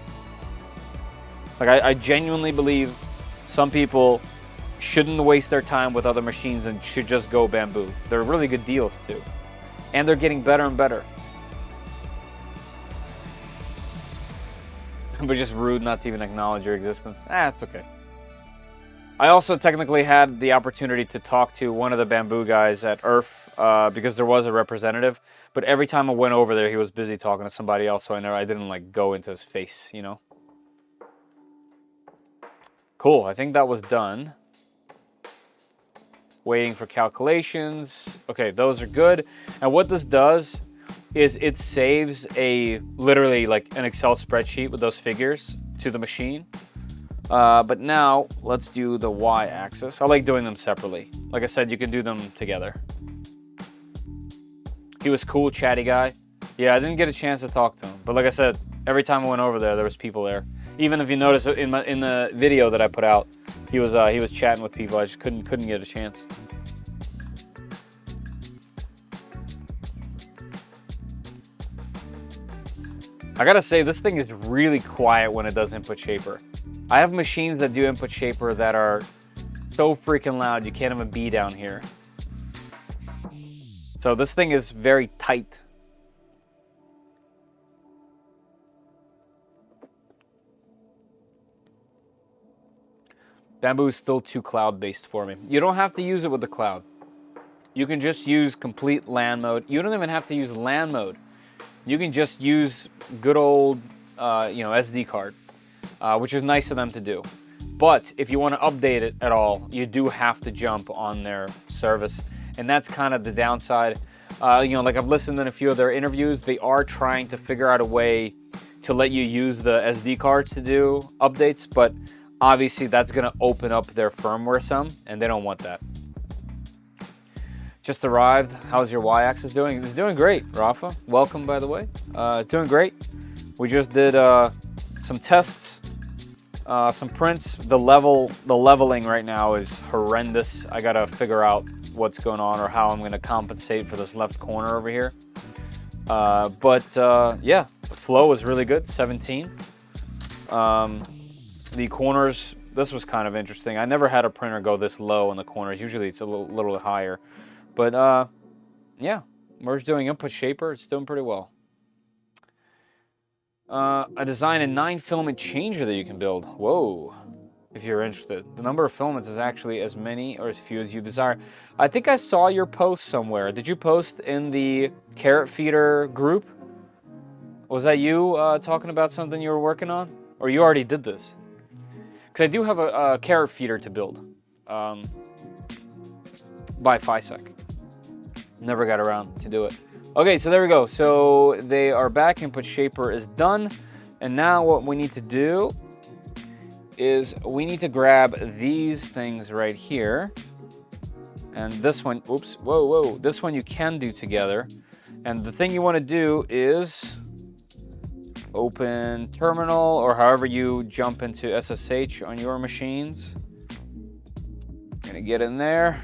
Like, I genuinely believe some people shouldn't waste their time with other machines and should just go bamboo. They're really good deals too. And they're getting better and better. But just rude not to even acknowledge your existence. It's okay. I also technically had the opportunity to talk to one of the bamboo guys at ERF because there was a representative. But every time I went over there, he was busy talking to somebody else, so I didn't like go into his face, you know. Cool, I think that was done. Waiting for calculations. Okay, those are good. And what this does is it saves literally like an Excel spreadsheet with those figures to the machine. But now let's do the Y-axis. I like doing them separately. Like I said, you can do them together. He was cool, chatty guy. Yeah, I didn't get a chance to talk to him, but like I said, every time I went over there was people there. Even if you notice in the video that I put out, he was chatting with people. I just couldn't get a chance. I gotta say, this thing is really quiet when it does input shaper. I have machines that do input shaper that are so freaking loud you can't even be down here. So this thing is very tight. Bamboo is still too cloud-based for me. You don't have to use it with the cloud. You can just use complete LAN mode. You don't even have to use LAN mode. You can just use good old, SD card, which is nice of them to do. But if you want to update it at all, you do have to jump on their service, and that's kind of the downside. Like I've listened in a few of their interviews, they are trying to figure out a way to let you use the SD cards to do updates, but obviously that's going to open up their firmware some, and they don't want that. Just arrived. How's your Y-axis doing? It's doing great, Rafa. Welcome, by the way. It's doing great. We just did some tests, some prints. The leveling right now is horrendous. I gotta figure out what's going on or how I'm gonna compensate for this left corner over here. Yeah, the flow is really good. 17. The corners. This was kind of interesting. I never had a printer go this low in the corners. Usually it's a little higher. But, yeah, we're just doing input shaper. It's doing pretty well. I designed a 9-filament changer that you can build. Whoa, if you're interested. The number of filaments is actually as many or as few as you desire. I think I saw your post somewhere. Did you post in the carrot feeder group? Was that you talking about something you were working on? Or you already did this? Because I do have a carrot feeder to build by Fysetc. Never got around to do it. Okay, so there we go. So they are back. Input shaper is done. And now what we need to do is we need to grab these things right here. And this one, oops, whoa. This one you can do together. And the thing you want to do is open terminal, or however you jump into SSH on your machines. I'm gonna get in there.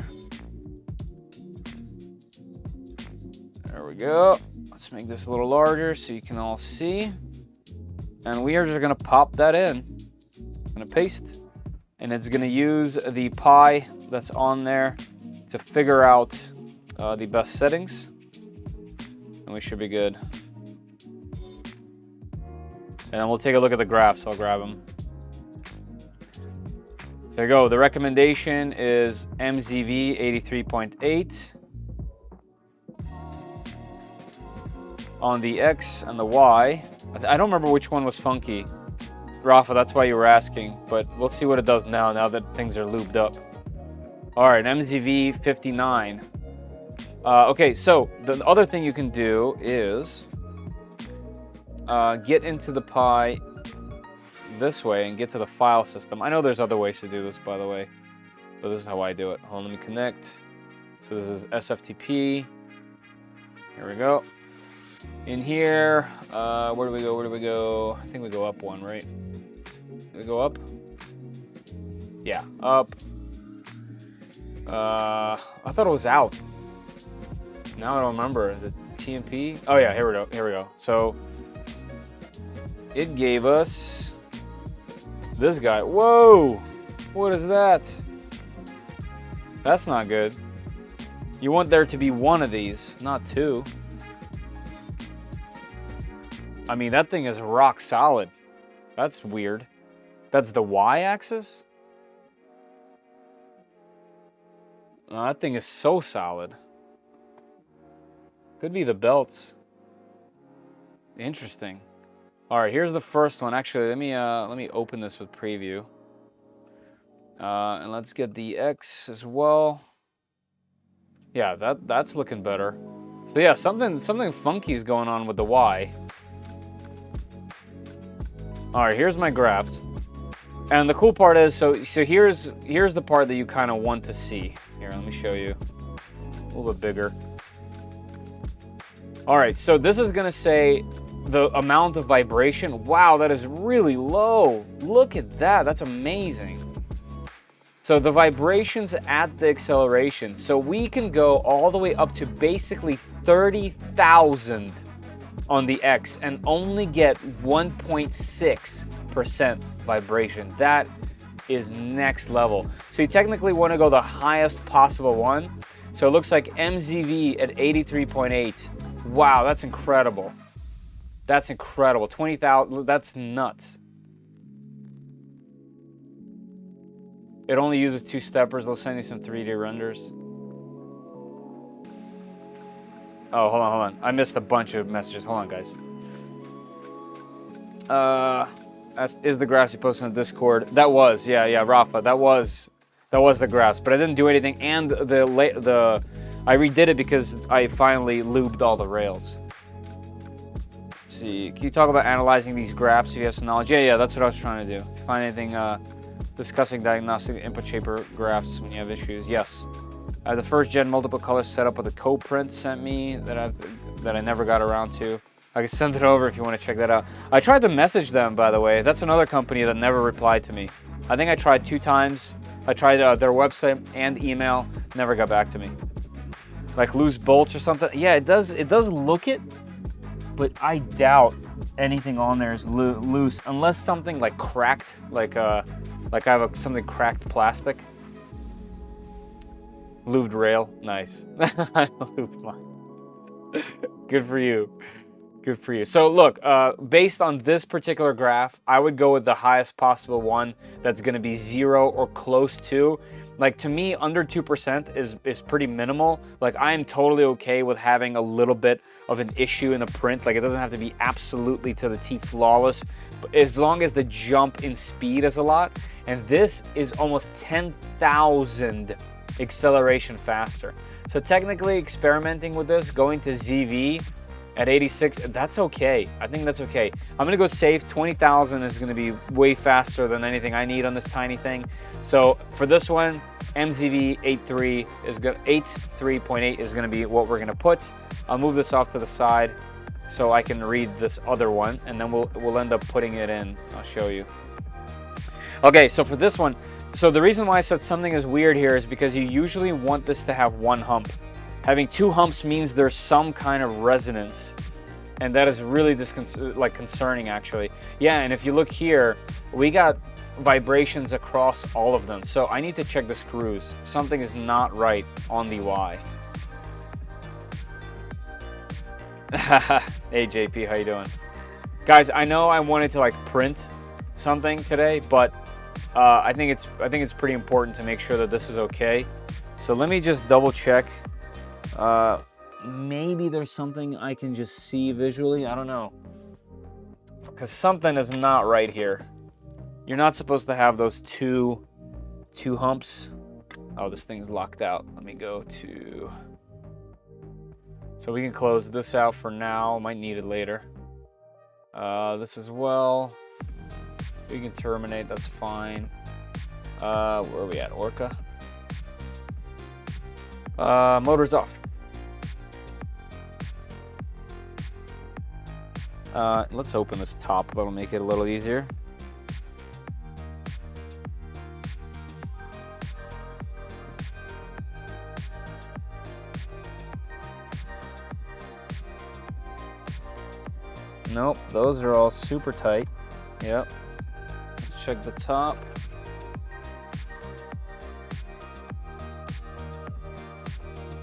There we go. Let's make this a little larger so you can all see. And we are just gonna pop that in. I'm gonna paste. And it's gonna use the Pi that's on there to figure out the best settings. And we should be good. And then we'll take a look at the graphs. I'll grab them. So there you go. The recommendation is MZV 83.8 on the X and the Y. I don't remember which one was funky. Rafa, that's why you were asking. But we'll see what it does now that things are lubed up. All right, MZV 59. Okay, so the other thing you can do is get into the Pi this way and get to the file system. I know there's other ways to do this, by the way, but this is how I do it. Hold on, let me connect. So this is SFTP. Here we go. In here, where do we go? I think we go up one, right? Do we go up? Yeah, up. I thought it was out. Now I don't remember. Is it TMP? Oh yeah, here we go. So it gave us this guy. Whoa! What is that? That's not good. You want there to be one of these, not two. I mean, that thing is rock solid. That's weird. That's the Y-axis? Oh, that thing is so solid. Could be the belts. Interesting. All right, here's the first one. Actually, let me open this with preview. And let's get the X as well. Yeah, that's looking better. So yeah, something funky is going on with the Y. All right, here's my graphs. And the cool part is, so here's the part that you kind of want to see. Here, let me show you. A little bit bigger. All right, so this is gonna say the amount of vibration. Wow, that is really low. Look at that, that's amazing. So the vibrations at the acceleration. So we can go all the way up to basically 30,000 on the X and only get 1.6% vibration. That is next level. So you technically want to go the highest possible one. So it looks like MZV at 83.8. Wow, that's incredible. That's incredible. 20,000, that's nuts. It only uses 2 steppers. They'll send you some 3D renders. Oh, hold on. I missed a bunch of messages. Hold on, guys. Is the graphs you posted on Discord? That was, yeah, Rafa. That was the graphs, but I didn't do anything. And I redid it because I finally lubed all the rails. Let's see. Can you talk about analyzing these graphs if you have some knowledge? Yeah, that's what I was trying to do. Find anything discussing diagnostic input shaper graphs when you have issues? Yes. The first gen multiple color setup with a co-print sent me that I never got around to. I can send it over if you want to check that out. I tried to message them, by the way. That's another company that never replied to me. I think I tried 2 times. I tried their website and email. Never got back to me. Like loose bolts or something. Yeah, it does look it, but I doubt anything on there is loose unless something like cracked, like I have something cracked plastic. Lubed rail, nice. I lubed mine. Good for you. Good for you. So look, based on this particular graph, I would go with the highest possible one that's going to be 0 or close to. Like to me, under 2% is pretty minimal. Like I am totally okay with having a little bit of an issue in the print. Like it doesn't have to be absolutely to the T flawless, but as long as the jump in speed is a lot. And this is almost 10,000 acceleration faster. So technically experimenting with this, going to ZV at 86, that's okay. I think that's okay. I'm gonna go safe. 20,000 is gonna be way faster than anything I need on this tiny thing. So for this one, MZV 83.8 is gonna be what we're gonna put. I'll move this off to the side so I can read this other one, and then we'll end up putting it in. I'll show you. Okay, so for this one, so the reason why I said something is weird here is because you usually want this to have 1 hump. Having 2 humps means there's some kind of resonance, and that is really concerning actually. Yeah, and if you look here, we got vibrations across all of them. So I need to check the screws. Something is not right on the Y. Hey JP, how you doing? Guys, I know I wanted to like print something today, but I think it's pretty important to make sure that this is okay. So let me just double check. Maybe there's something I can just see visually. I don't know, because something is not right here. You're not supposed to have those two humps. Oh, this thing's locked out. Let me go to. So we can close this out for now. Might need it later. This as well. We can terminate. That's fine. Where are we at? Orca. Motor's off. Let's open this top. That'll make it a little easier. Nope, those are all super tight. Yep. Let's check the top.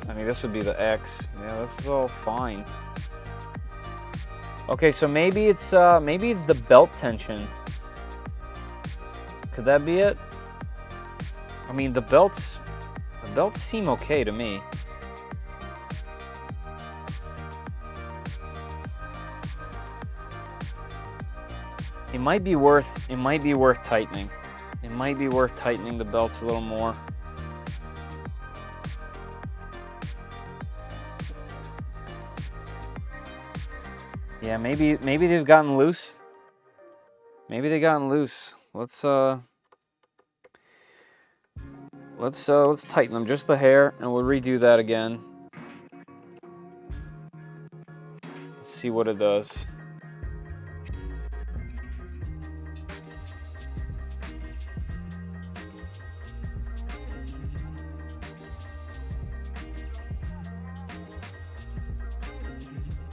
I mean, this would be the X. Yeah, this is all fine. Okay, so maybe it's the belt tension. Could that be it? I mean, the belts seem okay to me. It might be worth tightening. It might be worth tightening the belts a little more. Yeah, maybe they've gotten loose. Maybe they gotten loose. Let's tighten them just the hair, and we'll redo that again. see what it does.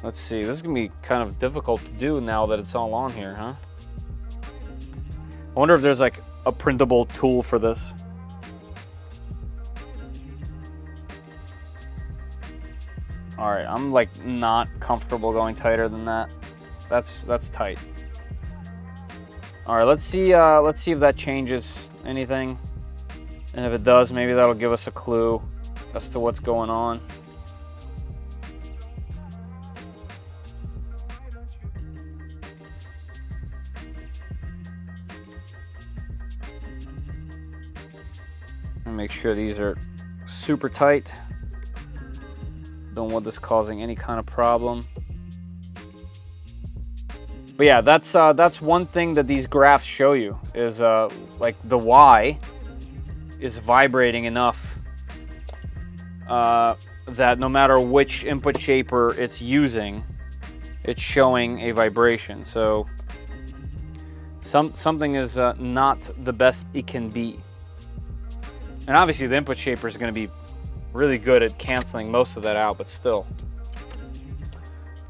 Let's see, this is gonna be kind of difficult to do now that it's all on here, huh? I wonder if there's like a printable tool for this. All right, I'm like not comfortable going tighter than that. That's tight. All right, let's see if that changes anything. And if it does, maybe that'll give us a clue as to what's going on. Make sure these are super tight. Don't want this causing any kind of problem. But yeah, that's one thing that these graphs show you is like the Y is vibrating enough that no matter which input shaper it's using, it's showing a vibration. So something is not the best it can be. And obviously the input shaper is going to be really good at canceling most of that out, but still.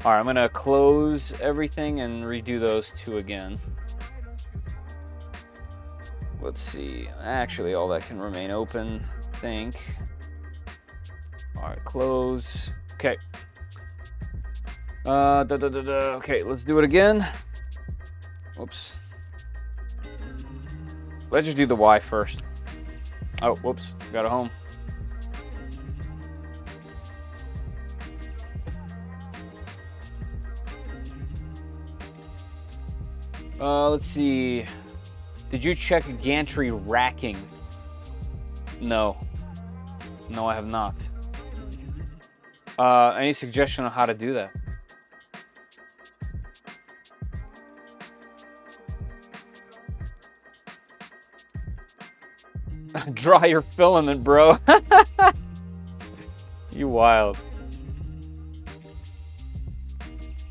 All right, I'm going to close everything and redo those two again. Let's see. Actually, all that can remain open, I think. All right, close. Okay. Okay, let's do it again. Whoops. Let's just do the Y first. Oh, whoops, got a home. Let's see. Did you check gantry racking? No. No, I have not. Any suggestion on how to do that? Dry your filament, bro. You wild.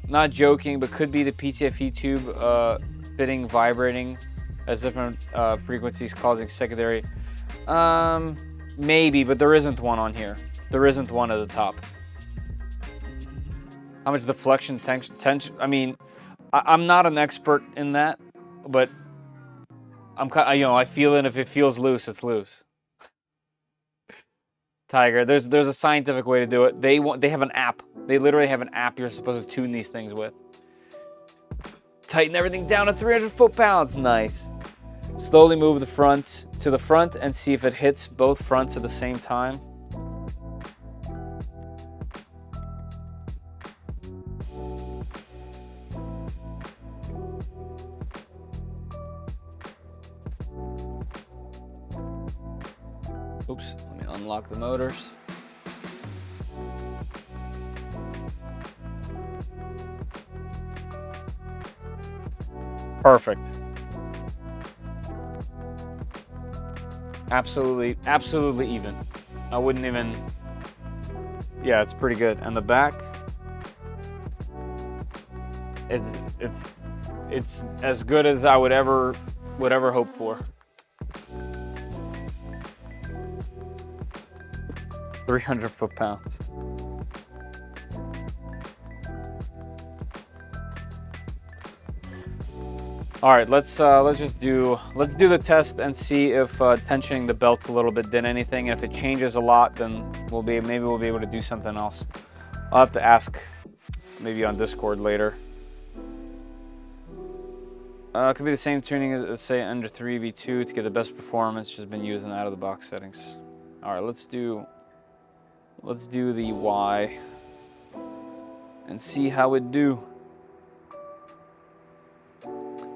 Not joking, but could be the PTFE tube fitting vibrating as different frequencies causing secondary. Maybe, but there isn't one on here. There isn't one at the top. How much deflection, tension? I mean, I'm not an expert in that, but I'm kind, I feel it. If it feels loose, it's loose. Tiger, there's a scientific way to do it. They have an app. They literally have an app you're supposed to tune these things with. Tighten everything down to 300 foot-pounds. Nice. Slowly move the front to the front and see if it hits both fronts at the same time. Oops, let me unlock the motors. Perfect. Absolutely even. I wouldn't even, yeah, it's pretty good. And the back, it's as good as I would ever hope for. 300 foot-pounds. All right, let's do the test and see if tensioning the belts a little bit did anything. And if it changes a lot, then maybe we'll be able to do something else. I'll have to ask maybe on Discord later. It could be the same tuning as say under 3 V2 to get the best performance. Just been using out of the box settings. All right, let's do the Y and see how it do.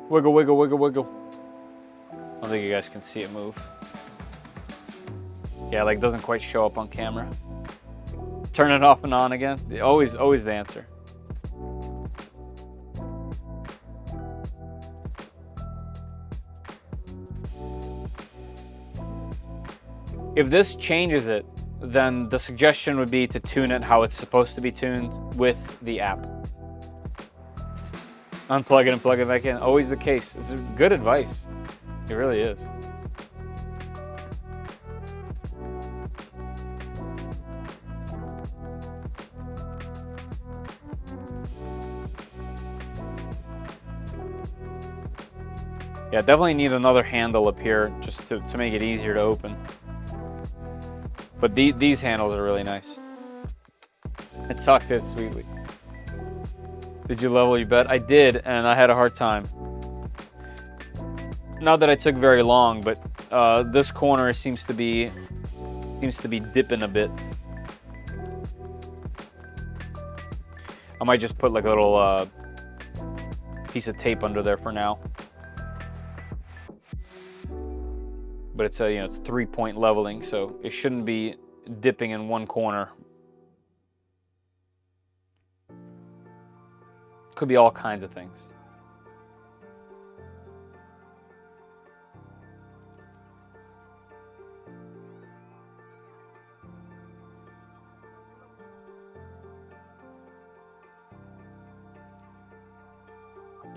Wiggle, wiggle, wiggle, wiggle. I don't think you guys can see it move. Yeah, like doesn't quite show up on camera. Turn it off and on again. Always the answer. If this changes it, then the suggestion would be to tune it how it's supposed to be tuned with the app. Unplug it and plug it back in. Always the case. It's good advice. It really is. Yeah, definitely need another handle up here just to make it easier to open. But these handles are really nice. I tucked it sweetly. Did you level your bet? I did, and I had a hard time. Not that I took very long, but this corner seems to be dipping a bit. I might just put like a little piece of tape under there for now. But it's a, you know, it's 3-point leveling, so it shouldn't be dipping in one corner. Could be all kinds of things.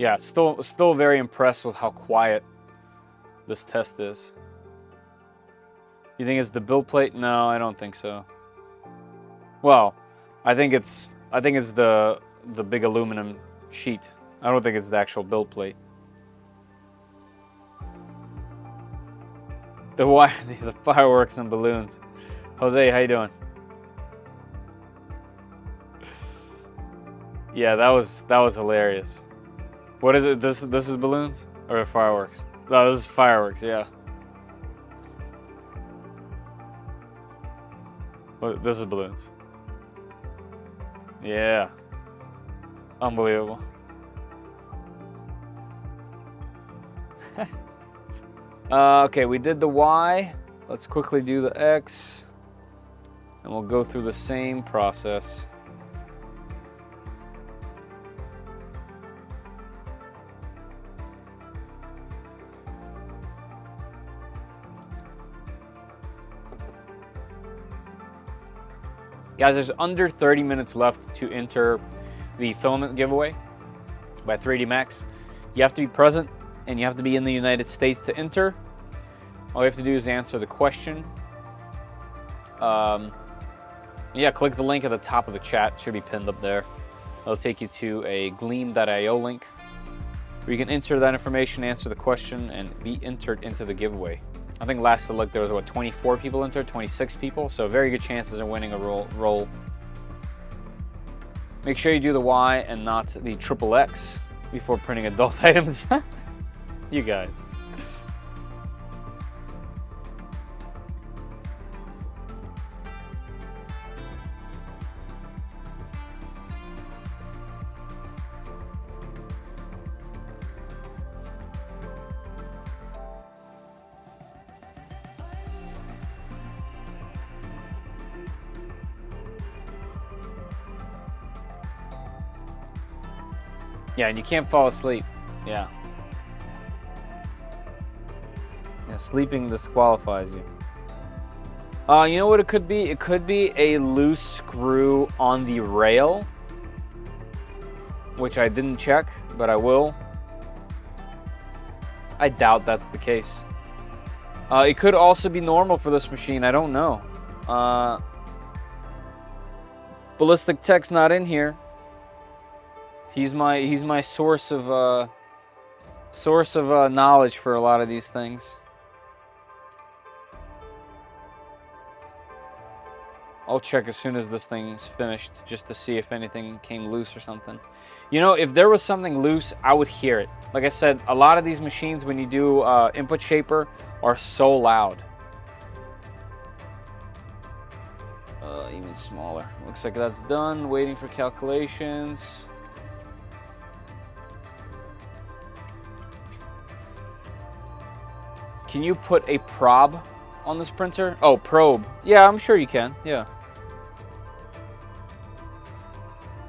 Yeah, still very impressed with how quiet this test is. You think it's the build plate? No, I don't think so. Well, I think it's the big aluminum sheet. I don't think it's the actual build plate. The fireworks and balloons. Jose, how you doing? Yeah, that was hilarious. What is it? This is balloons or fireworks? No, this is fireworks. Yeah. Well, this is balloons. Yeah. Unbelievable. Okay, we did the Y. Let's quickly do the X. And we'll go through the same process. Guys, there's under 30 minutes left to enter the filament giveaway by 3D Max. You have to be present and you have to be in the United States to enter. All you have to do is answer the question. Yeah, click the link at the top of the chat. It should be pinned up there. It'll take you to a gleam.io link where you can enter that information, answer the question, and be entered into the giveaway. I think last I looked there was, what, 24 people entered, 26 people, so very good chances of winning a roll. Make sure you do the Y and not the XXX before printing adult items. You guys. Yeah, and you can't fall asleep. Yeah. Yeah, sleeping disqualifies you. You know what it could be? It could be a loose screw on the rail, which I didn't check, but I will. I doubt that's the case. It could also be normal for this machine. I don't know. Ballistic Tech's not in here. He's my source of knowledge for a lot of these things. I'll check as soon as this thing's finished just to see if anything came loose or something. You know, if there was something loose, I would hear it. Like I said, a lot of these machines, when you do input shaper, are so loud. Even smaller. Looks like that's done. Waiting for calculations. Can you put a prob on this printer? Oh, probe. Yeah, I'm sure you can. Yeah.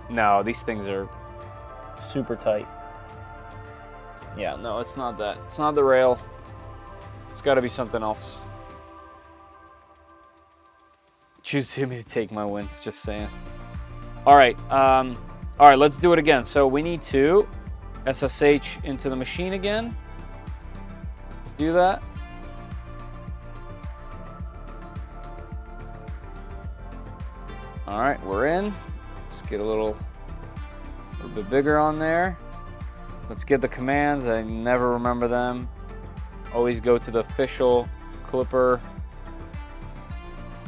No, these things are super tight. Yeah, no, it's not that. It's not the rail. It's got to be something else. Choose me to take my wins, just saying. All right, let's do it again. So we need to SSH into the machine again. Let's do that. All right, we're in. Let's get a little bit bigger on there. Let's get the commands. I never remember them. Always go to the official Clipper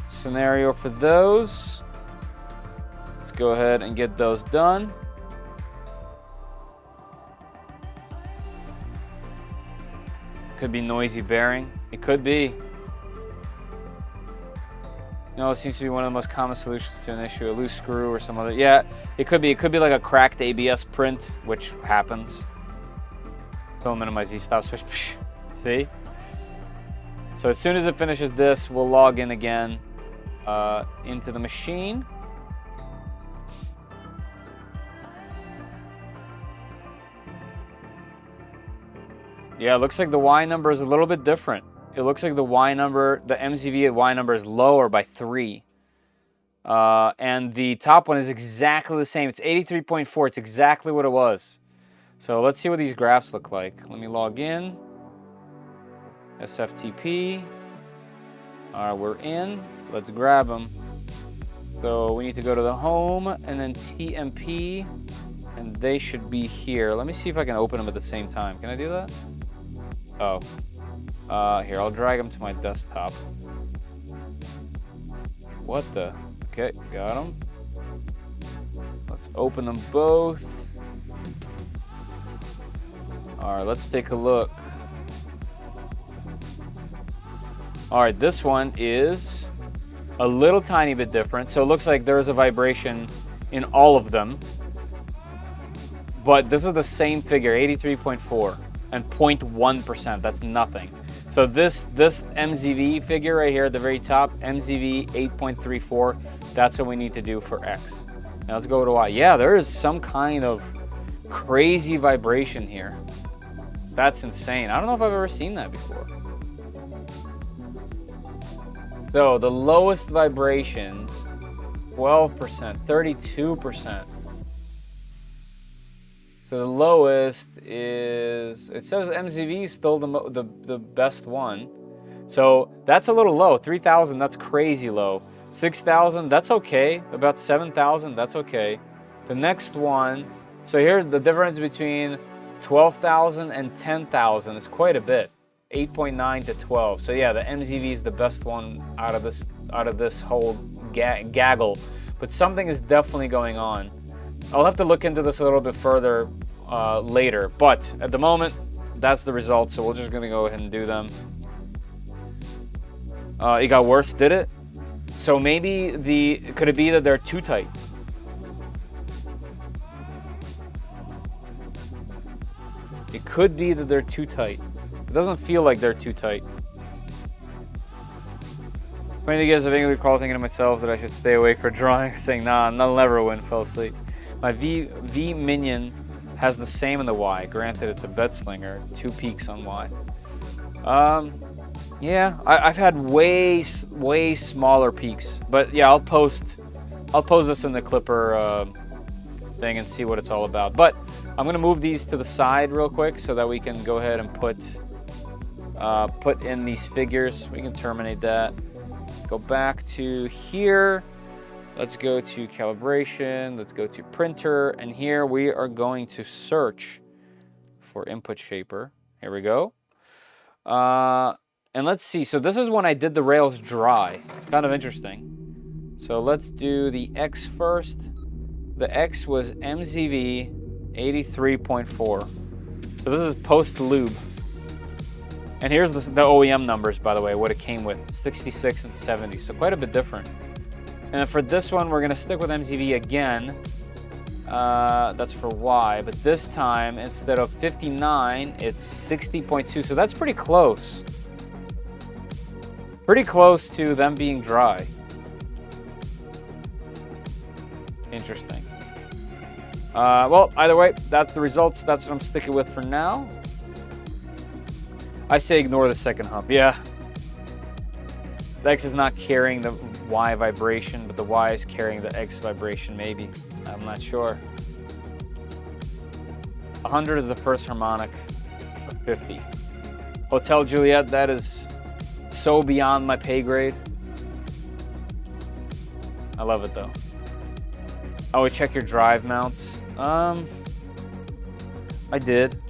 scenario for those. Let's go ahead and get those done. Could be noisy bearing. It could be. No, it seems to be one of the most common solutions to an issue. A loose screw or some other. Yeah, it could be. It could be like a cracked ABS print, which happens. Don't minimize these stop switch. See? So as soon as it finishes this, we'll log in again into the machine. Yeah, it looks like the Y number is a little bit different. It looks like the Y number, the MZV at Y number is lower by 3. And the top one is exactly the same. It's 83.4. It's exactly what it was. So let's see what these graphs look like. Let me log in. SFTP. All right, we're in. Let's grab them. So we need to go to the home and then TMP. And they should be here. Let me see if I can open them at the same time. Can I do that? Oh. Here, I'll drag them to my desktop. What the? Okay, got them. Let's open them both. All right, let's take a look. All right, this one is a little tiny bit different. So it looks like there is a vibration in all of them. But this is the same figure, 83.4 and 0.1%. That's nothing. So this MZV figure right here at the very top, MZV 8.34, that's what we need to do for X. Now let's go to Y. Yeah, there is some kind of crazy vibration here. That's insane. I don't know if I've ever seen that before. So the lowest vibrations, 12%, 32%. So the lowest is, it says MZV is still the best one. So that's a little low. 3,000, that's crazy low. 6,000, that's okay. About 7,000, that's okay. The next one, so here's the difference between 12,000 and 10,000 is quite a bit. 8.9 to 12. So yeah, the MZV is the best one out of this whole gaggle. But something is definitely going on. I'll have to look into this a little bit further later, but at the moment, that's the result, so we're just gonna go ahead and do them. It got worse, did it? So maybe could it be that they're too tight? It could be that they're too tight. It doesn't feel like they're too tight. When you guys, I think I recall thinking to myself that I should stay awake for drawing, saying, nah, I'll never win, fell asleep. My V minion has the same in the Y. Granted, it's a bed slinger, 2 peaks on Y. Yeah, I've had way smaller peaks, but yeah, I'll post this in the Clipper thing and see what it's all about. But I'm gonna move these to the side real quick so that we can go ahead and put in these figures. We can terminate that. Go back to here. Let's go to calibration, let's go to printer, and here we are going to search for input shaper. Here we go. And let's see, so this is when I did the rails dry. It's kind of interesting. So let's do the X first. The X was MZV 83.4. So this is post lube. And here's the OEM numbers, by the way, what it came with, 66 and 70, so quite a bit different. And then for this one, we're gonna stick with MZV again. That's for Y, but this time, instead of 59, it's 60.2, so that's pretty close. Pretty close to them being dry. Interesting. Well, either way, that's the results. That's what I'm sticking with for now. I say ignore the second hump. Yeah. The X is not carrying the Y vibration, but the Y is carrying the X vibration, maybe. I'm not sure. 100 is the first harmonic of 50. Hotel Juliet, that is so beyond my pay grade. I love it though. Oh, check your drive mounts. I did.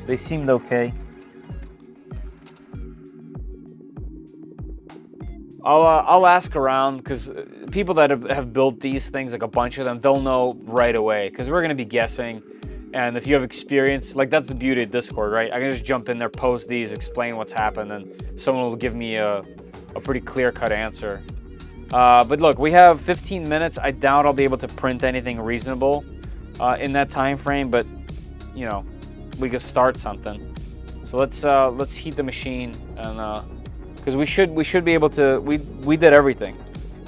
They seemed okay. I'll ask around, because people that have built these things, like a bunch of them, they'll know right away, because we're going to be guessing. And if you have experience, like that's the beauty of Discord, right? I can just jump in there, post these, explain what's happened, and someone will give me a pretty clear-cut answer. But look, we have 15 minutes. I doubt I'll be able to print anything reasonable in that time frame, but you know, we could start something. So let's heat the machine, and because we should be able to. We did everything.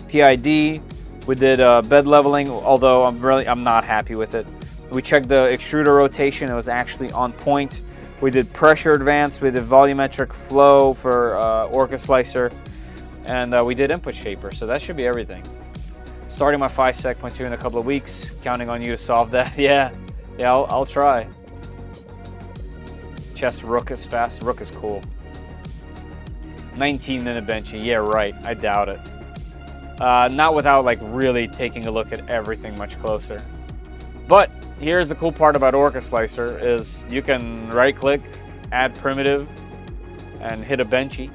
PID, we did bed leveling, although I'm not happy with it. We checked the extruder rotation; it was actually on point. We did pressure advance, we did volumetric flow for Orca Slicer, and we did input shaper. So that should be everything. Starting my Fysetc 0.2 in a couple of weeks. Counting on you to solve that. Yeah, I'll try. Chest Rook is fast. Rook is cool. 19-minute benching. Yeah, right. I doubt it. Not without like really taking a look at everything much closer. But here's the cool part about Orca Slicer is you can right-click, add primitive, and hit a benchy.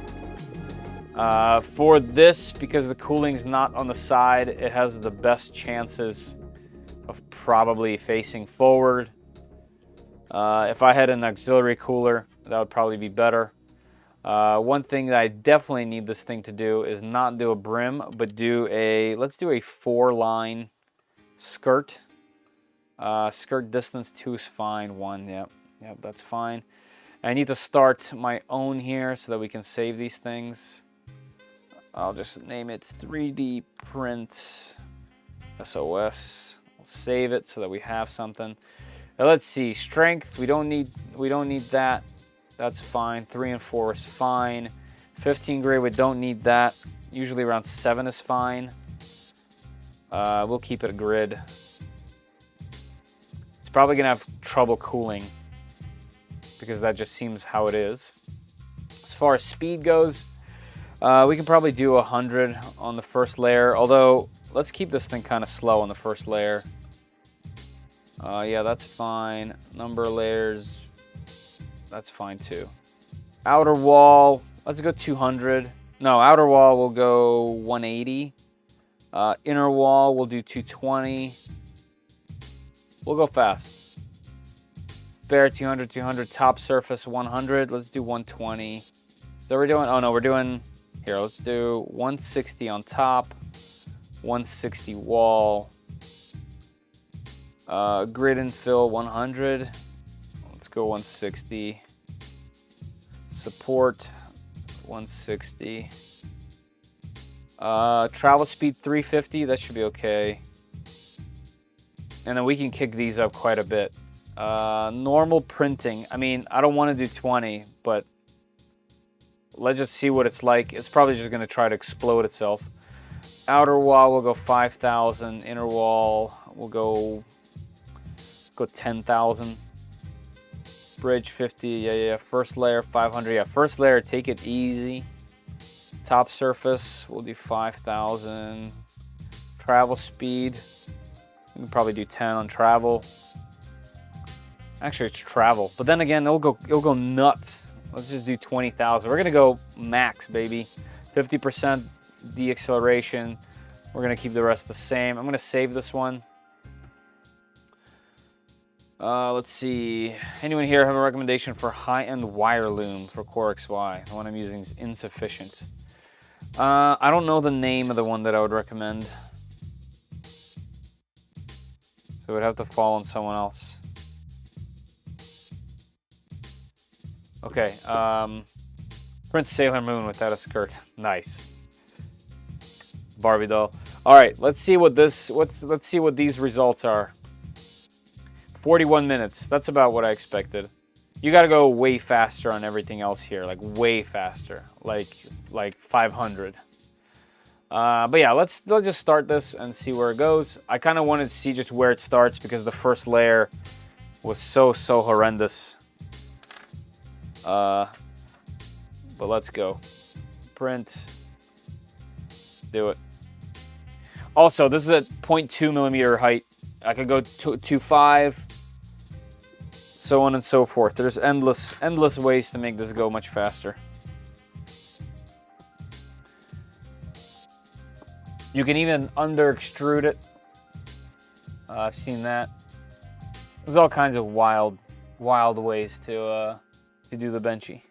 For this, because the cooling's not on the side, it has the best chances of probably facing forward. If I had an auxiliary cooler, that would probably be better. One thing that I definitely need this thing to do is not do a brim, but let's do a 4-line skirt. Skirt distance 2 is fine. 1, yep, that's fine. I need to start my own here so that we can save these things. I'll just name it 3D print SOS. We'll save it so that we have something. Now let's see, strength, we don't need that. That's fine. 3 and 4 is fine. 15 grade, we don't need that. Usually around 7 is fine. We'll keep it a grid. It's probably gonna have trouble cooling because that just seems how it is. As far as speed goes, we can probably do 100 on the first layer, although let's keep this thing kind of slow on the first layer. Yeah, that's fine. Number of layers, that's fine too. Outer wall, let's go 200. No, outer wall will go 180. Inner wall, we'll do 220. We'll go fast. Spare 200, 200. Top surface 100. Let's do 120. So we're doing, oh no, we're doing, here, let's do 160 on top, 160 wall. Grid and fill 100. Let's go 160. Support 160. Travel speed 350. That should be okay. And then we can kick these up quite a bit. Normal printing. I mean, I don't want to do 20, but let's just see what it's like. It's probably just going to try to explode itself. Outer wall will go 5,000. Inner wall will go 10,000. Bridge 50. Yeah. First layer 500. Yeah, first layer, take it easy. Top surface, we'll do 5,000. Travel speed, we can probably do 10 on travel. Actually, it's travel, but then again, it'll go nuts. Let's just do 20,000. We're gonna go max, baby. 50% deacceleration. We're gonna keep the rest the same. I'm gonna save this one. Let's see. Anyone here have a recommendation for high-end wire loom for Core XY? The one I'm using is insufficient. I don't know the name of the one that I would recommend. So it would have to fall on someone else. Okay, Prince Sailor Moon without a skirt. Nice. Barbie doll. All right, let's see what these results are. 41 minutes. That's about what I expected. You got to go way faster on everything else here, like way faster, like 500. But yeah, let's just start this and see where it goes. I kind of wanted to see just where it starts because the first layer was so horrendous. But let's go. Print. Do it. Also, this is at 0.2 millimeter height. I could go to 5, so on and so forth. There's endless ways to make this go much faster. You can even under extrude it. I've seen that. There's all kinds of wild ways to do the benchy.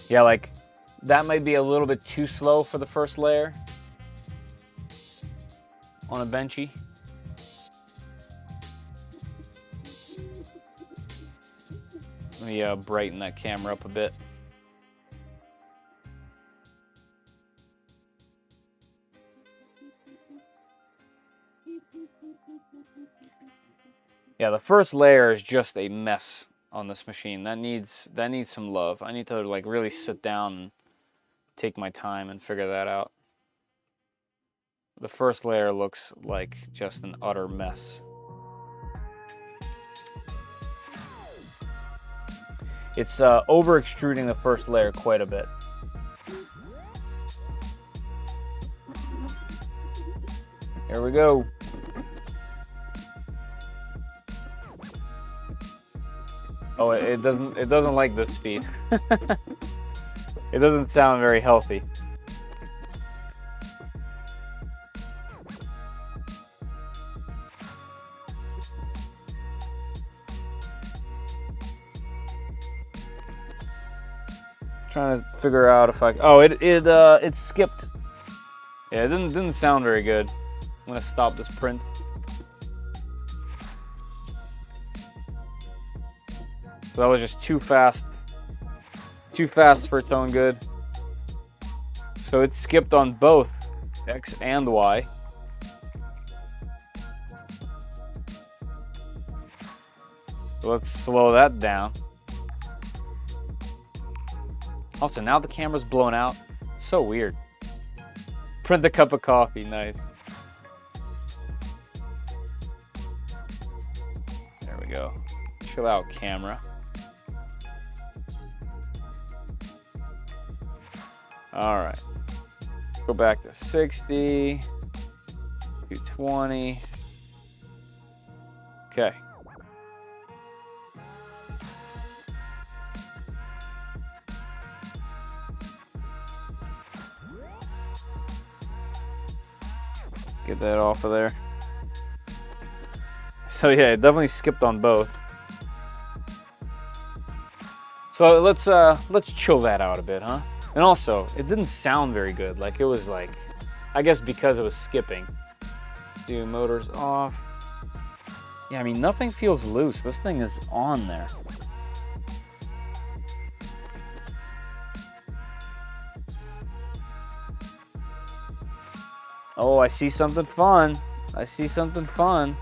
Yeah, like that might be a little bit too slow for the first layer on a benchy. Let me brighten that camera up a bit. Yeah, the first layer is just a mess on this machine. That needs some love. I need to like really sit down and take my time and figure that out. The first layer looks like just an utter mess. It's over extruding the first layer quite a bit. Here we go. Oh, it doesn't like this speed. It doesn't sound very healthy. Trying to figure out if I. Oh, it skipped. Yeah, it didn't sound very good. I'm gonna stop this print. So that was just too fast. Too fast for its own good. So it skipped on both X and Y. So let's slow that down. Also, now the camera's blown out. So weird. Print the cup of coffee, nice. There we go. Chill out, camera. All right. Go back to 60, 220. Okay. Get that off of there. So yeah, it definitely skipped on both. So let's chill that out a bit, huh? And also, it didn't sound very good. Like it was like, I guess because it was skipping. Let's do motors off. Yeah, I mean nothing feels loose. This thing is on there. Oh, I see something fun. I see something fun.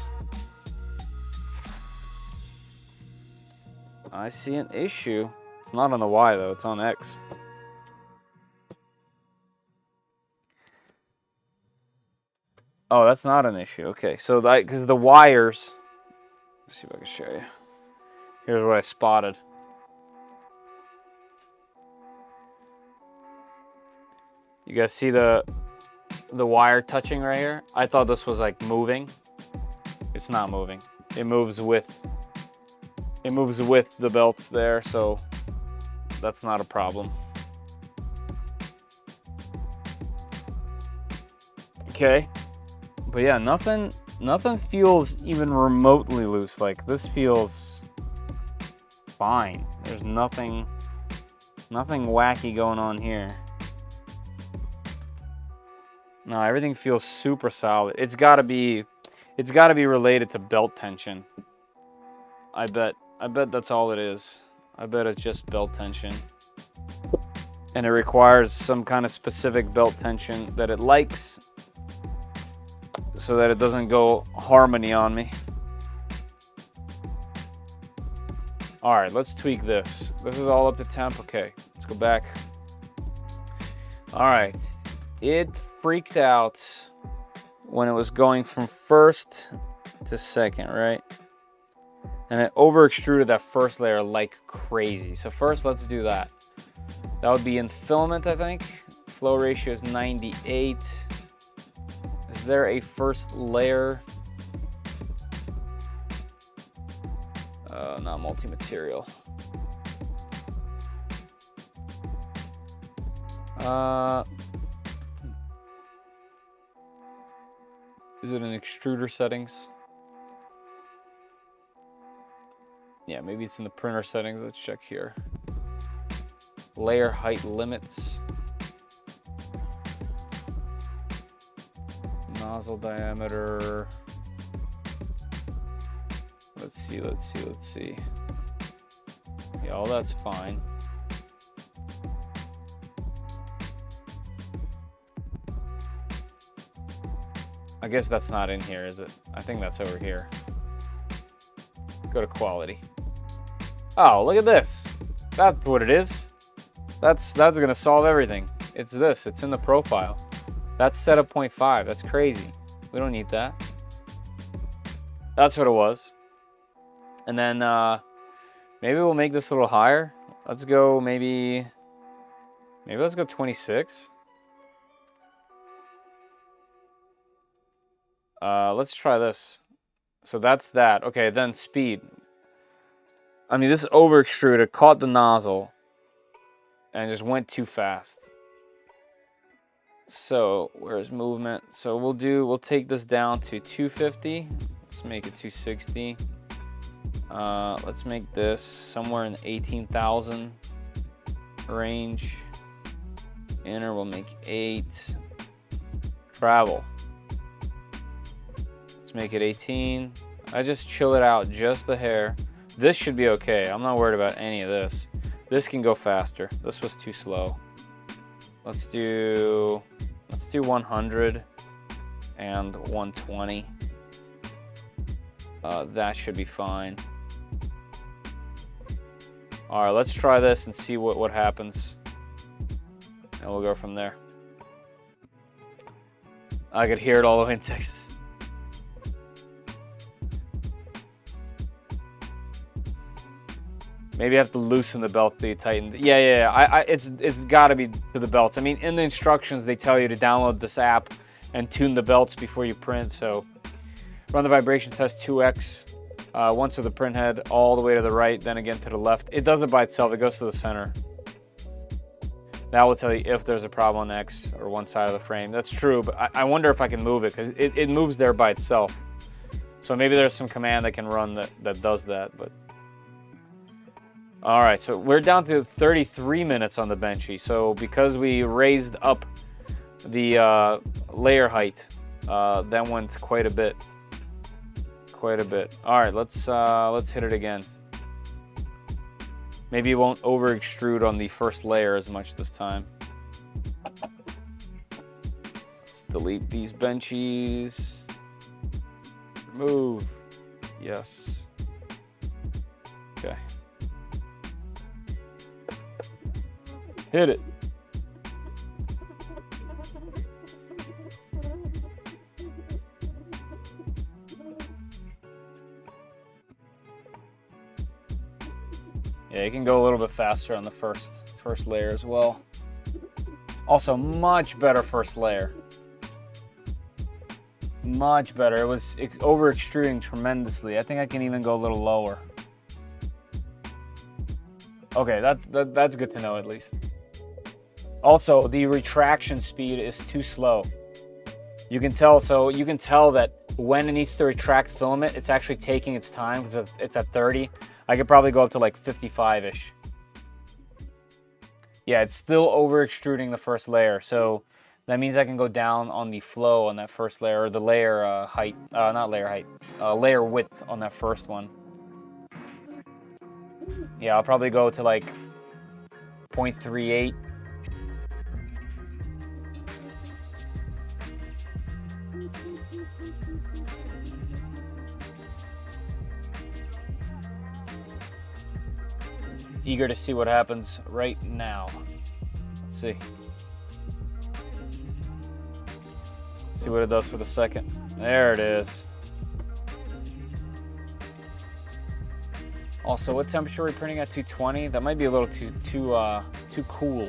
I see an issue. It's not on the Y though, it's on X. Oh, that's not an issue. Okay, so because the wires, let's see if I can show you. Here's what I spotted. You guys see the wire touching right here? I thought this was like moving. It's not moving. It moves with the belts there, so that's not a problem. Okay. But yeah, nothing feels even remotely loose. Like this feels fine. There's nothing wacky going on here. No, everything feels super solid. It's gotta be related to belt tension. I bet that's all it is. I bet it's just belt tension. And it requires some kind of specific belt tension that it likes. so that it doesn't go harmony on me. All right, let's tweak this. This is all up to temp. Okay, let's go back. All right, it freaked out when it was going from first to second, right? And it over extruded that first layer like crazy. So first, let's do that. That would be in filament, I think. Flow ratio is 98. Is there a first layer? Not multi-material. Is it in extruder settings? Yeah, maybe it's in the printer settings. Let's check here. Layer height limits. Nozzle diameter. Let's see. Yeah, all that's fine. I guess that's not in here, is it? I think that's over here. Go to quality. Oh, look at this. That's what it is. That's gonna solve everything. It's this. It's in the profile. That's set at 0.5. That's crazy. We don't need that. That's what it was. And then maybe we'll make this a little higher. Let's go maybe let's go 26. Let's try this. So that's that. Okay, then speed. I mean, this over extruded, caught the nozzle, and just went too fast. So where's movement? So we'll take this down to 250. Let's make it 260. Let's make this somewhere in the 18,000 range. Inner we'll make 8. Travel. Let's make it 18. I just chill it out just a hair. This should be okay. I'm not worried about any of this. This can go faster. This was too slow. Let's do 100 and 120. That should be fine. All right, let's try this and see what happens, and we'll go from there. I could hear it all the way in Texas. Maybe I have to loosen the belt to tighten. Yeah. It's got to be to the belts. I mean, in the instructions they tell you to download this app and tune the belts before you print. So run the vibration test 2x. Once with the print head all the way to the right, then again to the left. It does it by itself. It goes to the center. That will tell you if there's a problem on X or one side of the frame. That's true, but I wonder if I can move it, because it moves there by itself. So maybe there's some command that can run that does that. But all right, so we're down to 33 minutes on the benchy. So because we raised up the layer height, that went quite a bit. All right, let's hit it again. Maybe it won't over extrude on the first layer as much this time. Let's delete these benchies. Remove. Yes. Okay. Hit it. Yeah, you can go a little bit faster on the first layer as well. Also, much better first layer. Much better. It was over extruding tremendously. I think I can even go a little lower. Okay, that's good to know at least. Also, the retraction speed is too slow. You can tell. So you can tell that when it needs to retract filament, it's actually taking its time because it's at 30. I could probably go up to like 55-ish. Yeah, it's still over extruding the first layer. So that means I can go down on the flow on that first layer, or the layer height, not layer height, layer width on that first one. Yeah, I'll probably go to like 0.38. Eager to see what happens right now. Let's see. Let's see what it does for the second. There it is. Also, what temperature are we printing at? 220? That might be a little too cool.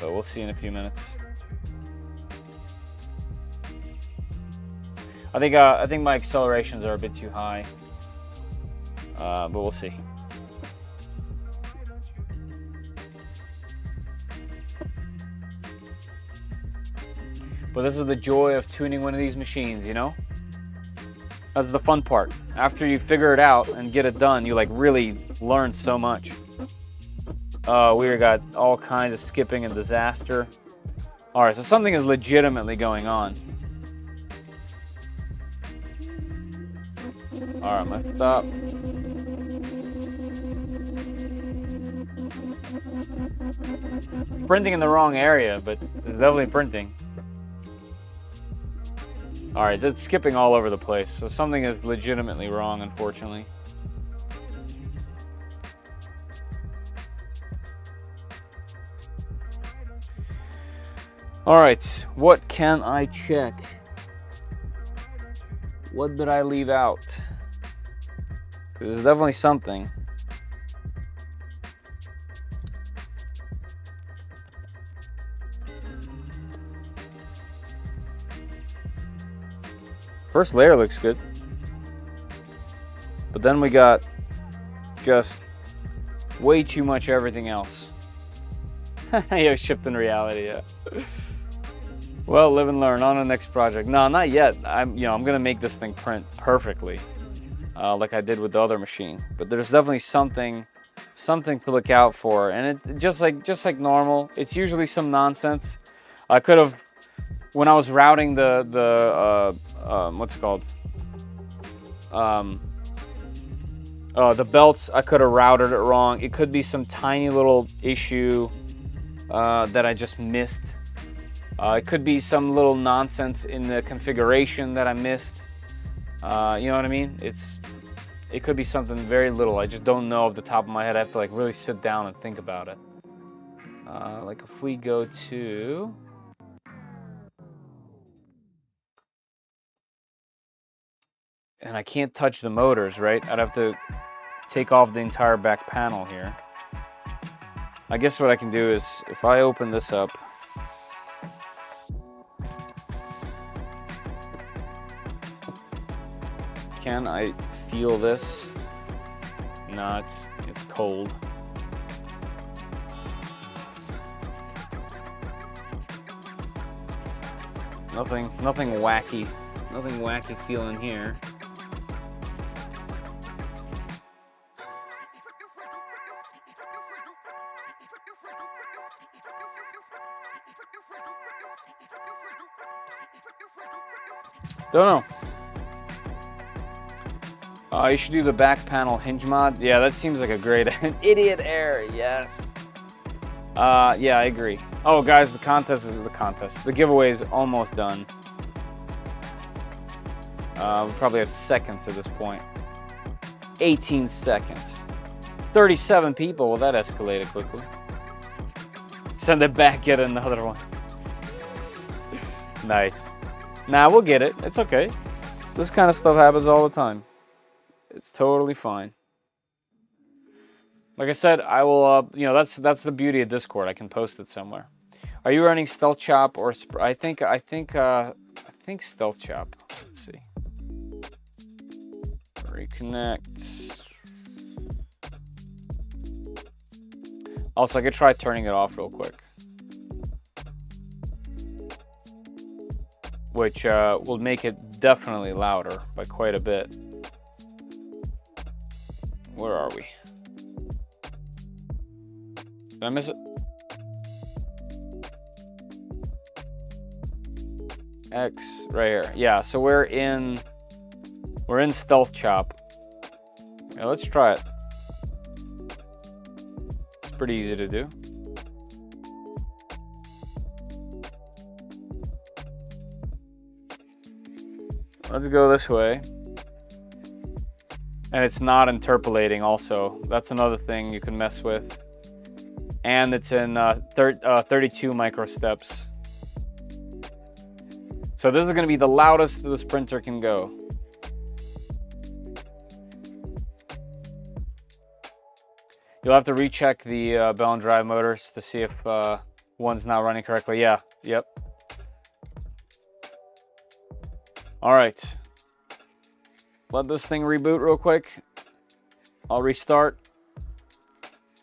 But we'll see in a few minutes. I think my accelerations are a bit too high. But we'll see. But this is the joy of tuning one of these machines, you know? That's the fun part. After you figure it out and get it done, you like really learn so much. We got all kinds of skipping and disaster. All right, so something is legitimately going on. All right, I'm gonna stop. Printing in the wrong area, but it's definitely printing. All right, it's skipping all over the place, so something is legitimately wrong, unfortunately. All right, what can I check? What did I leave out? Because there's definitely something. First layer looks good. But then we got just way too much everything else. Yeah, shift in reality, yeah. Well, live and learn. On to the next project. No, not yet. I'm gonna make this thing print perfectly, like I did with the other machine. But there's definitely something to look out for, and it just like normal. It's usually some nonsense. I could have, when I was routing the what's it called? The belts, I could have routed it wrong. It could be some tiny little issue that I just missed. It could be some little nonsense in the configuration that I missed. You know what I mean? It could be something very little. I just don't know off the top of my head. I have to like really sit down and think about it. Like if we go to... And I can't touch the motors, right? I'd have to take off the entire back panel here. I guess what I can do is, if I open this up, can I feel this? No, it's cold. Nothing wacky. Nothing wacky feeling here. Don't know. You should do the back panel hinge mod. Yeah, that seems like a great idiot error. Yes. Yeah, I agree. Oh, guys, the contest is the contest. The giveaway is almost done. We probably have seconds at this point. 18 seconds. 37 people. Well, that escalated quickly. Send it back. Get another one. Nice. Nah, we'll get it. It's okay. This kind of stuff happens all the time. It's totally fine. Like I said, I will. That's the beauty of Discord. I can post it somewhere. Are you running Stealth Chop or? I think Stealth Chop. Let's see. Reconnect. Also, I could try turning it off real quick, which will make it definitely louder by quite a bit. Where are we? Did I miss it? X right here. Yeah, so we're in Stealth Chop. Yeah, let's try it. It's pretty easy to do. Let's go this way. And it's not interpolating also. That's another thing you can mess with. And it's in 32 microsteps. So this is going to be the loudest the Sprinter can go. You'll have to recheck the bell and drive motors to see if one's not running correctly. Yeah, yep. All right. Let this thing reboot real quick. I'll restart.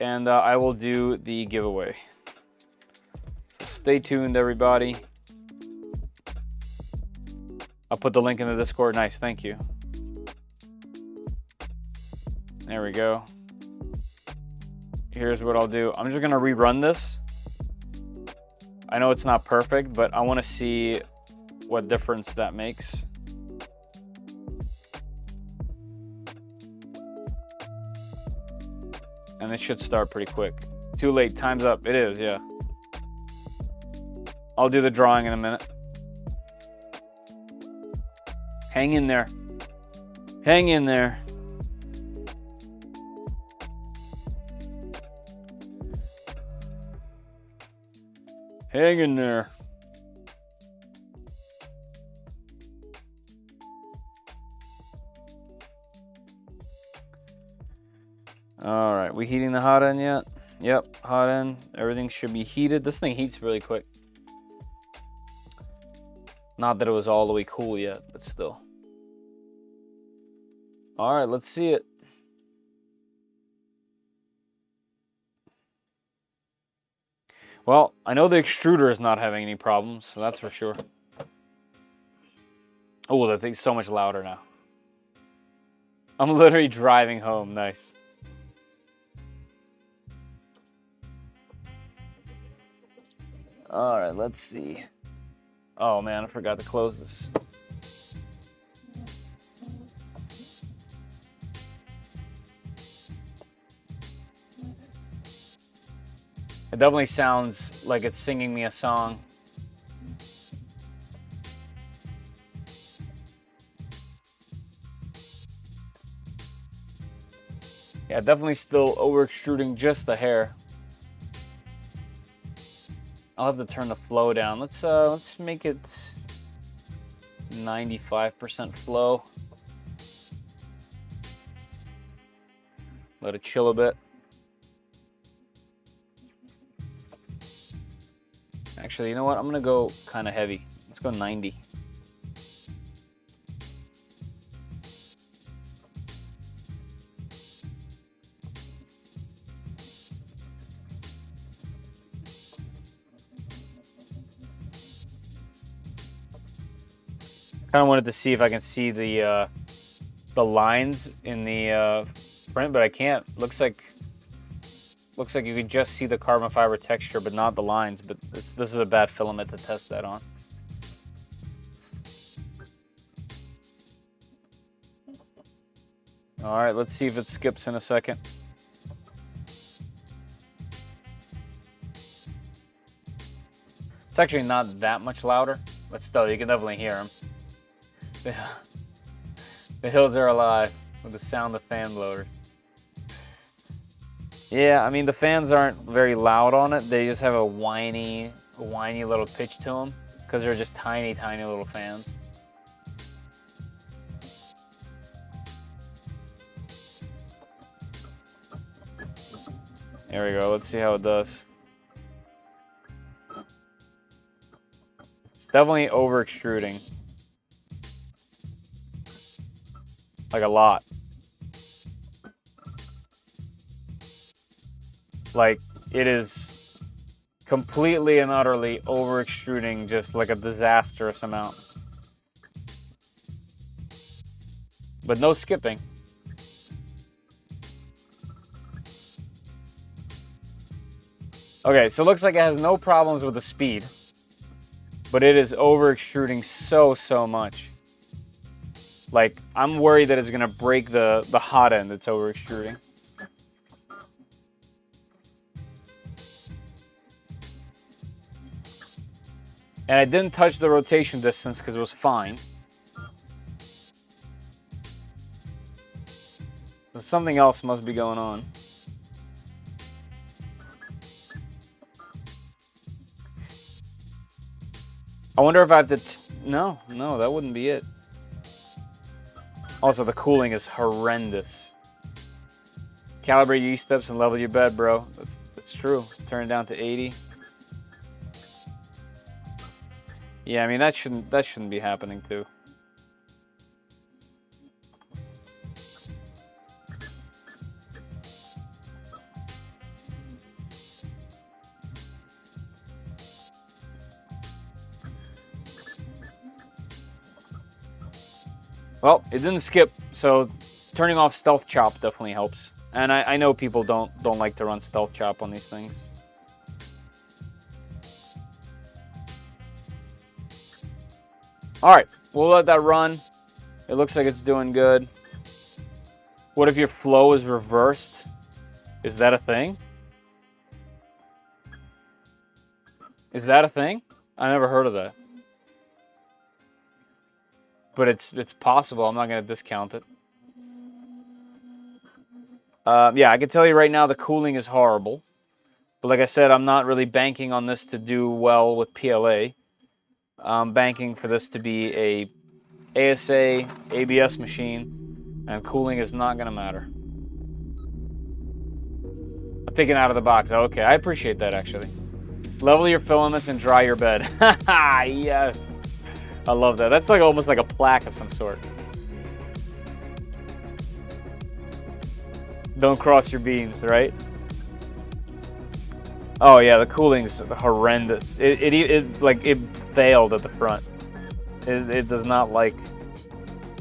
And I will do the giveaway. So stay tuned, everybody. I'll put the link in the Discord. Nice, thank you. There we go. Here's what I'll do. I'm just gonna rerun this. I know it's not perfect, but I want to see what difference that makes. And it should start pretty quick. Too late, time's up. It is, yeah. I'll do the drawing in a minute. Hang in there. Hang in there. Hang in there. All right, we heating the hot end yet? Yep, hot end. Everything should be heated. This thing heats really quick. Not that it was all the way cool yet, but still. All right, let's see it. Well, I know the extruder is not having any problems, so that's for sure. Oh, that thing's so much louder now. I'm literally driving home. Nice. All right, let's see. Oh man, I forgot to close this. It definitely sounds like it's singing me a song. Yeah, definitely still over extruding just the hair. I'll have to turn the flow down. Let's make it 95% flow. Let it chill a bit. Actually, you know what? I'm gonna go kind of heavy. Let's go 90. Kind of wanted to see if I can see the lines in the print, but I can't. Looks like you can just see the carbon fiber texture, but not the lines. But this is a bad filament to test that on. All right, let's see if it skips in a second. It's actually not that much louder, but still, you can definitely hear them. The hills are alive with the sound of fan blowers. Yeah, I mean, the fans aren't very loud on it. They just have a whiny little pitch to them because they're just tiny little fans. There we go. Let's see how it does. It's definitely over extruding. Like a lot. Like, it is completely and utterly over extruding, just like a disastrous amount. But no skipping. Okay, so it looks like it has no problems with the speed, but it is over extruding so much. Like, I'm worried that it's gonna break the hot end that's over extruding. And I didn't touch the rotation distance because it was fine. something else must be going on. I wonder if I have to... No, that wouldn't be it. Also, the cooling is horrendous. Calibrate your E-steps and level your bed, bro. That's true. Turn it down to 80. Yeah, I mean, that shouldn't be happening, too. Well, it didn't skip, so turning off Stealth Chop definitely helps. And I know people don't like to run Stealth Chop on these things. Alright, we'll let that run. It looks like it's doing good. What if your flow is reversed? Is that a thing? Is that a thing? I never heard of that. But it's possible. I'm not going to discount it. Yeah, I can tell you right now the cooling is horrible. But like I said, I'm not really banking on this to do well with PLA. I'm banking for this to be a ASA, ABS machine. And cooling is not going to matter. I'm thinking out of the box. Okay, I appreciate that actually. Level your filaments and dry your bed. Yes. I love that. That's like almost like a plaque of some sort. Don't cross your beams, right? Oh yeah, the cooling's horrendous. It failed at the front. It does not like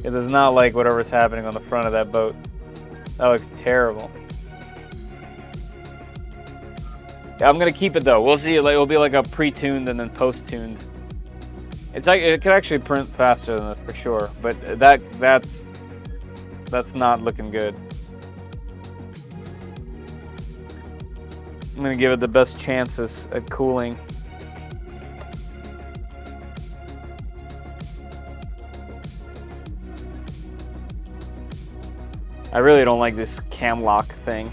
whatever's happening on the front of that boat. That looks terrible. Yeah, I'm gonna keep it though. We'll see. It'll be like a pre-tuned and then post-tuned. It's like it could actually print faster than this for sure, but that's not looking good. I'm gonna give it the best chances at cooling. I really don't like this cam lock thing.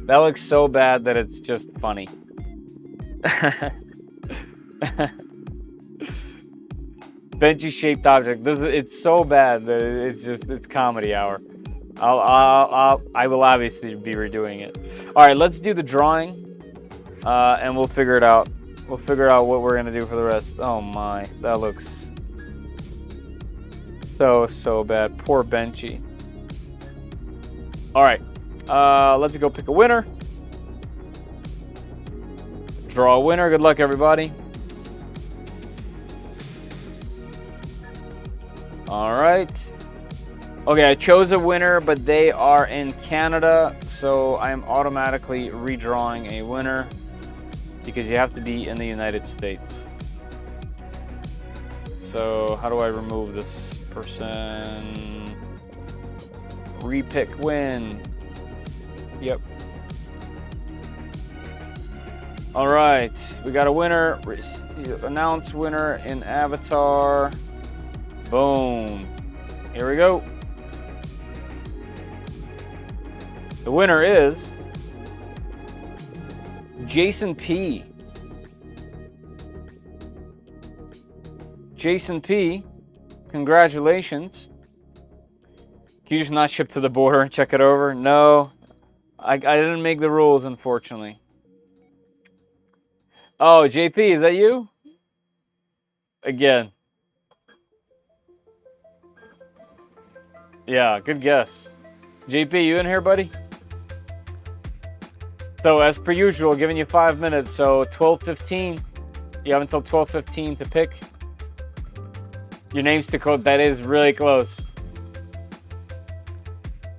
That looks so bad that it's just funny. Benchy shaped object. It's so bad that it's comedy hour. I will obviously be redoing it. All right, let's do the drawing, and we'll figure it out. We'll figure out what we're gonna do for the rest. Oh my, that looks so bad. Poor Benchy. All right. Let's go pick a winner. Draw a winner. Good luck, everybody. All right. Okay, I chose a winner, but they are in Canada, so I am automatically redrawing a winner because you have to be in the United States. So how do I remove this person? Repick win. Yep. All right, we got a winner. Announce winner in Avatar. Boom. Here we go. The winner is Jason P. Jason P. Congratulations. Can you just not ship to the border and check it over? No. I didn't make the rules, unfortunately. Oh, JP, is that you? Again. Yeah, good guess. JP, you in here, buddy? So, as per usual, giving you 5 minutes, so 12:15. You have until 12:15 to pick. Your name's to code. That is really close.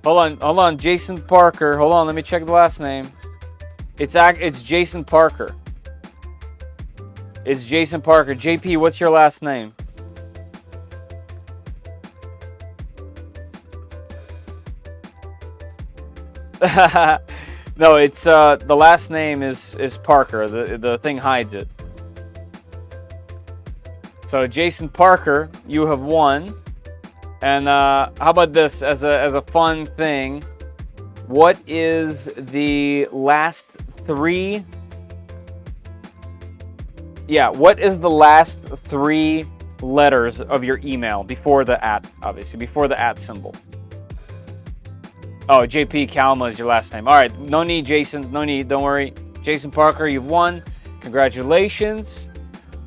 Hold on, Jason Parker. Hold on, let me check the last name. It's Jason Parker. It's Jason Parker. JP, what's your last name? No, it's the last name is Parker. The thing hides it. So Jason Parker, you have won. And how about this as a fun thing? What is the last three? Yeah, what is the last three letters of your email before the @ obviously before the @ symbol? Oh, JP Kalma is your last name. All right, no need, Jason. No need. Don't worry. Jason Parker, you've won. Congratulations.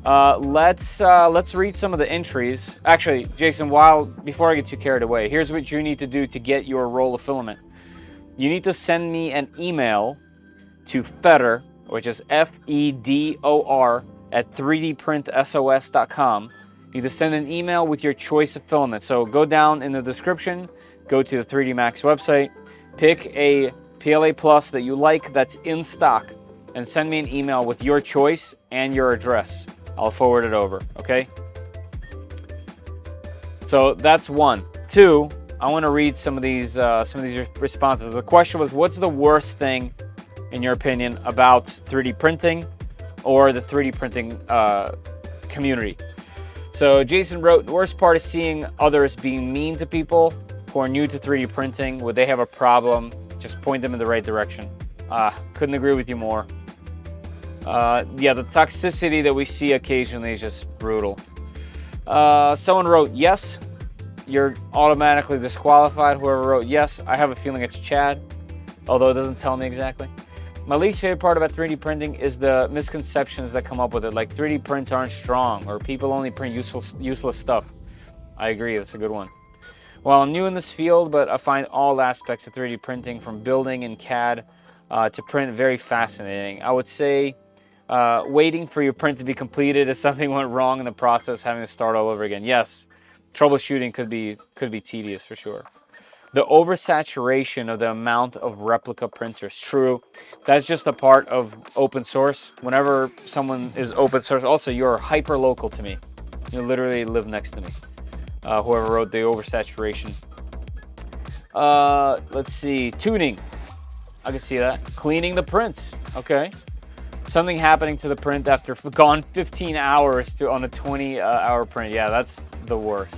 Let's read some of the entries. Actually, Jason, before I get too carried away, here's what you need to do to get your roll of filament. You need to send me an email to Fedor, which is FEDOR at 3dprintsos.com. You need to send an email with your choice of filament. So go down in the description, go to the 3D Max website, pick a PLA Plus that you like that's in stock, and send me an email with your choice and your address. I'll forward it over, okay? So that's one. Two, I want to read some of these responses. The question was, what's the worst thing, in your opinion, about 3D printing or the 3D printing community? So Jason wrote, the worst part is seeing others being mean to people who are new to 3D printing. Would they have a problem? Just point them in the right direction. Couldn't agree with you more. Yeah, the toxicity that we see occasionally is just brutal. Someone wrote, yes, you're automatically disqualified. Whoever wrote yes, I have a feeling it's Chad, although it doesn't tell me exactly. My least favorite part about 3D printing is the misconceptions that come up with it, like 3D prints aren't strong, or people only print useless stuff. I agree, that's a good one. Well, I'm new in this field, but I find all aspects of 3D printing, from building in CAD to print, very fascinating. I would say waiting for your print to be completed if something went wrong in the process, having to start all over again. Yes, troubleshooting could be tedious for sure. The oversaturation of the amount of replica printers. True, that's just a part of open source. Whenever someone is open source, also you're hyper local to me. You literally live next to me. Whoever wrote the oversaturation. Let's see, tuning. I can see that. Cleaning the prints. Okay. Something happening to the print after gone 15 hours on a 20-hour print. Yeah, that's the worst.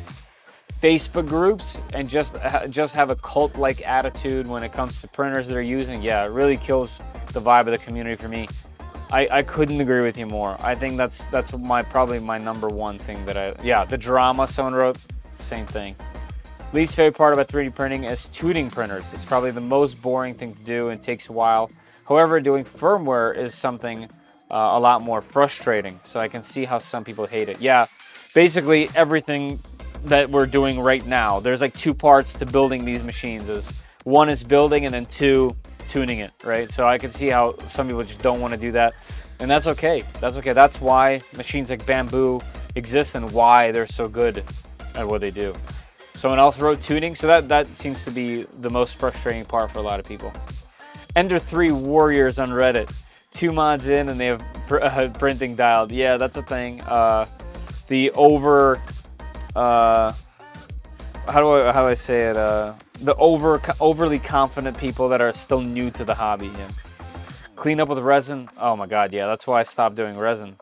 Facebook groups and just have a cult-like attitude when it comes to printers that are using. Yeah, it really kills the vibe of the community for me. I couldn't agree with you more. I think that's probably my number one thing that yeah, the drama someone wrote, same thing. Least favorite part about 3D printing is tuning printers. It's probably the most boring thing to do and takes a while. However, doing firmware is something a lot more frustrating. So I can see how some people hate it. Yeah, basically everything that we're doing right now, there's like two parts to building these machines. One is building, and then two, tuning it, right? So I can see how some people just don't want to do that, and that's okay. That's okay. That's why machines like Bamboo exist and why they're so good at what they do. Someone else wrote tuning, so that seems to be the most frustrating part for a lot of people. Ender 3 Warriors on Reddit, 2 mods in and they have printing dialed. Yeah, that's a thing. The how do I say it? The overly confident people that are still new to the hobby. Yeah. Clean up with resin. Oh my God, yeah, that's why I stopped doing resin.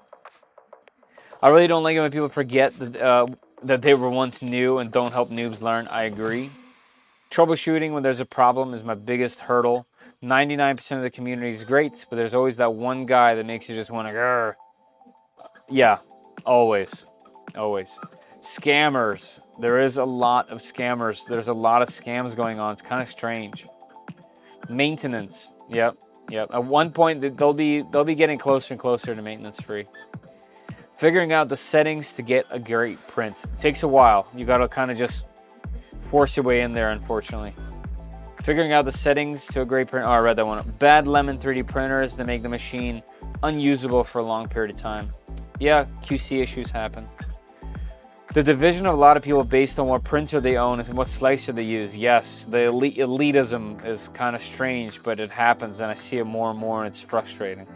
I really don't like it when people forget that they were once new and don't help noobs learn. I agree. Troubleshooting when there's a problem is my biggest hurdle. 99% of the community is great, but there's always that one guy that makes you just want to grr. Yeah, always. Always. Scammers. There is a lot of scammers. There's a lot of scams going on. It's kind of strange. Maintenance. Yep. At one point, they'll be getting closer and closer to maintenance free. Figuring out the settings to get a great print. It takes a while. You got to kind of just force your way in there, unfortunately. Figuring out the settings to a great print. Oh, I read that one. Bad lemon 3D printers that make the machine unusable for a long period of time. Yeah, QC issues happen. The division of a lot of people based on what printer they own and what slicer they use. Yes, the elitism is kind of strange, but it happens, and I see it more and more, and it's frustrating.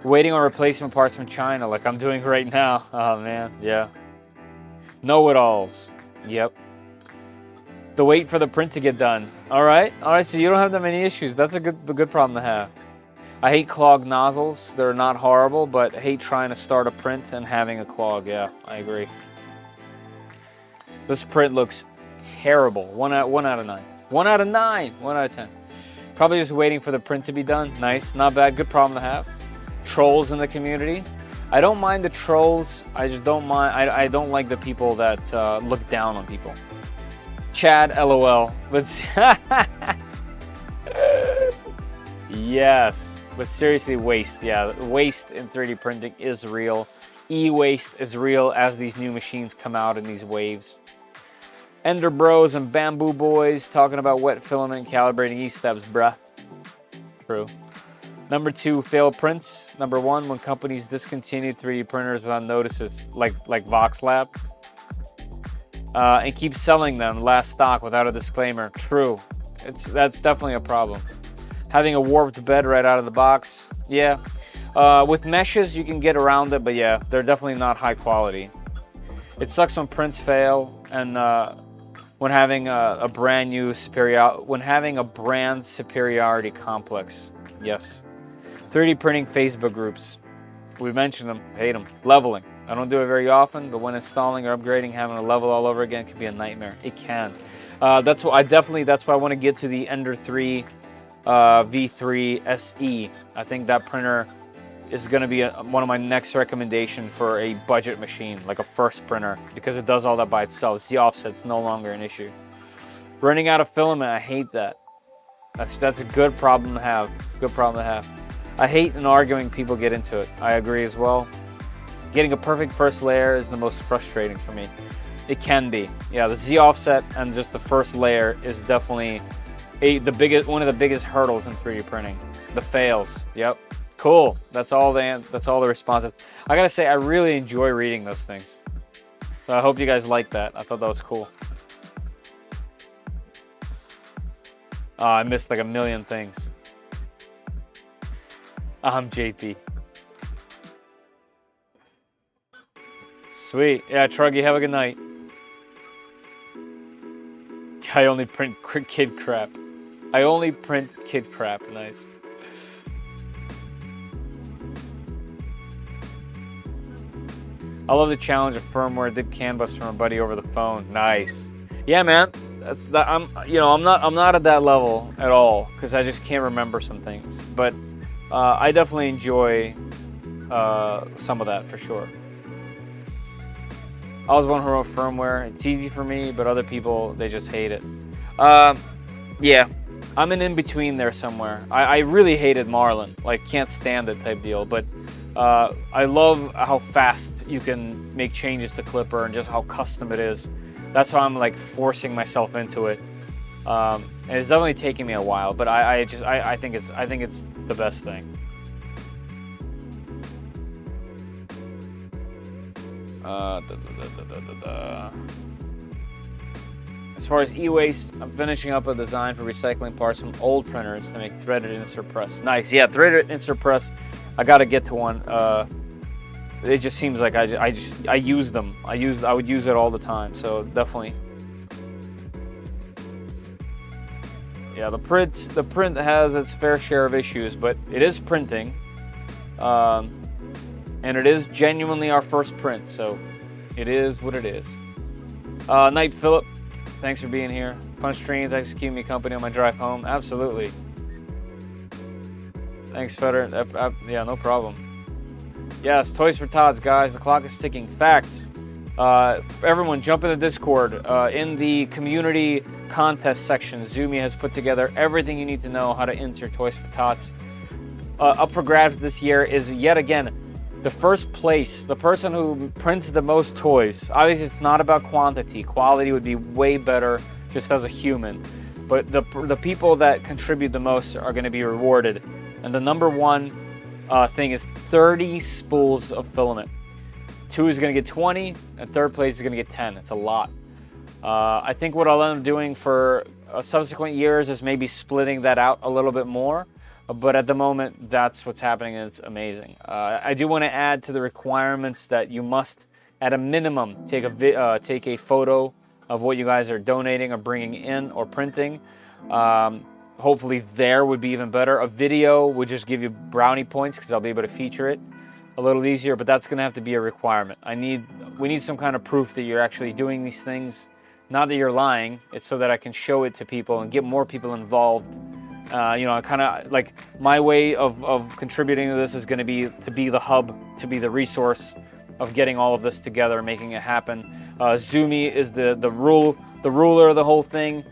Waiting on replacement parts from China, like I'm doing right now. Oh man, yeah. Know-it-alls. Yep. The wait for the print to get done. All right, so you don't have that many issues. That's a good problem to have. I hate clogged nozzles. They're not horrible, but I hate trying to start a print and having a clog. Yeah, I agree. This print looks terrible. 1 out of 9. 1 out of 9. 1 out of 10. Probably just waiting for the print to be done. Nice, not bad. Good problem to have. Trolls in the community. I don't mind the trolls. I just don't mind. I don't like the people that look down on people. Chad, LOL. Let's. Yes, but seriously, waste. Yeah, waste in 3D printing is real. E-waste is real as these new machines come out in these waves. Ender Bros and Bamboo Boys talking about wet filament calibrating E-steps, bruh. True. Number 2, failed prints. Number 1, when companies discontinue 3D printers without notices, like VoxLab, and keep selling them last stock without a disclaimer. True. That's definitely a problem. Having a warped bed right out of the box. Yeah. With meshes, you can get around it, but yeah, they're definitely not high quality. It sucks when prints fail, and when having a brand superiority complex. Yes. 3D printing Facebook groups. We mentioned them, hate them. Leveling. I don't do it very often, but when installing or upgrading, having to level all over again can be a nightmare. It can. That's why I want to get to the Ender 3 V3 SE. I think that printer is going to be one of my next recommendations for a budget machine, like a first printer, because it does all that by itself. The offset's no longer an issue. Running out of filament, I hate that. That's a good problem to have. Good problem to have. I hate and arguing people get into it. I agree as well. Getting a perfect first layer is the most frustrating for me. It can be. Yeah, the Z offset and just the first layer is definitely one of the biggest hurdles in 3D printing. The fails. Yep. Cool. That's all the responses. I gotta say, I really enjoy reading those things. So I hope you guys like that. I thought that was cool. Oh, I missed like a million things. I'm JP. Sweet. Yeah, Truggy, have a good night. I only print kid crap. I only print kid crap. Nice. I love the challenge of firmware. Did Canvas from a buddy over the phone. Nice. Yeah, man. I'm not at that level at all because I just can't remember some things. But I definitely enjoy some of that for sure. I was one who wrote firmware. It's easy for me, but other people, they just hate it. Yeah, I'm an in-between there somewhere. I really hated Marlin, like can't stand it type deal, but I love how fast you can make changes to Clipper and just how custom it is. That's why I'm like forcing myself into it. And it's definitely taking me a while, but I think it's the best thing. As far as e-waste, I'm finishing up a design for recycling parts from old printers to make threaded insert press. Nice, yeah, threaded insert press. I gotta get to one. It just seems like I use them. I would use it all the time. So definitely. Yeah, the print has its fair share of issues, but it is printing. And it is genuinely our first print, so it is what it is. Night Philip, thanks for being here. Fun stream, thanks for keeping me company on my drive home. Absolutely. Thanks, Feder. Yeah, no problem. Yes, Toys for Tots, guys. The clock is ticking. Facts. Everyone, jump in the Discord. In the community contest section, Zumi has put together everything you need to know how to enter Toys for Tots. Up for grabs this year is yet again the first place, the person who prints the most toys. Obviously, it's not about quantity. Quality would be way better just as a human. But the people that contribute the most are going to be rewarded. And the number one thing is 30 spools of filament. 2 is going to get 20, and 3rd place is going to get 10. It's a lot. I think what I'll end up doing for subsequent years is maybe splitting that out a little bit more. But at the moment, that's what's happening, and it's amazing. I do want to add to the requirements that you must, at a minimum, take a photo of what you guys are donating or bringing in or printing. hopefully there would be even better. A video would just give you brownie points because I'll be able to feature it a little easier, but that's going to have to be a requirement. We need some kind of proof that you're actually doing these things. Not that you're lying. It's so that I can show it to people and get more people involved. You know, kind of like my way of contributing to this is going to be the hub, to be the resource of getting all of this together, making it happen. Zumi is the ruler of the whole thing.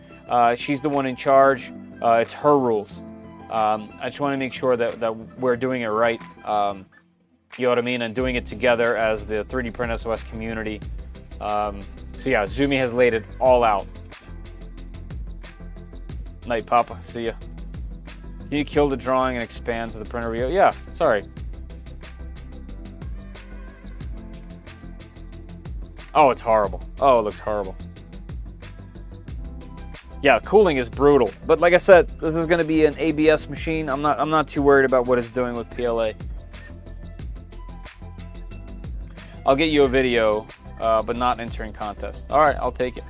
She's the one in charge. It's her rules. I just want to make sure that we're doing it right. You know what I mean? And doing it together as the 3D Print SOS community. So yeah, Zumi has laid it all out. Night, Papa. See ya. Can you kill the drawing and expand to the printer view? Yeah, sorry. Oh, it's horrible. Oh, it looks horrible. Yeah, cooling is brutal. But like I said, this is going to be an ABS machine. I'm not too worried about what it's doing with PLA. I'll get you a video, but not entering contest. All right, I'll take it.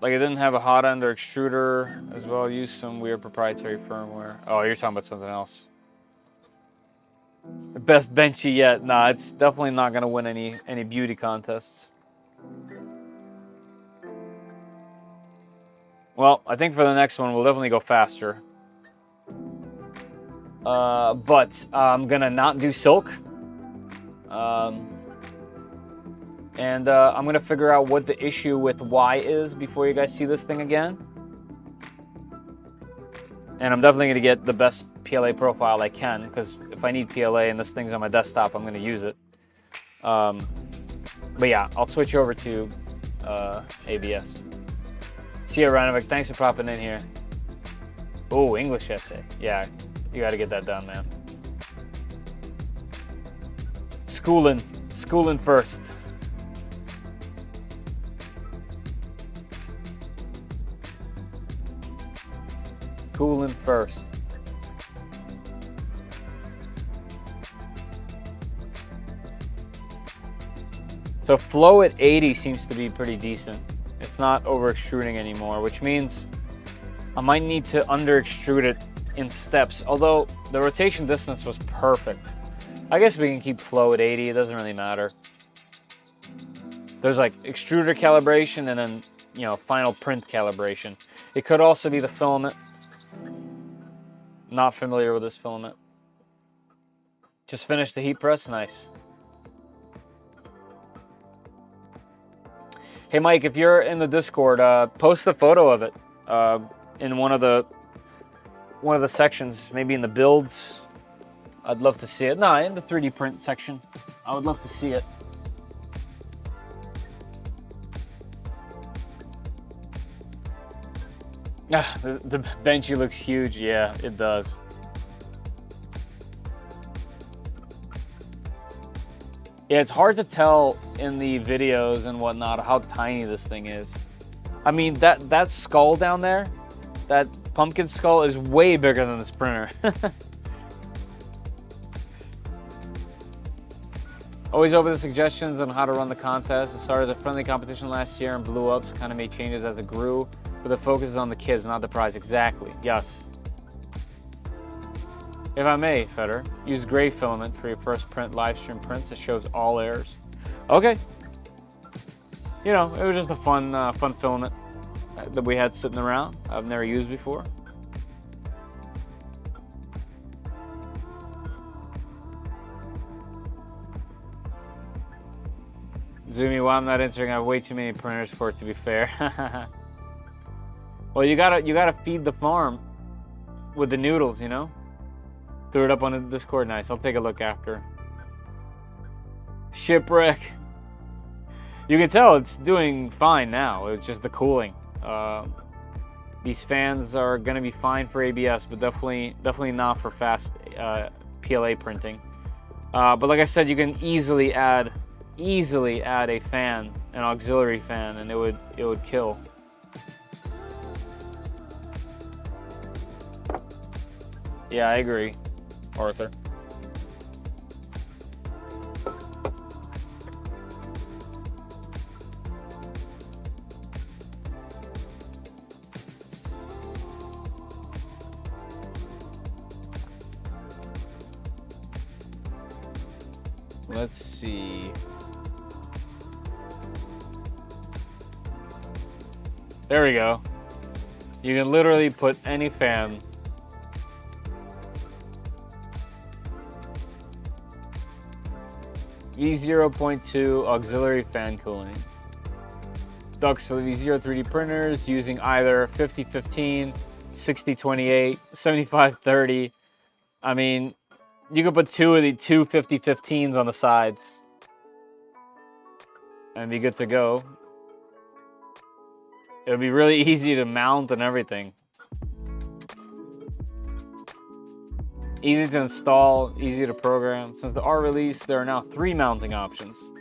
Like it didn't have a hot end or extruder as well. Use some weird proprietary firmware. Oh, you're talking about something else. The best benchy yet? Nah, it's definitely not gonna win any beauty contests. Well, I think for the next one we'll definitely go faster. But I'm gonna not do silk. And I'm gonna figure out what the issue with Y is before you guys see this thing again. And I'm definitely gonna get the best PLA profile I can, because if I need PLA and this thing's on my desktop, I'm gonna use it. But yeah, I'll switch over to ABS. See ya, Ranovic. Thanks for popping in here. Oh, English essay. Yeah, you gotta get that done, man. Schooling first. Cooling first. So flow at 80 seems to be pretty decent. It's not over extruding anymore, which means I might need to under extrude it in steps, although the rotation distance was perfect. I guess we can keep flow at 80, it doesn't really matter. There's like extruder calibration and then, you know, final print calibration. It could also be the filament. Not familiar with this filament. Just finished the heat press, nice. Hey Mike, if you're in the Discord, post a photo of it in one of the sections, maybe in the builds. I'd love to see it. No, in the 3D print section. I would love to see it. The benchy looks huge. Yeah, it does. Yeah, it's hard to tell in the videos and whatnot how tiny this thing is. I mean, that skull down there, that pumpkin skull is way bigger than this printer. Always open to suggestions on how to run the contest. It started a friendly competition last year and blew up, so kind of made changes as it grew. But the focus is on the kids, not the prize. Exactly, yes. If I may, Feder, use gray filament for your first print, live stream prints. It shows all errors. Okay. You know, it was just a fun filament that we had sitting around. I've never used before. Zoomy, well, I'm not entering. I have way too many printers for it to be fair. Well, you gotta feed the farm with the noodles, you know. Threw it up on the Discord. Nice. I'll take a look after. Shipwreck. You can tell it's doing fine now. It's just the cooling. These fans are gonna be fine for ABS, but definitely not for fast PLA printing. But like I said, you can easily add a fan, an auxiliary fan, and it would kill. Yeah, I agree, Arthur. Let's see. There we go. You can literally put any fan. V0.2 auxiliary fan cooling. Ducts for the V0 3D printers using either 5015, 6028, 7530. I mean, you could put two of the 5015s on the sides and be good to go. It'll be really easy to mount and everything. Easy to install, easy to program. Since the R release, there are now 3 mounting options.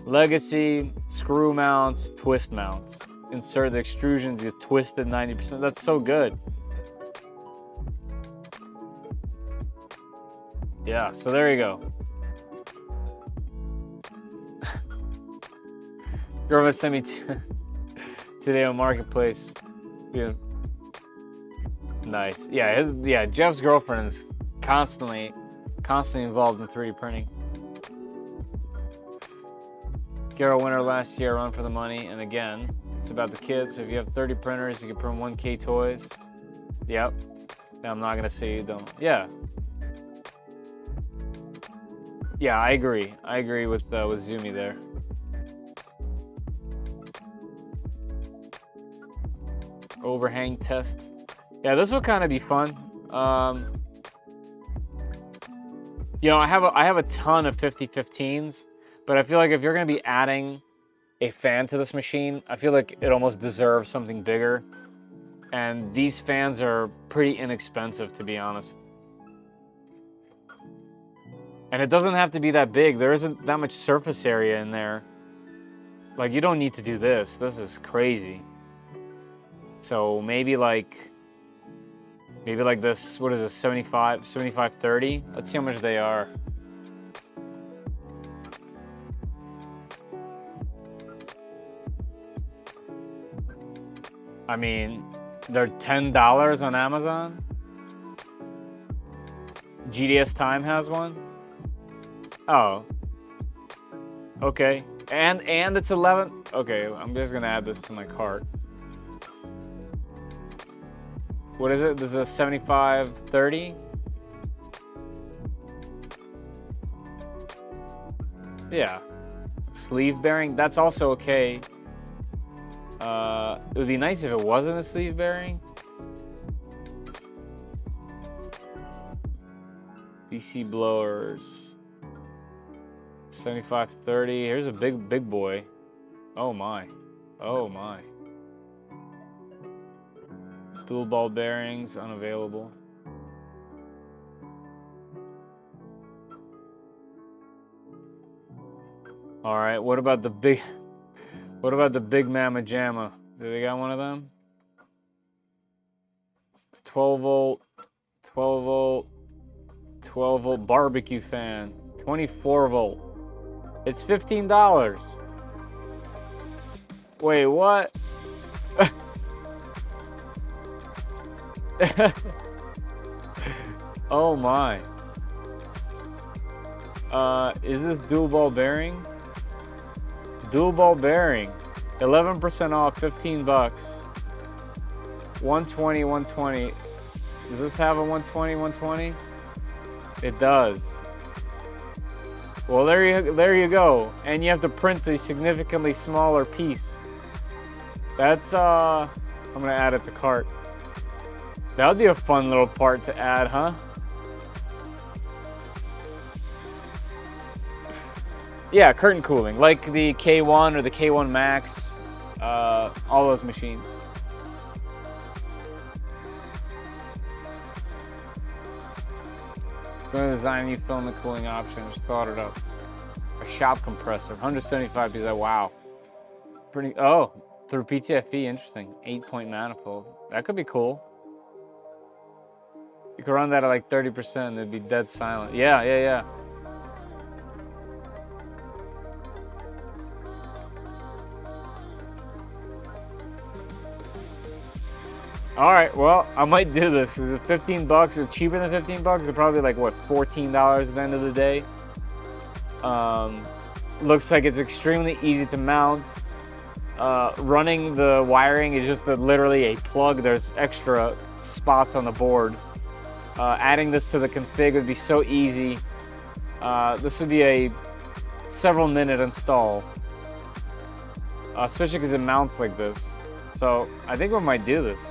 Legacy, screw mounts, twist mounts. Insert the extrusions, you twist it 90%. That's so good. Yeah, so there you go. Girlfriend sent me today on Marketplace. Yeah. Nice. Yeah, Jeff's girlfriend is constantly involved in 3D printing. Garo winner last year, run for the money, and again, it's about the kids. So if you have 30 printers, you can print 1K toys. Yep. Now, I'm not gonna say you don't. Yeah. Yeah, I agree. I agree with Zumi there. Overhang test. Yeah, this would kind of be fun. You know, I have a ton of 5015s, but I feel like if you're going to be adding a fan to this machine, I feel like it almost deserves something bigger. And these fans are pretty inexpensive, to be honest. And it doesn't have to be that big. There isn't that much surface area in there. Like, you don't need to do this. This is crazy. So maybe like this, what is this, 7530? Let's see how much they are. I mean, they're $10 on Amazon. GDS Time has one. Oh. Okay. And it's 11. Okay, I'm just gonna add this to my cart. What is it? This is a 7530. Yeah. Sleeve bearing. That's also okay. It would be nice if it wasn't a sleeve bearing. DC blowers. 7530. Here's a big boy. Oh my. Oh my. Dual ball bearings unavailable. All right, what about the big Mama Jamma? Do they got one of them? 12 volt barbecue fan, 24 volt. It's $15. Wait, what? Oh my. Is this dual ball bearing? Dual ball bearing. 11% off, 15 bucks. 120, 120. Does this have a 120, 120? It does. Well, there you go. And you have to print a significantly smaller piece. That's I'm gonna add it to cart. That would be a fun little part to add, huh? Yeah, curtain cooling, like the K1 or the K1 Max, all those machines. Going to design a new filament cooling option, just thought it up. A shop compressor, 175 pieces, wow. Pretty, oh, through PTFE, interesting. 8-point manifold, that could be cool. You could run that at like 30%, it'd be dead silent. Yeah. All right, well, I might do this. Is it 15 bucks? It's cheaper than 15 bucks. It's probably like, what, $14 at the end of the day? Looks like it's extremely easy to mount. Running the wiring is just literally a plug. There's extra spots on the board. Adding this to the config would be so easy. This would be a several minute install, especially because it mounts like this. So I think we might do this.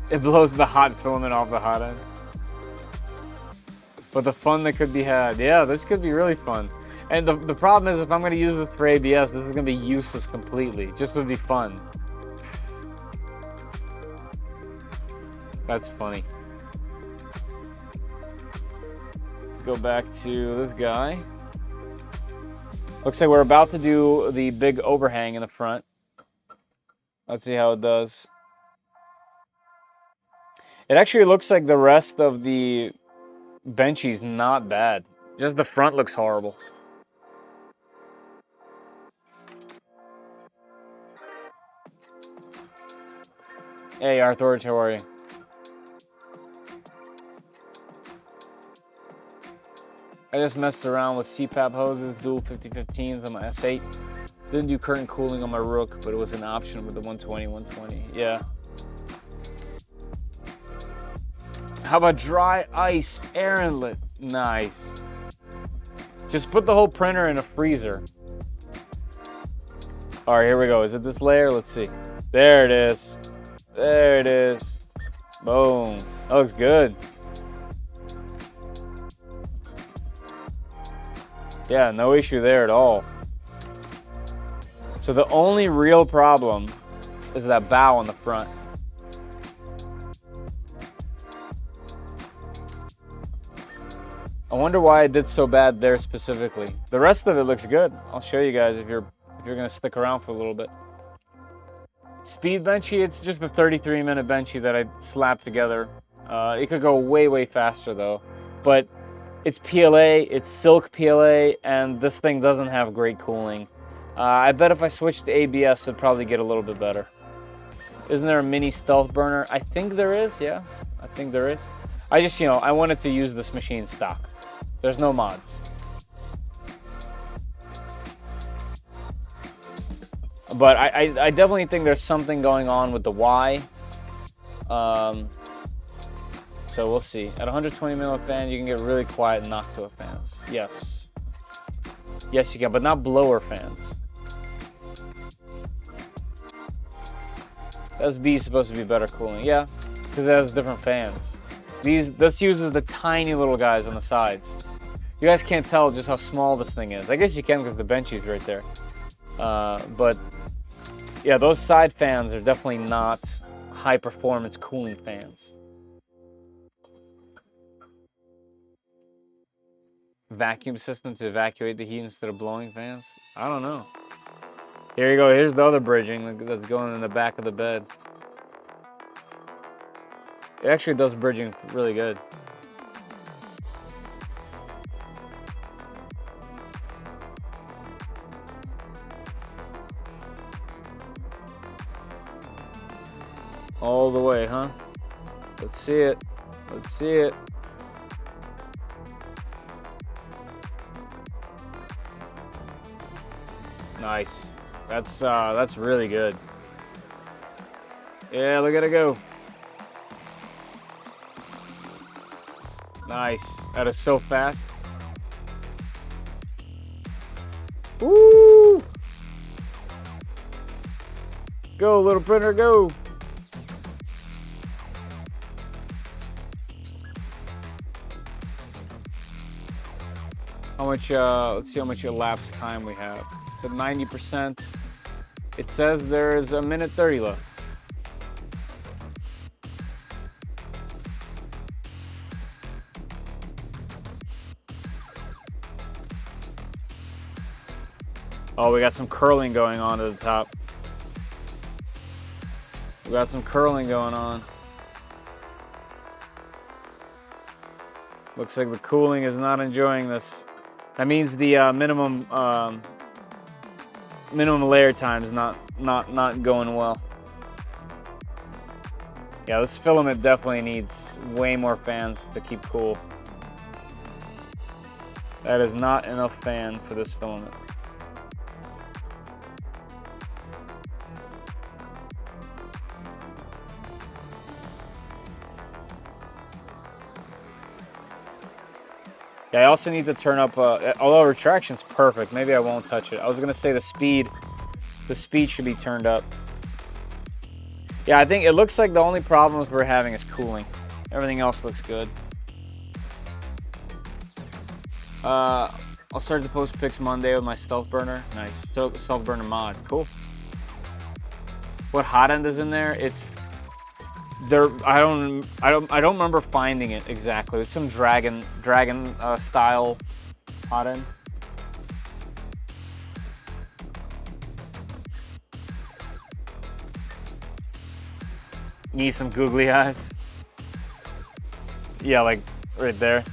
It blows the hot filament off the hot end. But the fun that could be had, yeah, this could be really fun. And the problem is, if I'm going to use this for ABS, this is going to be useless completely. Just would be fun. That's funny. Go back to this guy. Looks like we're about to do the big overhang in the front. Let's see how it does. It actually looks like the rest of the benchy's not bad. Just the front looks horrible. Hey, Arthur, how are you? I just messed around with CPAP hoses, dual 5015s on my S8. Didn't do current cooling on my Rook, but it was an option with the 120. Yeah. How about dry ice air inlet? Nice. Just put the whole printer in a freezer. All right, here we go. Is it this layer? Let's see. There it is. There it is. Boom. That looks good. Yeah, no issue there at all. So the only real problem is that bow on the front. I wonder why it did so bad there specifically. The rest of it looks good. I'll show you guys if you're gonna stick around for a little bit. Speed benchy, it's just the 33-minute benchy that I slapped together. It could go way faster though, but it's PLA, it's silk PLA, and this thing doesn't have great cooling. I bet if I switched to ABS, it'd probably get a little bit better. Isn't there a mini stealth burner? I think there is, yeah. I think there is. I just, you know, I wanted to use this machine stock. There's no mods. But I definitely think there's something going on with the Y. So we'll see. At 120 millifan, you can get really quiet Noctua fans. Yes. Yes, you can, but not blower fans. SB is supposed to be better cooling. Yeah, because it has different fans. This uses the tiny little guys on the sides. You guys can't tell just how small this thing is. I guess you can because the benchy's right there. But yeah, those side fans are definitely not high performance cooling fans. Vacuum system to evacuate the heat instead of blowing fans? I don't know. Here you go. Here's the other bridging that's going in the back of the bed. It actually does bridging really good. All the way, huh? Let's see it. Let's see it. Nice. That's really good. Yeah, look at it go. Nice. That is so fast. Woo! Go, little printer, go. How much, let's see how much elapsed time we have. At 90%, it says there's 1:30 left. Oh, we got some curling going on at the top. We got some curling going on. Looks like the cooling is not enjoying this. That means the minimum layer time is not going well. Yeah, this filament definitely needs way more fans to keep cool. That is not enough fan for this filament. Yeah, I also need to turn up, although retraction's perfect, maybe I won't touch it. I was gonna say the speed should be turned up. Yeah, I think it looks like the only problems we're having is cooling. Everything else looks good. I'll start to post pics Monday with my stealth burner. Nice, stealth burner mod, cool. What hot end is in there? It's there. I don't remember finding it exactly. It's some dragon style hot end. Need some googly eyes. Yeah, like right there.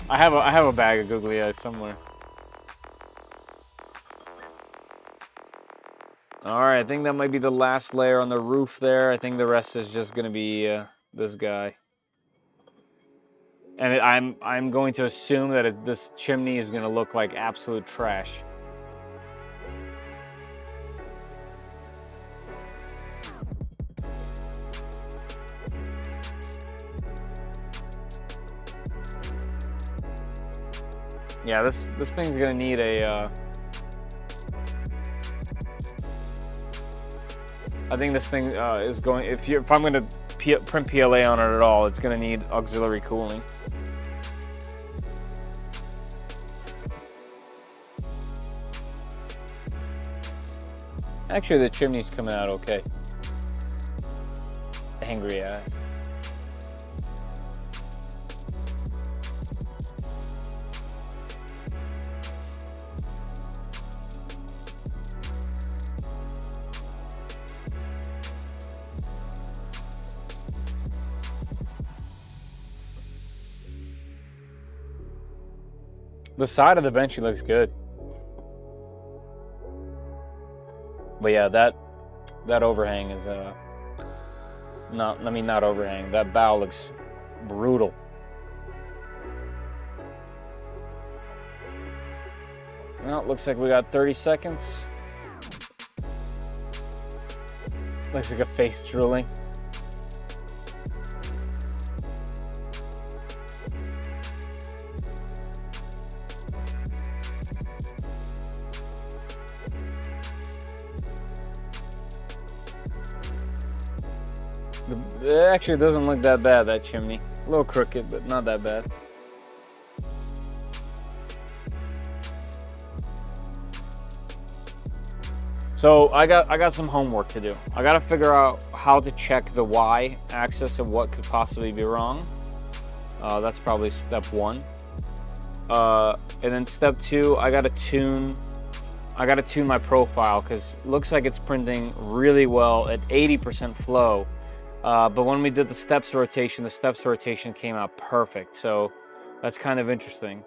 I have a bag of googly eyes somewhere. All right, I think that might be the last layer on the roof there. I think the rest is just gonna be this guy. And I'm going to assume that this chimney is gonna look like absolute trash. Yeah, this thing's gonna need a. I think this thing is going. If I'm gonna print PLA on it at all, it's gonna need auxiliary cooling. Actually, the chimney's coming out okay. Angry ass. The side of the benchy looks good. But yeah, that overhang is not overhang. That bow looks brutal. Well, it looks like we got 30 seconds. Looks like a face drooling. It actually doesn't look that bad, that chimney. A little crooked, but not that bad. So I got some homework to do. I got to figure out how to check the Y axis of what could possibly be wrong. That's probably step one. And then step two, I got to tune my profile, because it looks like it's printing really well at 80% flow. But when we did the steps rotation came out perfect. So that's kind of interesting.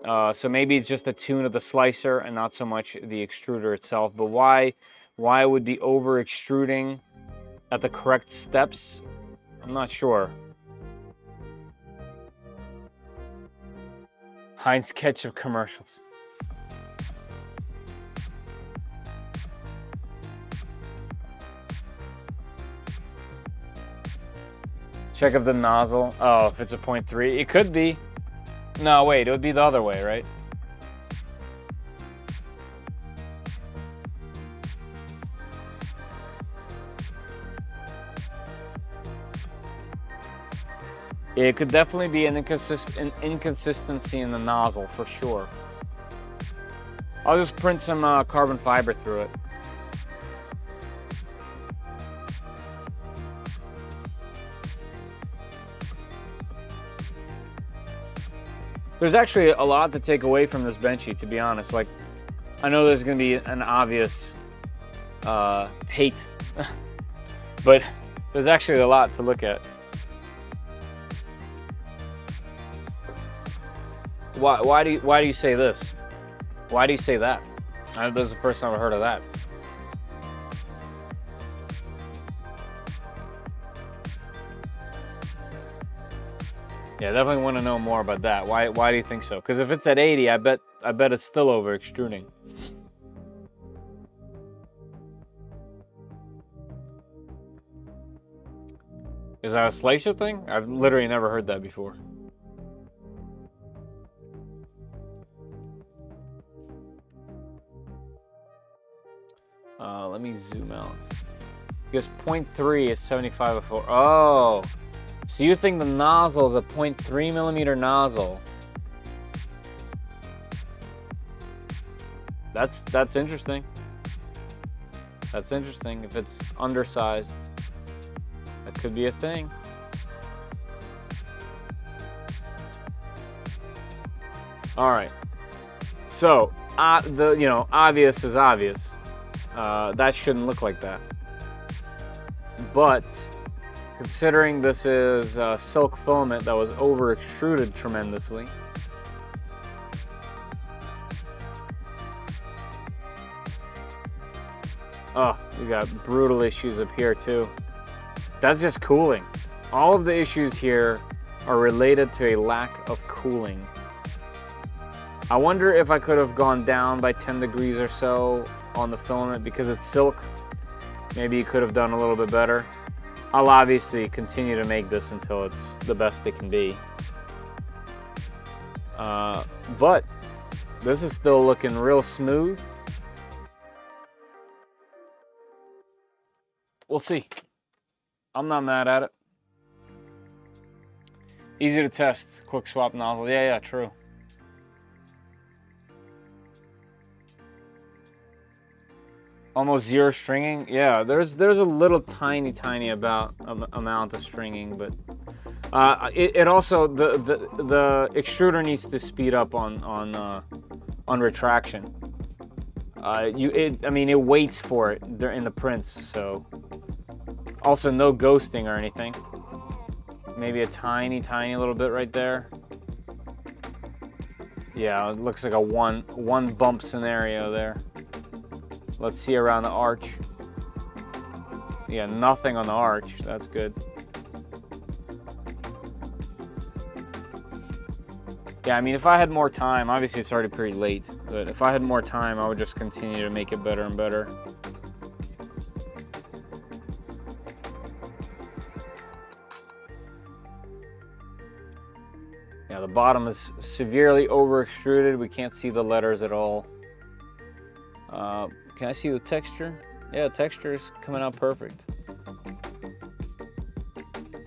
So maybe it's just a tune of the slicer and not so much the extruder itself. But why would be over extruding at the correct steps? I'm not sure. Heinz ketchup commercials. Check of the nozzle. Oh, if it's a 0.3, it could be. No, wait, it would be the other way, right? It could definitely be an inconsistency in the nozzle, for sure. I'll just print some carbon fiber through it. There's actually a lot to take away from this benchy, to be honest. Like, I know there's going to be an obvious hate, but there's actually a lot to look at. Why do you say this? Why do you say that? This is the first time I've heard of that. Yeah, definitely want to know more about that. Why do you think so? Because if it's at 80, I bet it's still over extruding. Is that a slicer thing? I've literally never heard that before. Let me zoom out. Because 0.3 is 75 of 4. Oh, so you think the nozzle is a 0.3 millimeter nozzle? That's interesting. That's interesting. If it's undersized, that could be a thing. All right. So obvious is obvious. That shouldn't look like that. But considering this is silk filament that was over extruded tremendously, oh, we got brutal issues up here too. That's just cooling. All of the issues here are related to a lack of cooling. I wonder if I could have gone down by 10 degrees or so on the filament because it's silk. Maybe you could have done a little bit better. I'll obviously continue to make this until it's the best it can be. But this is still looking real smooth. We'll see. I'm not mad at it. Easy to test. Quick swap nozzle. Yeah, true. Almost zero stringing. Yeah, there's a little tiny amount of stringing, but it also the extruder needs to speed up on retraction. I mean it waits for it. They're in the prints, so also no ghosting or anything. Maybe a tiny little bit right there. Yeah, it looks like a one bump scenario there. Let's see around the arch. Yeah, nothing on the arch. That's good. Yeah, I mean, if I had more time, obviously it's already pretty late, but if I had more time, I would just continue to make it better and better. Yeah, the bottom is severely over extruded. We can't see the letters at all. Can I see the texture? Yeah, the texture is coming out perfect.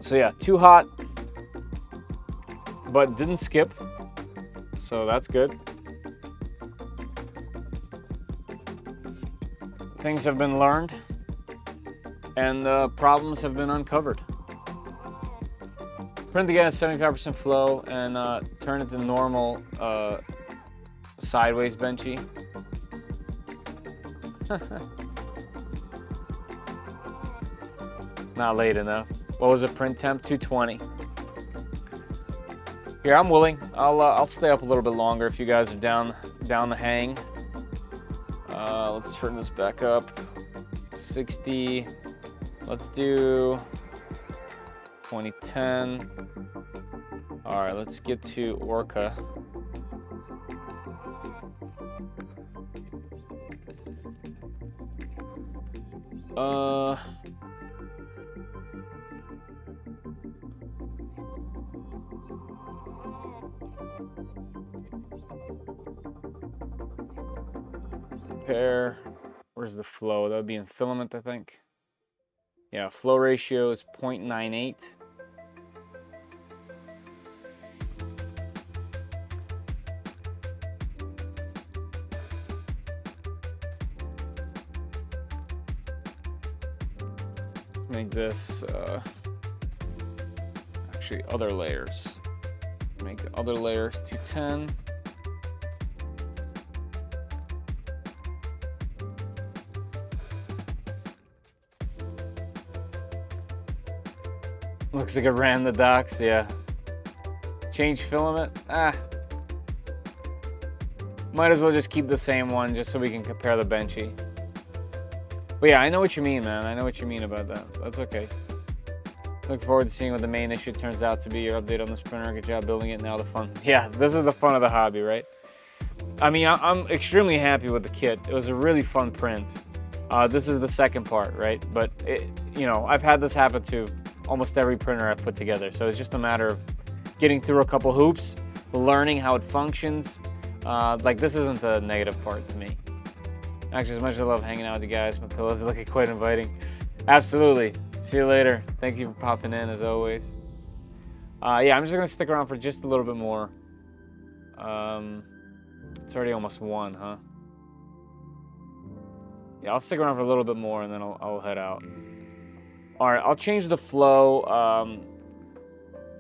So yeah, too hot, but didn't skip, so that's good. Things have been learned, and problems have been uncovered. Print again at 75% flow, and turn it to normal sideways benchy. Not late enough. What was the print temp? 220. Here, I'm willing. I'll stay up a little bit longer if you guys are down the hang. Let's turn this back up. 60. Let's do 2010. All right, let's get to Orca. Pair. Where's the flow? That would be in filament, I think. Yeah, flow ratio is 0.98. Let's make this actually other layers. Make the other layers 210. Looks like it ran the docks, yeah. Change filament, might as well just keep the same one just so we can compare the benchy. But yeah, I know what you mean, man. I know what you mean about that. That's okay. Look forward to seeing what the main issue turns out to be. Your update on this printer. Good job building it. Now the fun. Yeah, this is the fun of the hobby, right? I mean, I'm extremely happy with the kit. It was a really fun print. This is the second part, right? But, you know, I've had this happen to almost every printer I've put together. So it's just a matter of getting through a couple hoops, learning how it functions. Like, this isn't the negative part to me. Actually, as much as I love hanging out with you guys, my pillows look quite inviting. Absolutely. See you later. Thank you for popping in, as always. Yeah, I'm just going to stick around for just a little bit more. It's already almost 1, huh? Yeah, I'll stick around for a little bit more, and then I'll head out. All right, I'll change the flow.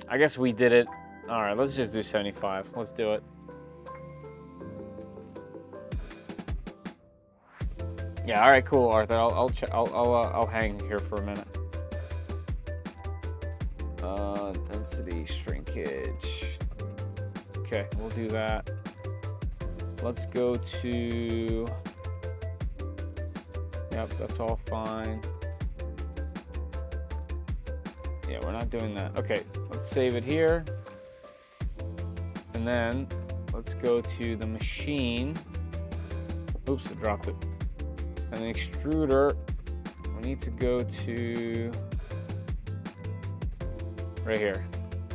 I guess we did it. All right, let's just do 75. Let's do it. Yeah, all right, cool, Arthur. I'll hang here for a minute. Density, shrinkage. Okay, we'll do that. Let's go to. Yep, that's all fine. Yeah, we're not doing that. Okay, let's save it here. And then let's go to the machine. Oops, I dropped it. And the extruder, we need to go to right here.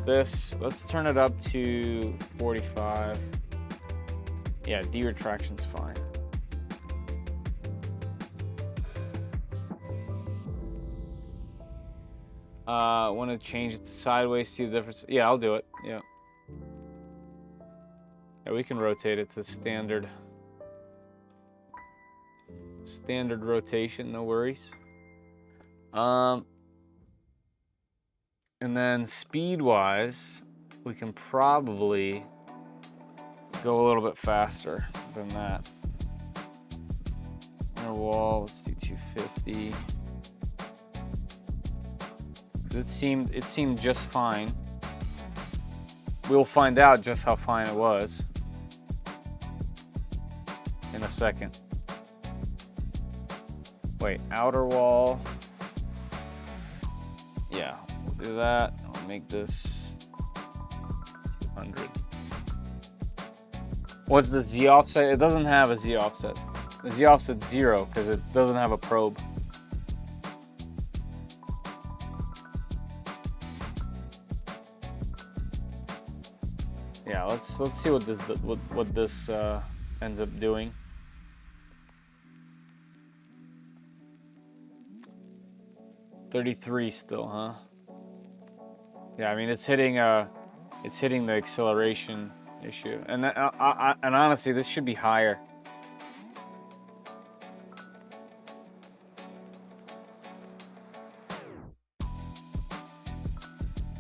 This, let's turn it up to 45. Yeah, de-retraction's fine. Want to change it to sideways, see the difference? Yeah, I'll do it. Yeah. Yeah, we can rotate it to standard rotation, no worries. And then speed-wise, we can probably go a little bit faster than that. Inner wall, let's do 250. It seemed just fine. We'll find out just how fine it was in a second. Wait, outer wall. Yeah, we'll do that. I'll make this 200. What's the Z offset? It doesn't have a Z offset. The Z offset's 0 because it doesn't have a probe. Yeah, let's see what this ends up doing. $33 still, huh? Yeah, I mean it's hitting the acceleration issue, and and honestly, this should be higher.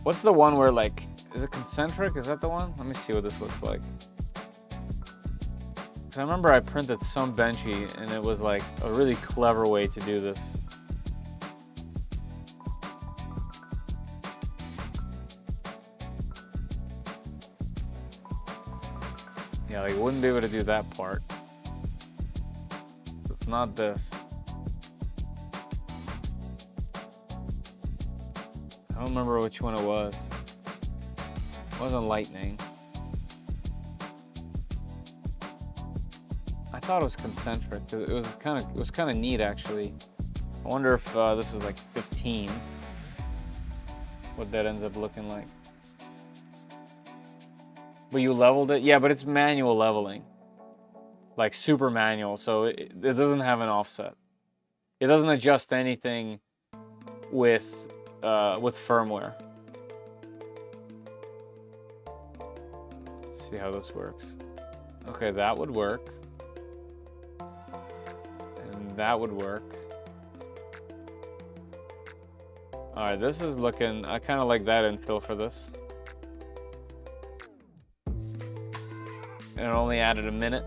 What's the one where like? Is it concentric? Is that the one? Let me see what this looks like. Because I remember I printed some benchy and it was like a really clever way to do this. Yeah, like wouldn't be able to do that part. It's not this. I don't remember which one it was. It wasn't lightning. I thought it was concentric. It was kind of neat actually. I wonder if this is like 15. What that ends up looking like. But you leveled it? Yeah, but it's manual leveling. Like super manual, so it doesn't have an offset. It doesn't adjust anything with firmware. See how this works. Okay, that would work. And that would work. Alright, this is looking... I kind of like that infill for this. And it only added a minute.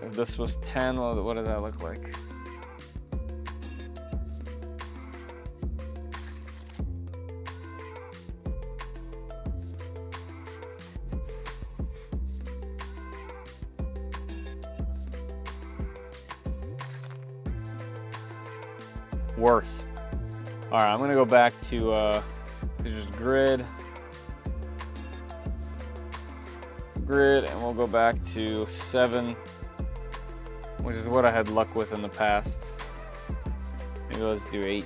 If this was 10, what does that look like? Worse. All right, I'm gonna go back to just grid, and we'll go back to 7, which is what I had luck with in the past. Maybe let's do 8.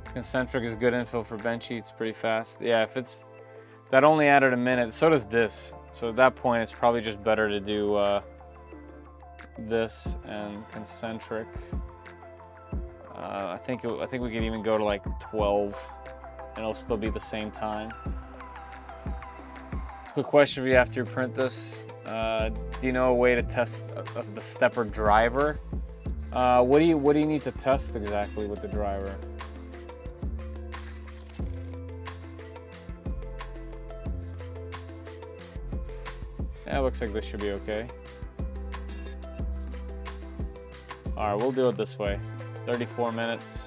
Concentric is good infill for bench heats, pretty fast. Yeah, if it's that only added a minute, so does this. So at that point, it's probably just better to do this and concentric. I think we could even go to like 12, and it'll still be the same time. Quick question for you after you print this: do you know a way to test the stepper driver? What do you need to test exactly with the driver? Yeah, it looks like this should be okay. All right, we'll do it this way. 34 minutes.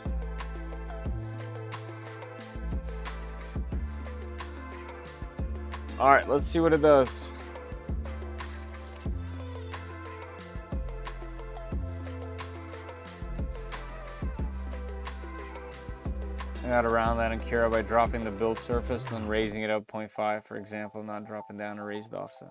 All right, let's see what it does. I got around that in Cura by dropping the build surface, then raising it up 0.5, for example, not dropping down a raised offset.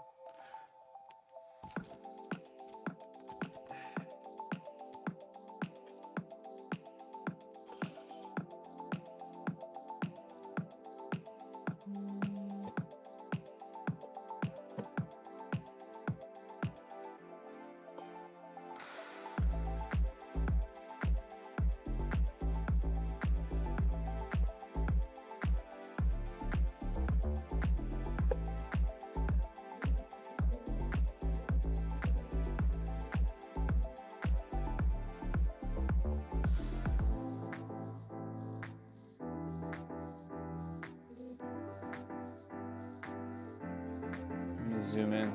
Zoom in.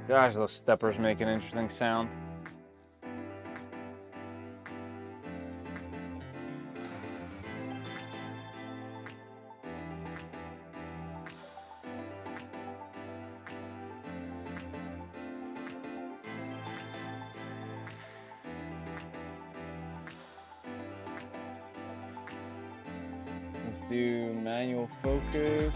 Gosh, those steppers make an interesting sound. Let's do manual focus.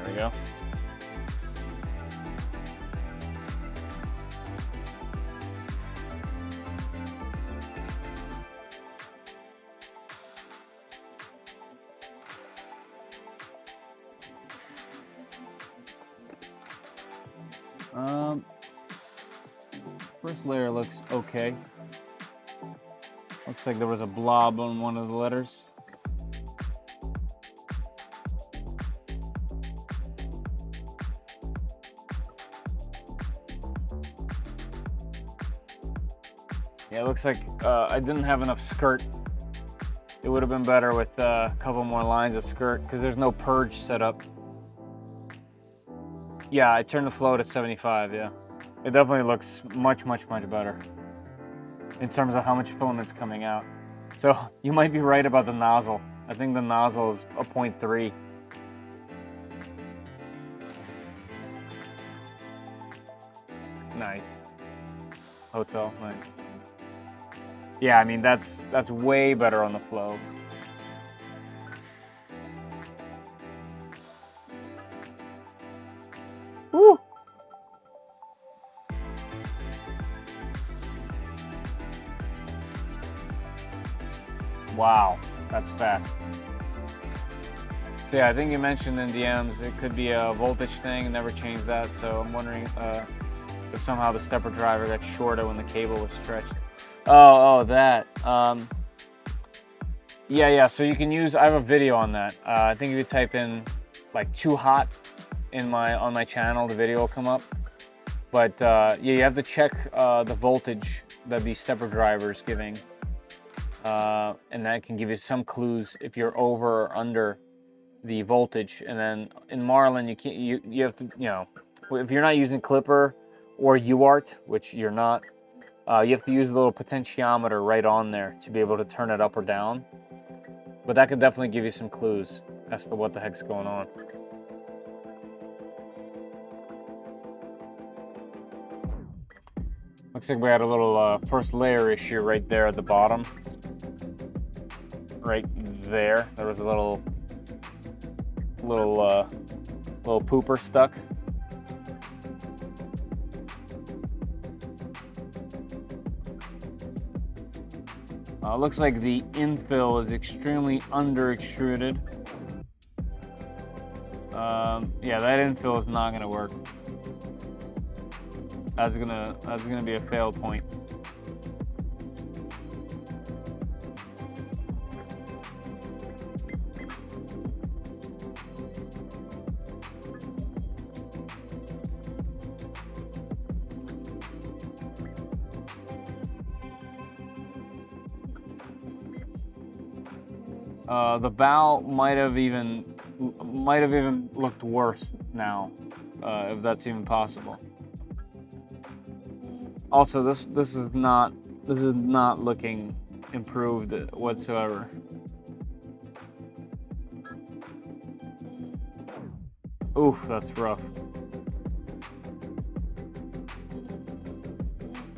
There we go. First layer looks okay. Looks like there was a blob on one of the letters. Yeah, it looks like I didn't have enough skirt. It would have been better with a couple more lines of skirt because there's no purge set up. Yeah, I turned the flow to 75, yeah. It definitely looks much better in terms of how much filament's coming out. So you might be right about the nozzle. I think the nozzle is a 0.3. Nice. Hotel, nice. Yeah, I mean, that's way better on the flow. Woo! Wow, that's fast. So yeah, I think you mentioned in DMs it could be a voltage thing, never changed that, so I'm wondering if somehow the stepper driver got shorter when the cable was stretched. Oh, that. Yeah, so you can use, I have a video on that. I think if you type in like too hot on my channel, the video will come up. But yeah, you have to check the voltage that the stepper driver is giving. And that can give you some clues if you're over or under the voltage. And then in Marlin, you have to, you know, if you're not using Clipper or UART, which you're not, you have to use a little potentiometer right on there to be able to turn it up or down. But that could definitely give you some clues. as to what the heck's going on. Looks like we had a little first layer issue right there at the bottom. Right there. There was a little pooper stuck. Looks like the infill is extremely under extruded. Yeah, that infill is not gonna work. That's gonna be a fail point. The bow might have even looked worse now, if that's even possible. Also, this is not looking improved whatsoever. Oof, that's rough.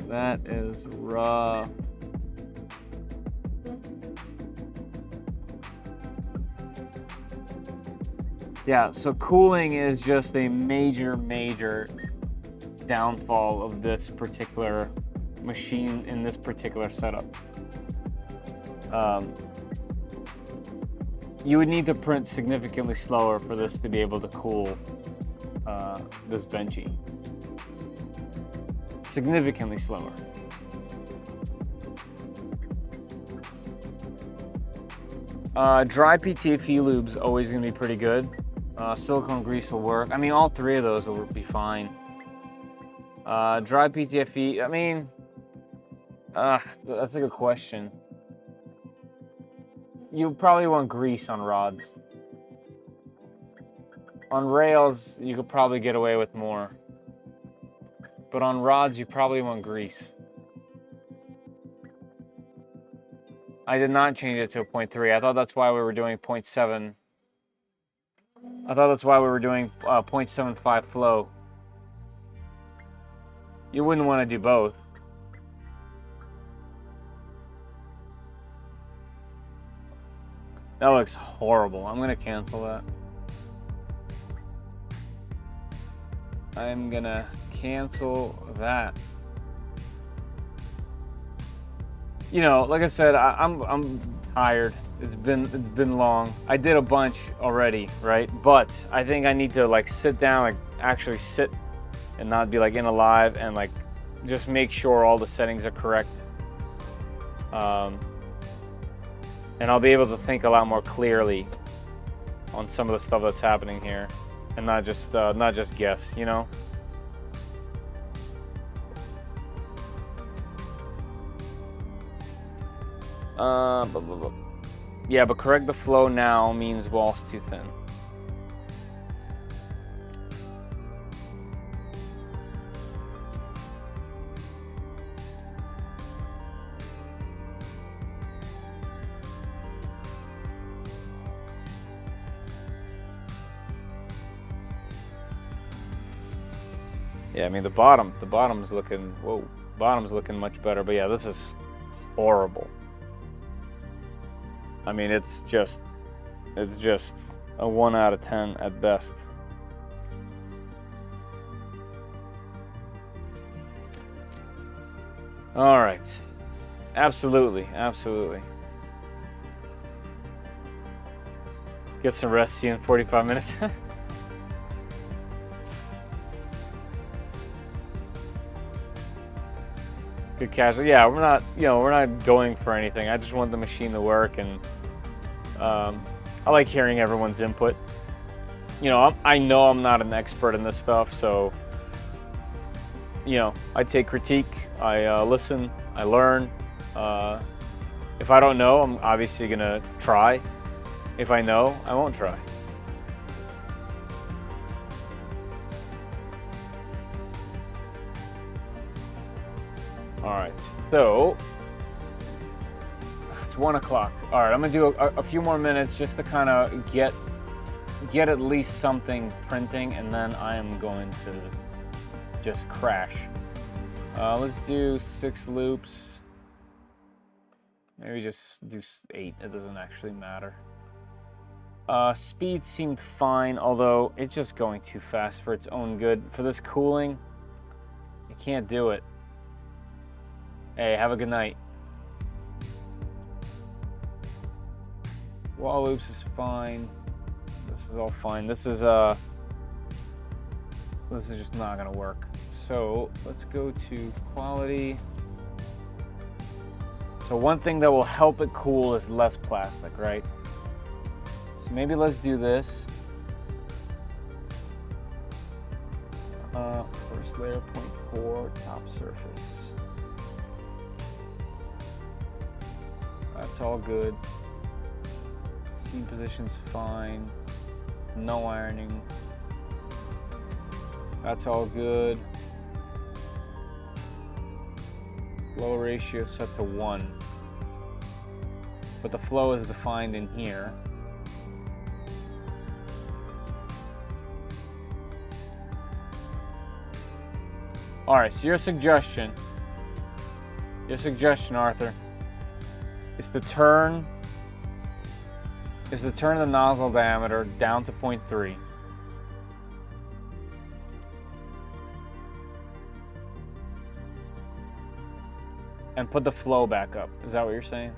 That is rough. Yeah, so cooling is just a major downfall of this particular machine in this particular setup. You would need to print significantly slower for this to be able to cool this benchy. Significantly slower. Dry PTFE lube's always going to be pretty good. Silicone grease will work. I mean, all three of those will be fine. Dry PTFE, I mean, that's a good question. You probably want grease on rods. On rails, you could probably get away with more. But on rods, you probably want grease. I did not change it to a 0.3. I thought that's why we were doing 0.7. I thought that's why we were doing 0.75 flow. You wouldn't want to do both. That looks horrible. I'm going to cancel that. I'm going to cancel that. You know, like I said, I'm tired. It's been long. I did a bunch already, right? But I think I need to like sit down, like actually sit and not be like in a live and like just make sure all the settings are correct. And I'll be able to think a lot more clearly on some of the stuff that's happening here and not just guess, you know? Yeah, but correct the flow now means wall's too thin. Yeah, I mean the bottom's looking, whoa, bottom's looking much better, but yeah, this is horrible. I mean, it's just a 1 out of 10 at best. All right, absolutely. Get some rest, see you in 45 minutes. Good casual. Yeah, we're not going for anything. I just want the machine to work, and I like hearing everyone's input. You know, I know I'm not an expert in this stuff, so you know, I take critique, I listen, I learn. If I don't know, I'm obviously gonna try. If I know, I won't try. All right, so it's 1 o'clock. All right, I'm gonna do a few more minutes just to kind of get get at least something printing, and then I am going to just crash. Let's do 6 loops. Maybe just do 8. It doesn't actually matter. Speed seemed fine, although it's just going too fast for its own good. For this cooling, you can't do it. Hey, have a good night. Wall loops is fine. This is all fine. This is just not gonna work. So let's go to quality. So one thing that will help it cool is less plastic, right? So maybe let's do this. First layer 0.4, top surface. That's all good. Seam position's fine. No ironing. That's all good. Flow ratio set to 1. But the flow is defined in here. Alright, so your suggestion, Arthur, is to turn the nozzle diameter down to 0.3. And put the flow back up. Is that what you're saying?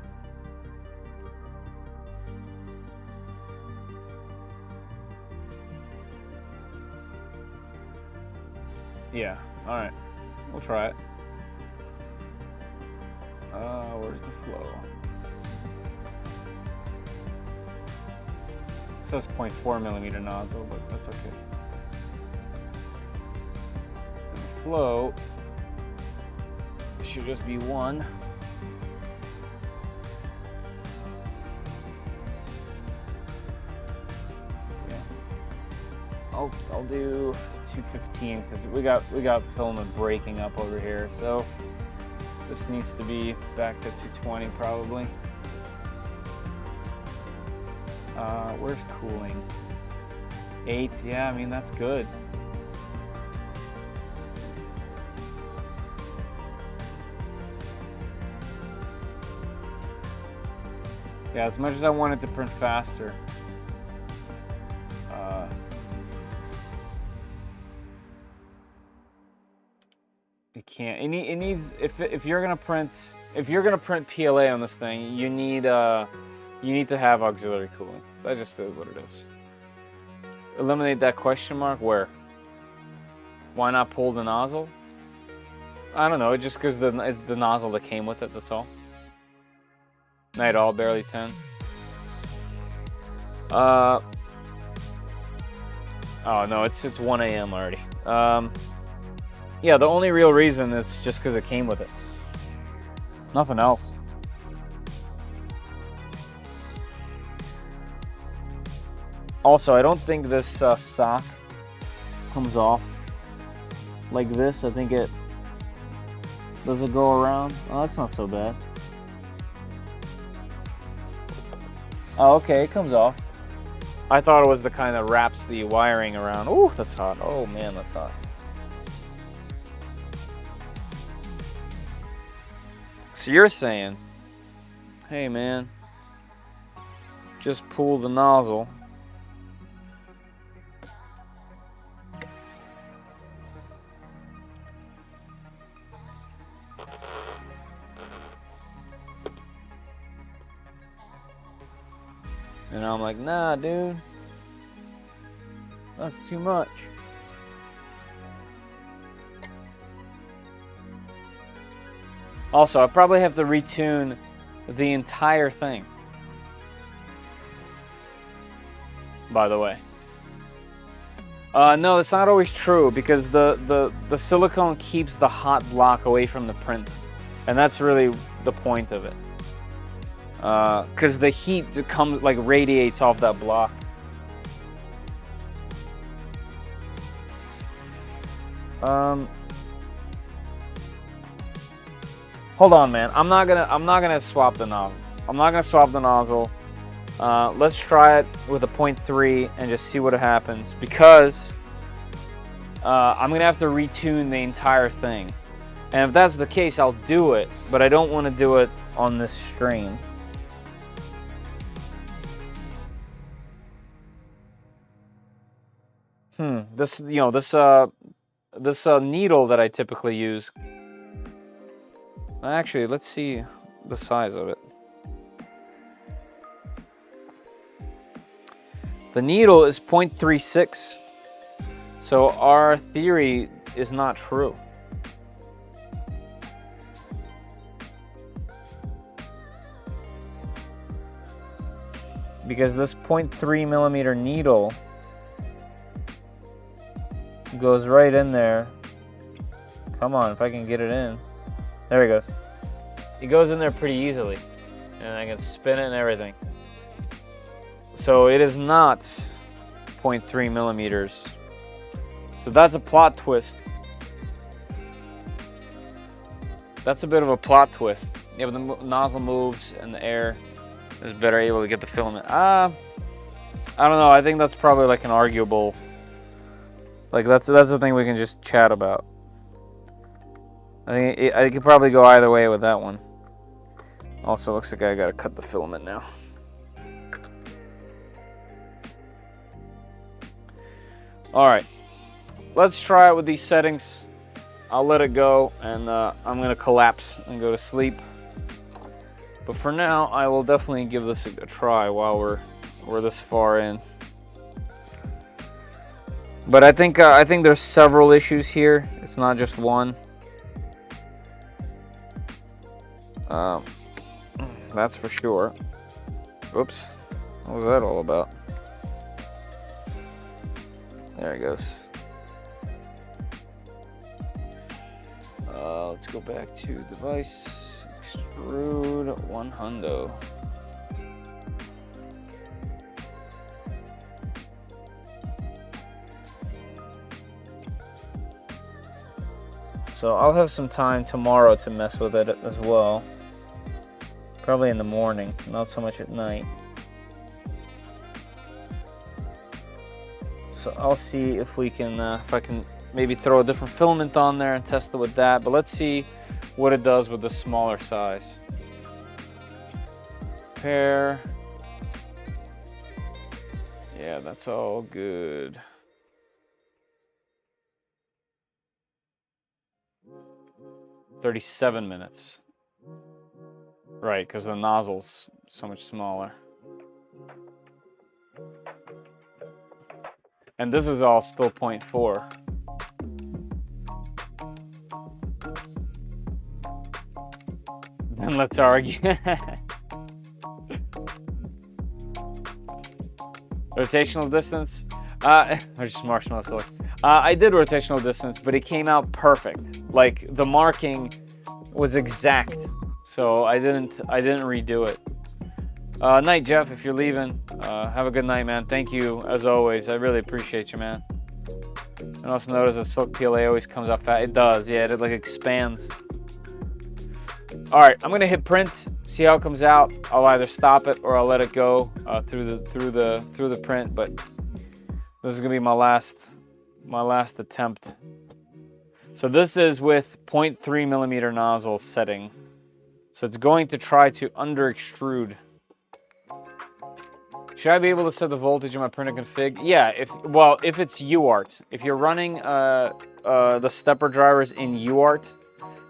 Yeah, alright. We'll try it. Where's the flow? It says 0.4 millimeter nozzle, but that's okay. And the flow should just be 1. Yeah. I'll do 215 because we got filament breaking up over here, so this needs to be back to 220 probably. Where's cooling? 8, yeah, I mean that's good. Yeah, as much as I wanted to print faster, it can't. It needs if you're gonna print PLA on this thing, you need to have auxiliary cooling. That just is what it is. Eliminate that question mark. Where? Why not pull the nozzle? I don't know. Just because it's the nozzle that came with it. That's all. Night all, barely 10. Oh no, it's 1 a.m. already. Yeah, the only real reason is just because it came with it. Nothing else. Also, I don't think this sock comes off like this. I think it... Does it go around? Oh, that's not so bad. Oh, okay, it comes off. I thought it was the kind that wraps the wiring around. Ooh, that's hot. Oh man, that's hot. So you're saying, hey man, just pull the nozzle. And I'm like, nah, dude. That's too much. Also, I probably have to retune the entire thing. By the way. No, it's not always true because the silicone keeps the hot block away from the print. And that's really the point of it. Because the heat comes, like, radiates off that block. Hold on, man. I'm not gonna swap the nozzle. I'm not gonna swap the nozzle. Let's try it with a 0.3 and just see what happens, because I'm going to have to retune the entire thing. And if that's the case, I'll do it, but I don't want to do it on this stream. This needle that I typically use. Actually, let's see the size of it. The needle is 0.36, so our theory is not true. Because this 0.3 millimeter needle goes right in there. Come on, if I can get it in. There it goes. It goes in there pretty easily, and I can spin it and everything. So it is not 0.3 millimeters. So that's a plot twist. That's a bit of a plot twist. Yeah, but the nozzle moves and the air is better able to get the filament. I don't know. I think that's probably like an arguable. Like that's the thing we can just chat about. I think I could probably go either way with that one. Also, looks like I gotta cut the filament now. All right, let's try it with these settings. I'll let it go, and I'm gonna collapse and go to sleep. But for now, I will definitely give this a try while we're this far in. But I think there's several issues here. It's not just one. That's for sure. Oops, what was that all about? There it goes. Let's go back to device, extrude 100. So I'll have some time tomorrow to mess with it as well. Probably in the morning, not so much at night. So I'll see if we can, if I can maybe throw a different filament on there and test it with that. But let's see what it does with the smaller size. Pair. Yeah, that's all good. "37 minutes. Right, because the nozzle's so much smaller. And this is all still 0.4. Then let's argue. Rotational distance. Or just marshmallow silly. I did rotational distance, but it came out perfect. Like the marking was exact. So I didn't redo it. Night, Jeff, if you're leaving. Have a good night, man. Thank you, as always. I really appreciate you, man. I also notice that silk PLA always comes out fast. It does, yeah, it like expands. All right, I'm gonna hit print, see how it comes out. I'll either stop it or I'll let it go through the print. But this is gonna be my last attempt. So this is with 0.3 millimeter nozzle setting. So it's going to try to under extrude. Should I be able to set the voltage in my printer config? Yeah, if it's UART. If you're running the stepper drivers in UART,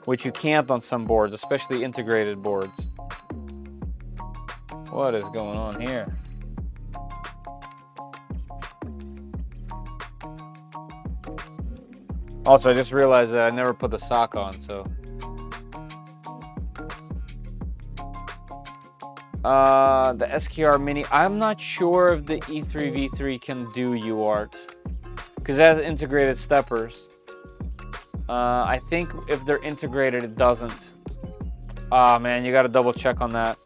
which you can't on some boards, especially integrated boards. What is going on here? Also, I just realized that I never put the sock on, so. The SKR Mini, I'm not sure if the E3 V3 can do UART, because it has integrated steppers. I think if they're integrated, it doesn't. Ah, man, you got to double check on that.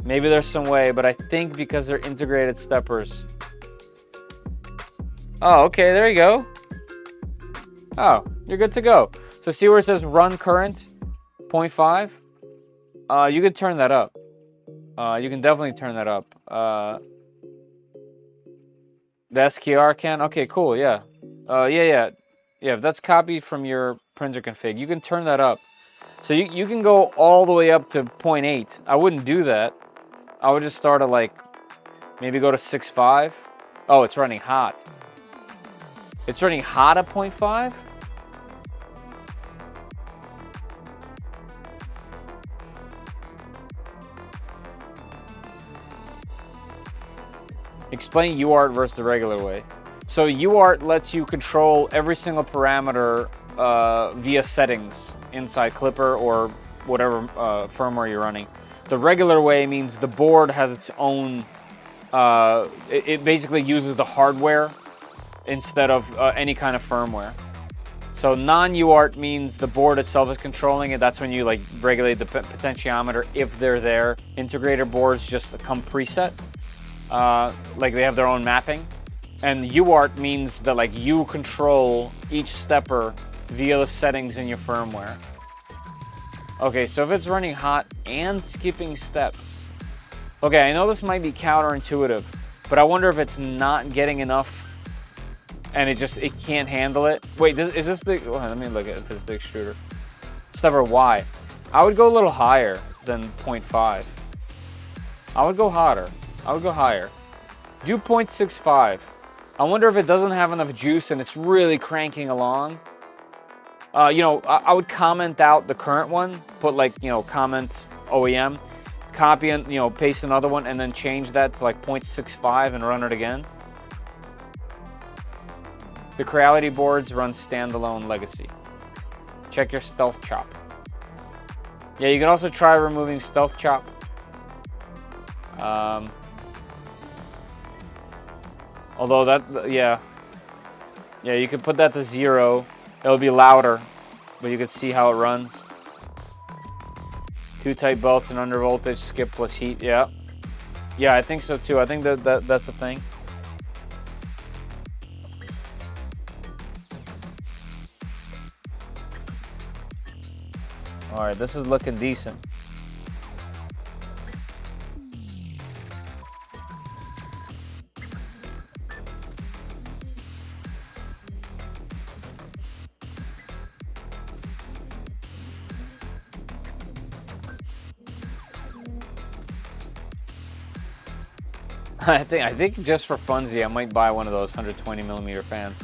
Maybe there's some way, but I think because they're integrated steppers. Oh, okay, there you go. Oh, you're good to go. So see where it says run current 0.5? You could turn that up. You can definitely turn that up. The SKR can? Okay, cool, yeah. Yeah. If that's copied from your printer config, you can turn that up. So you can go all the way up to 0.8. I wouldn't do that. I would just start at like, maybe go to 6.5. Oh, it's running hot. It's running hot at 0.5? Explain UART versus the regular way. So UART lets you control every single parameter via settings inside Clipper or whatever firmware you're running. The regular way means the board has its own, it basically uses the hardware instead of any kind of firmware. So non-UART means the board itself is controlling it. That's when you like regulate the potentiometer if they're there. Integrator boards just come preset. Like they have their own mapping. And UART means that like you control each stepper via the settings in your firmware. Okay, so if it's running hot and skipping steps. Okay, I know this might be counterintuitive, but I wonder if it's not getting enough and it can't handle it. Wait, is this the, let me look at if it's the extruder. Stepper Y. I would go a little higher than 0.5. I would go hotter. I would go higher. Do 0.65. I wonder if it doesn't have enough juice and it's really cranking along. You know, I would comment out the current one, put like, you know, comment OEM, copy and, you know, paste another one and then change that to like 0.65 and run it again. The Creality boards run standalone legacy. Check your stealth chop. Yeah, you can also try removing stealth chop. Although that, yeah, you can put that to 0. It'll be louder, but you can see how it runs. 2 tight belts and under voltage, skip plus heat. Yeah, I think so too. I think that's a thing. All right, this is looking decent. I think just for funsies, I might buy one of those 120mm fans.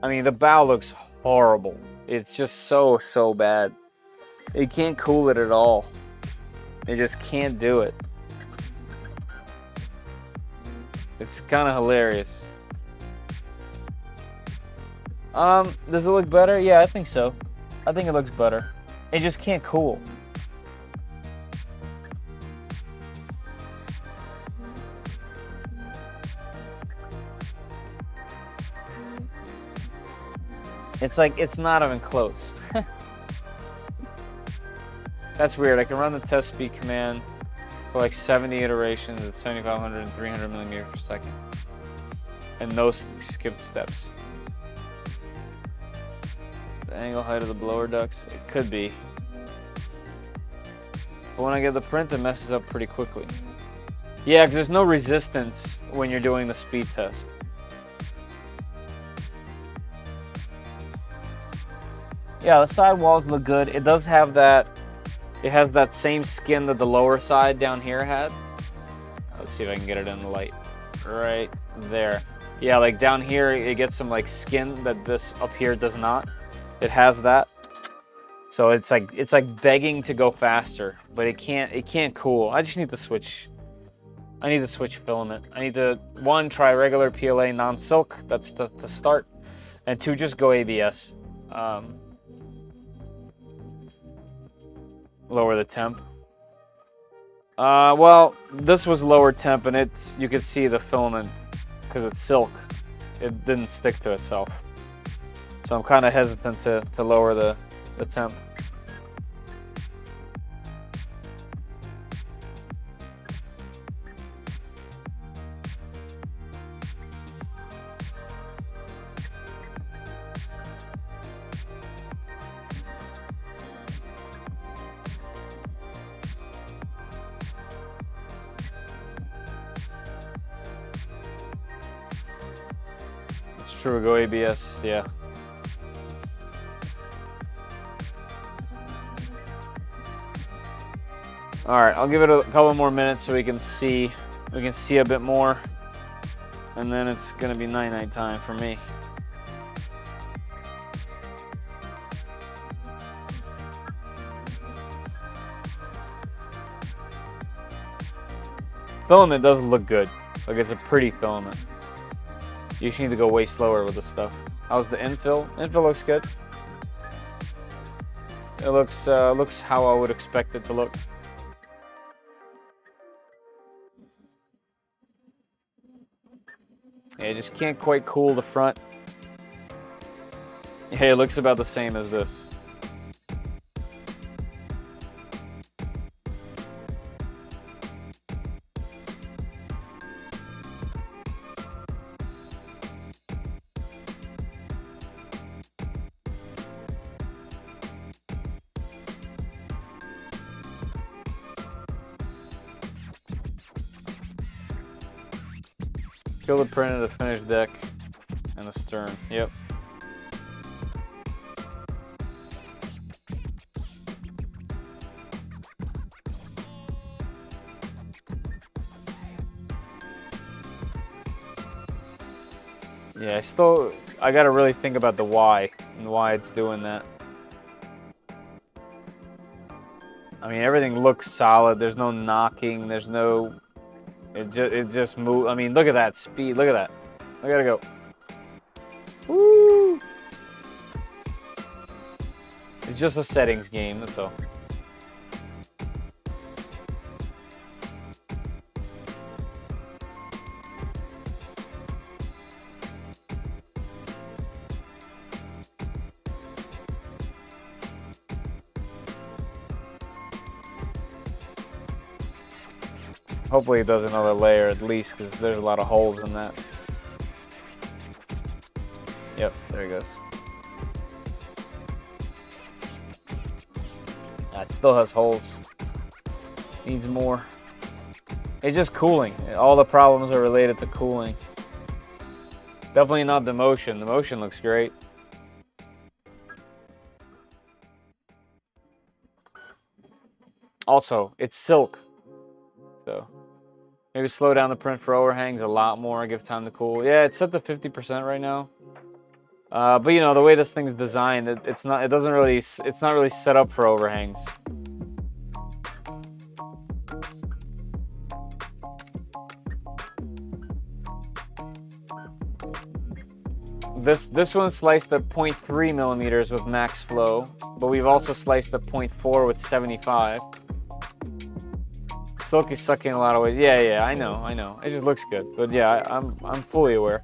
I mean, the bow looks horrible. It's just so bad. You can't cool it at all. You just can't do it. It's kind of hilarious. Does it look better? Yeah, I think so. I think it looks better. It just can't cool. It's like, it's not even close. That's weird. I can run the test speed command for like 70 iterations at 7,500 and 300 millimeters per second. And no skipped steps. The angle height of the blower ducts, it could be. But when I get the print, it messes up pretty quickly. Yeah, because there's no resistance when you're doing the speed test. Yeah, the side walls look good. It does have that, it has that same skin that the lower side down here had. Let's see if I can get it in the light. Right there. Yeah, like down here, it gets some like skin that this up here does not. It has that. So it's like begging to go faster, but it can't cool. I just need to switch. I need to switch filament. I need to, 1, try regular PLA non-silk. That's the start. And 2, just go ABS. Lower the temp. Well, this was lower temp, and you could see the filament because it's silk. It didn't stick to itself. So I'm kind of hesitant to lower the temp. true. Go ABS. Yeah. All right, I'll give it a couple more minutes so we can see a bit more, and then it's gonna be night-night time for me. Filament doesn't look good. Like, it's a pretty filament. You just need to go way slower with this stuff. How's the infill? Infill looks good. It looks how I would expect it to look. Yeah, you just can't quite cool the front. Yeah, it looks about the same as this. Kill the print of the finished deck and the stern. Yep. Yeah, I gotta really think about the why and why it's doing that. I mean, everything looks solid. There's no knocking. There's no. It just moves. I mean, look at that speed. Look at that. I gotta go. Woo! It's just a settings game. That's all. Hopefully it does another layer at least, because there's a lot of holes in that. Yep, there it goes. It still has holes. Needs more. It's just cooling. All the problems are related to cooling. Definitely not the motion. The motion looks great. Also, it's silk. So maybe slow down the print for overhangs a lot more, give time to cool. Yeah, it's set to 50% right now. But you know, the way this thing's designed, it's not really set up for overhangs. This one sliced at 0.3 millimeters with max flow, but we've also sliced at 0.4 with 75. Silk is sucking a lot of ways. Yeah, I know. It just looks good. But yeah, I'm fully aware.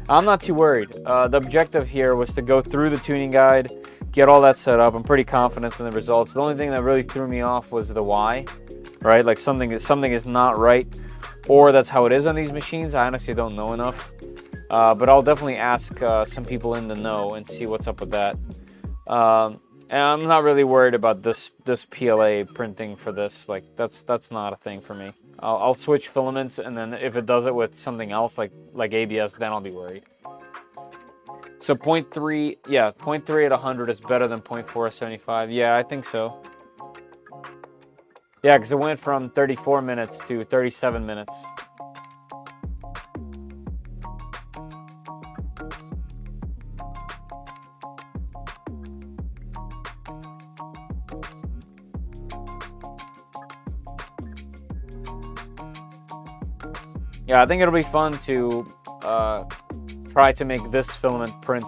I'm not too worried. The objective here was to go through the tuning guide, get all that set up. I'm pretty confident in the results. The only thing that really threw me off was the why, right? Like something is not right, or that's how it is on these machines. I honestly don't know enough. But I'll definitely ask some people in the know and see what's up with that. And I'm not really worried about this PLA printing for this. Like that's not a thing for me. I'll switch filaments, and then if it does it with something else like ABS, then I'll be worried. So 0.3, yeah, 0.3 at 100 is better than 0.4 at 75. Yeah, I think so. Yeah, because it went from 34 minutes to 37 minutes. Yeah, I think it'll be fun to try to make this filament print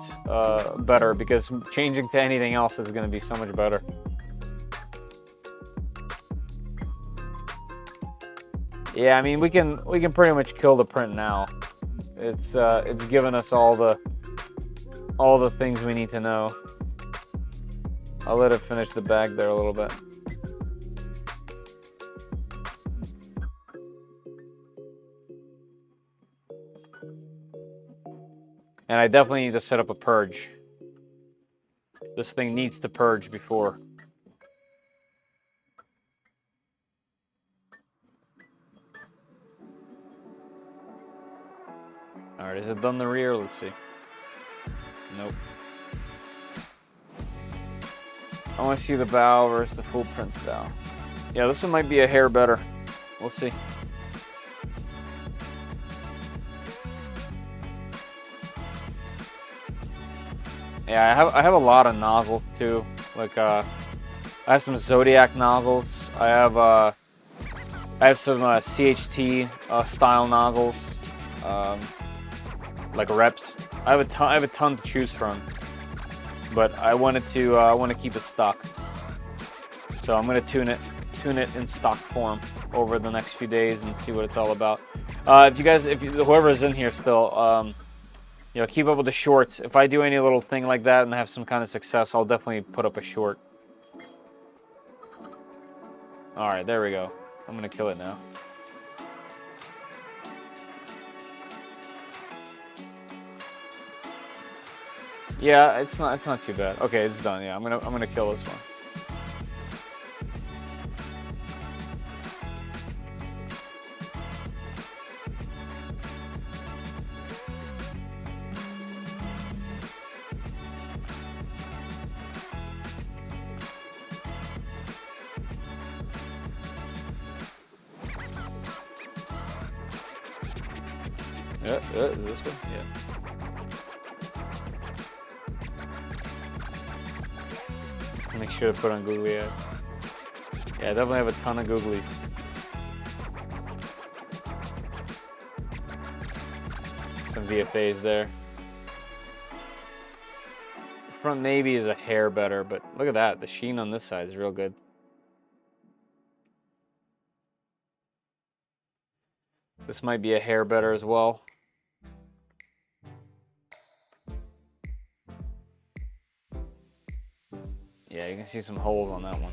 better, because changing to anything else is going to be so much better. Yeah, I mean we can pretty much kill the print now. It's given us all the things we need to know. I'll let it finish the bag there a little bit. And I definitely need to set up a purge. This thing needs to purge before. All right, is it done the rear? Let's see. Nope. I want to see the bow versus the full print bow. Yeah, this one might be a hair better. We'll see. Yeah, I have a lot of nozzles too. Like I have some Zodiac nozzles. I have some CHT style nozzles, like reps. I have a ton to choose from, but I want to keep it stock. So I'm gonna tune it in stock form over the next few days and see what it's all about. Whoever is in here still, you know, keep up with the shorts. If I do any little thing like that and have some kind of success, I'll definitely put up a short. All right, there we go. I'm gonna kill it now. Yeah, it's not too bad. Okay, it's done. Yeah, I'm gonna kill this one. Is this one? Yeah. Make sure to put on googly eyes. Yeah, I definitely have a ton of googlies. Some VFAs there. Front maybe is a hair better, but look at that. The sheen on this side is real good. This might be a hair better as well. Yeah, you can see some holes on that one.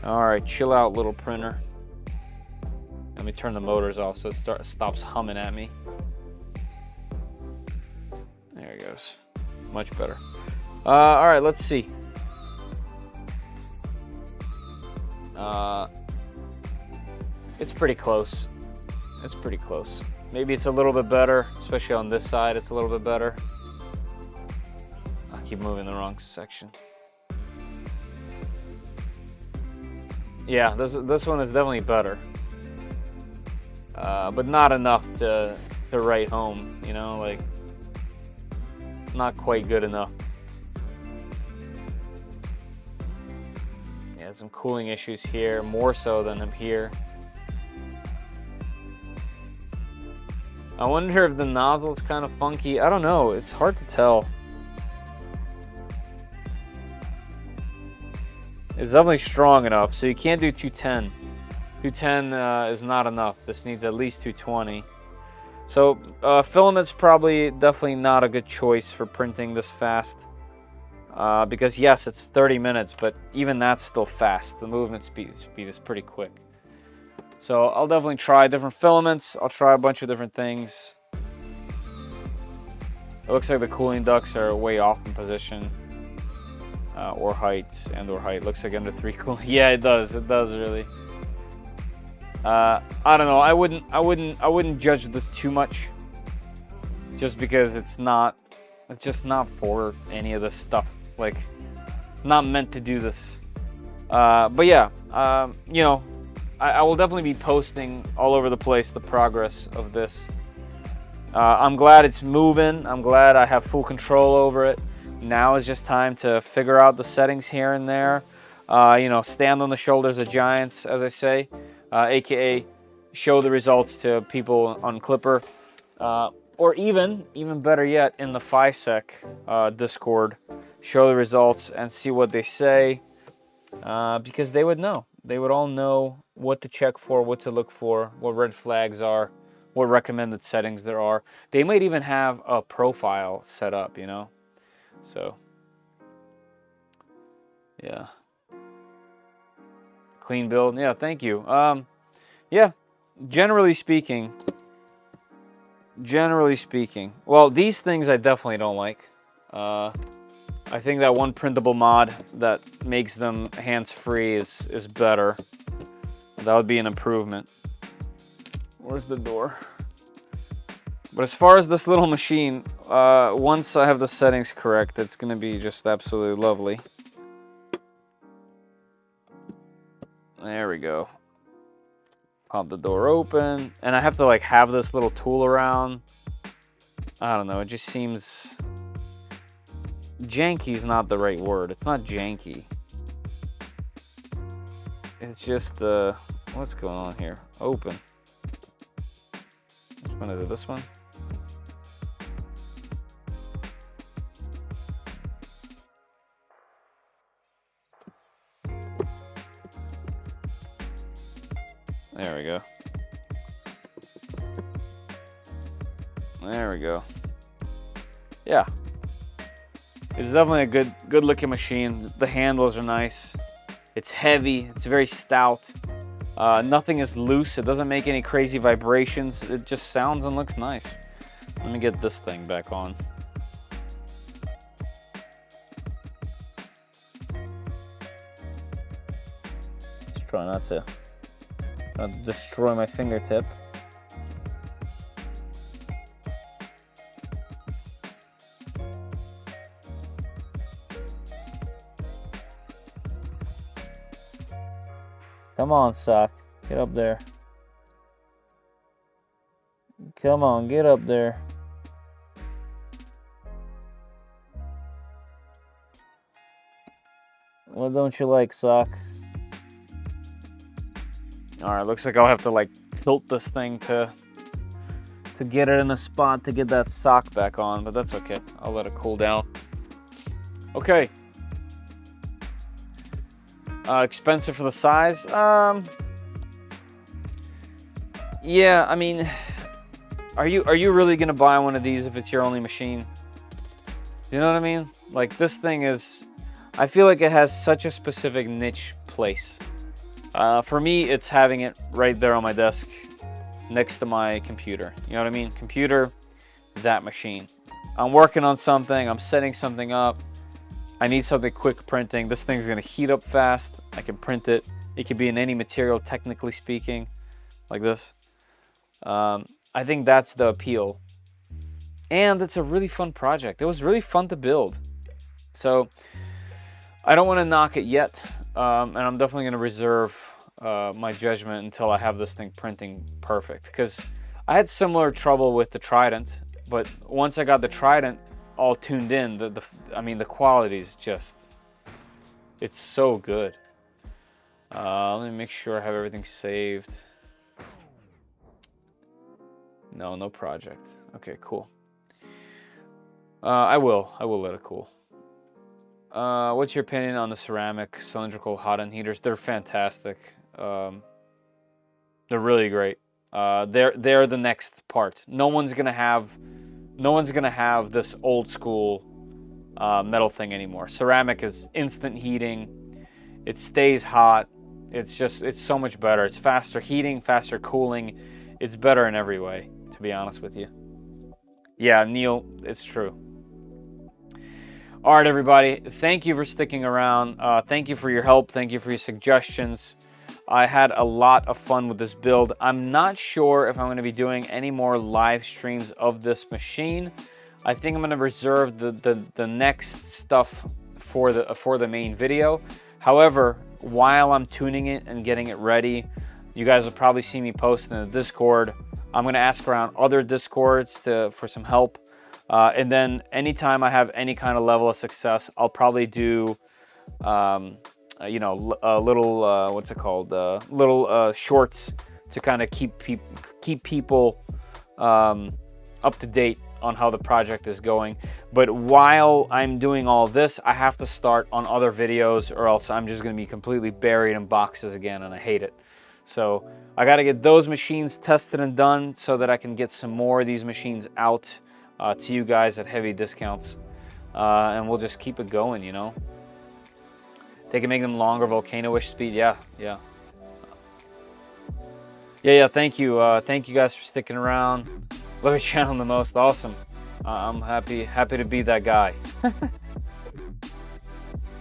All right, chill out, little printer. Let me turn the motors off so it stops humming at me. There it goes. Much better. All right, let's see. It's pretty close. It's pretty close. Maybe it's a little bit better, especially on this side. It's a little bit better. I keep moving the wrong section. Yeah, this one is definitely better, but not enough to write home. You know, like not quite good enough. Yeah, some cooling issues here, more so than up here. I wonder if the nozzle is kind of funky. I don't know. It's hard to tell. It's definitely strong enough, so you can't do 210. 210 is not enough. This needs at least 220. So filament's probably definitely not a good choice for printing this fast. Because yes, it's 30 minutes, but even that's still fast. The movement speed is pretty quick. So I'll definitely try different filaments. I'll try a bunch of different things. It looks like the cooling ducts are way off in position, or height. Looks like under 3 cooling. Yeah, it does really. I don't know. I wouldn't judge this too much, just because it's just not for any of this stuff. Like, not meant to do this. But yeah, you know. I will definitely be posting all over the place the progress of this. I'm glad it's moving. I'm glad I have full control over it. Now is just time to figure out the settings here and there. You know, stand on the shoulders of giants, as I say, aka show the results to people on Clipper, or even better yet, in the Fysetc Discord, show the results and see what they say, because they would know. They would all know what to check for, what to look for, what red flags are, what recommended settings there are. They might even have a profile set up, you know? So, yeah. Clean build. Yeah, thank you. Yeah, generally speaking, well, these things I definitely don't like. I think that one printable mod that makes them hands-free is better. That would be an improvement. Where's the door? But as far as this little machine, once I have the settings correct, it's going to be just absolutely lovely. There we go. Pop the door open. And I have to like have this little tool around. I don't know, it just seems... Janky is not the right word. It's not janky. It's just, what's going on here? Open. Which one is it? This one? There we go. There we go. Yeah. It's definitely a good looking machine. The handles are nice. It's heavy. It's very stout. Nothing is loose. It doesn't make any crazy vibrations. It just sounds and looks nice. Let me get this thing back on. Let's try not to destroy my fingertip. Come on, Sock. Get up there. Come on, get up there. What don't you like, Sock? Alright, looks like I'll have to like tilt this thing to get it in a spot to get that sock back on, but that's okay. I'll let it cool down. Okay. Expensive for the size? Yeah, I mean, are you really gonna buy one of these if it's your only machine? You know what I mean? Like, this thing is, I feel like it has such a specific niche place. For me, it's having it right there on my desk next to my computer. You know what I mean? Computer, that machine. I'm working on something, I'm setting something up. I need something quick printing. This thing's gonna heat up fast. I can print it. It can be in any material, technically speaking, like this. I think that's the appeal. And it's a really fun project. It was really fun to build. So I don't want to knock it yet. And I'm definitely gonna reserve my judgment until I have this thing printing perfect. Because I had similar trouble with the Trident, but once I got the Trident all tuned in, I mean, the quality is just, it's so good. Let me make sure I have everything saved. No project. Okay, cool. I will let it cool. What's your opinion on the ceramic cylindrical hot end heaters? They're fantastic. They're really great. They're the next part. No one's gonna have this old school metal thing anymore. Ceramic is instant heating. It stays hot. It's so much better. It's faster heating, faster cooling. It's better in every way, to be honest with you. Yeah, Neil, it's true. All right, everybody. Thank you for sticking around. Thank you for your help. Thank you for your suggestions. I had a lot of fun with this build. I'm not sure if I'm going to be doing any more live streams of this machine. I think I'm going to reserve the next stuff for the main video. However, while I'm tuning it and getting it ready, you guys will probably see me post in the Discord. I'm going to ask around other Discords for some help. And then anytime I have any kind of level of success, I'll probably do, you know, a little, what's it called? Little shorts to kind of keep people up to date on how the project is going. But while I'm doing all this, I have to start on other videos, or else I'm just going to be completely buried in boxes again, and I hate it. So I got to get those machines tested and done so that I can get some more of these machines out to you guys at heavy discounts, and we'll just keep it going, you know. They can make them longer, volcano-ish speed. Yeah. Thank you guys for sticking around. Love your channel the most. Awesome. I'm happy to be that guy.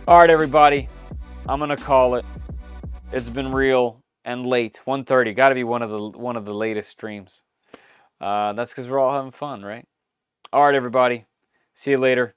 All right, everybody. I'm gonna call it. It's been real. and late. 1:30. Got to be one of the latest streams. That's because we're all having fun, right? All right, everybody. See you later.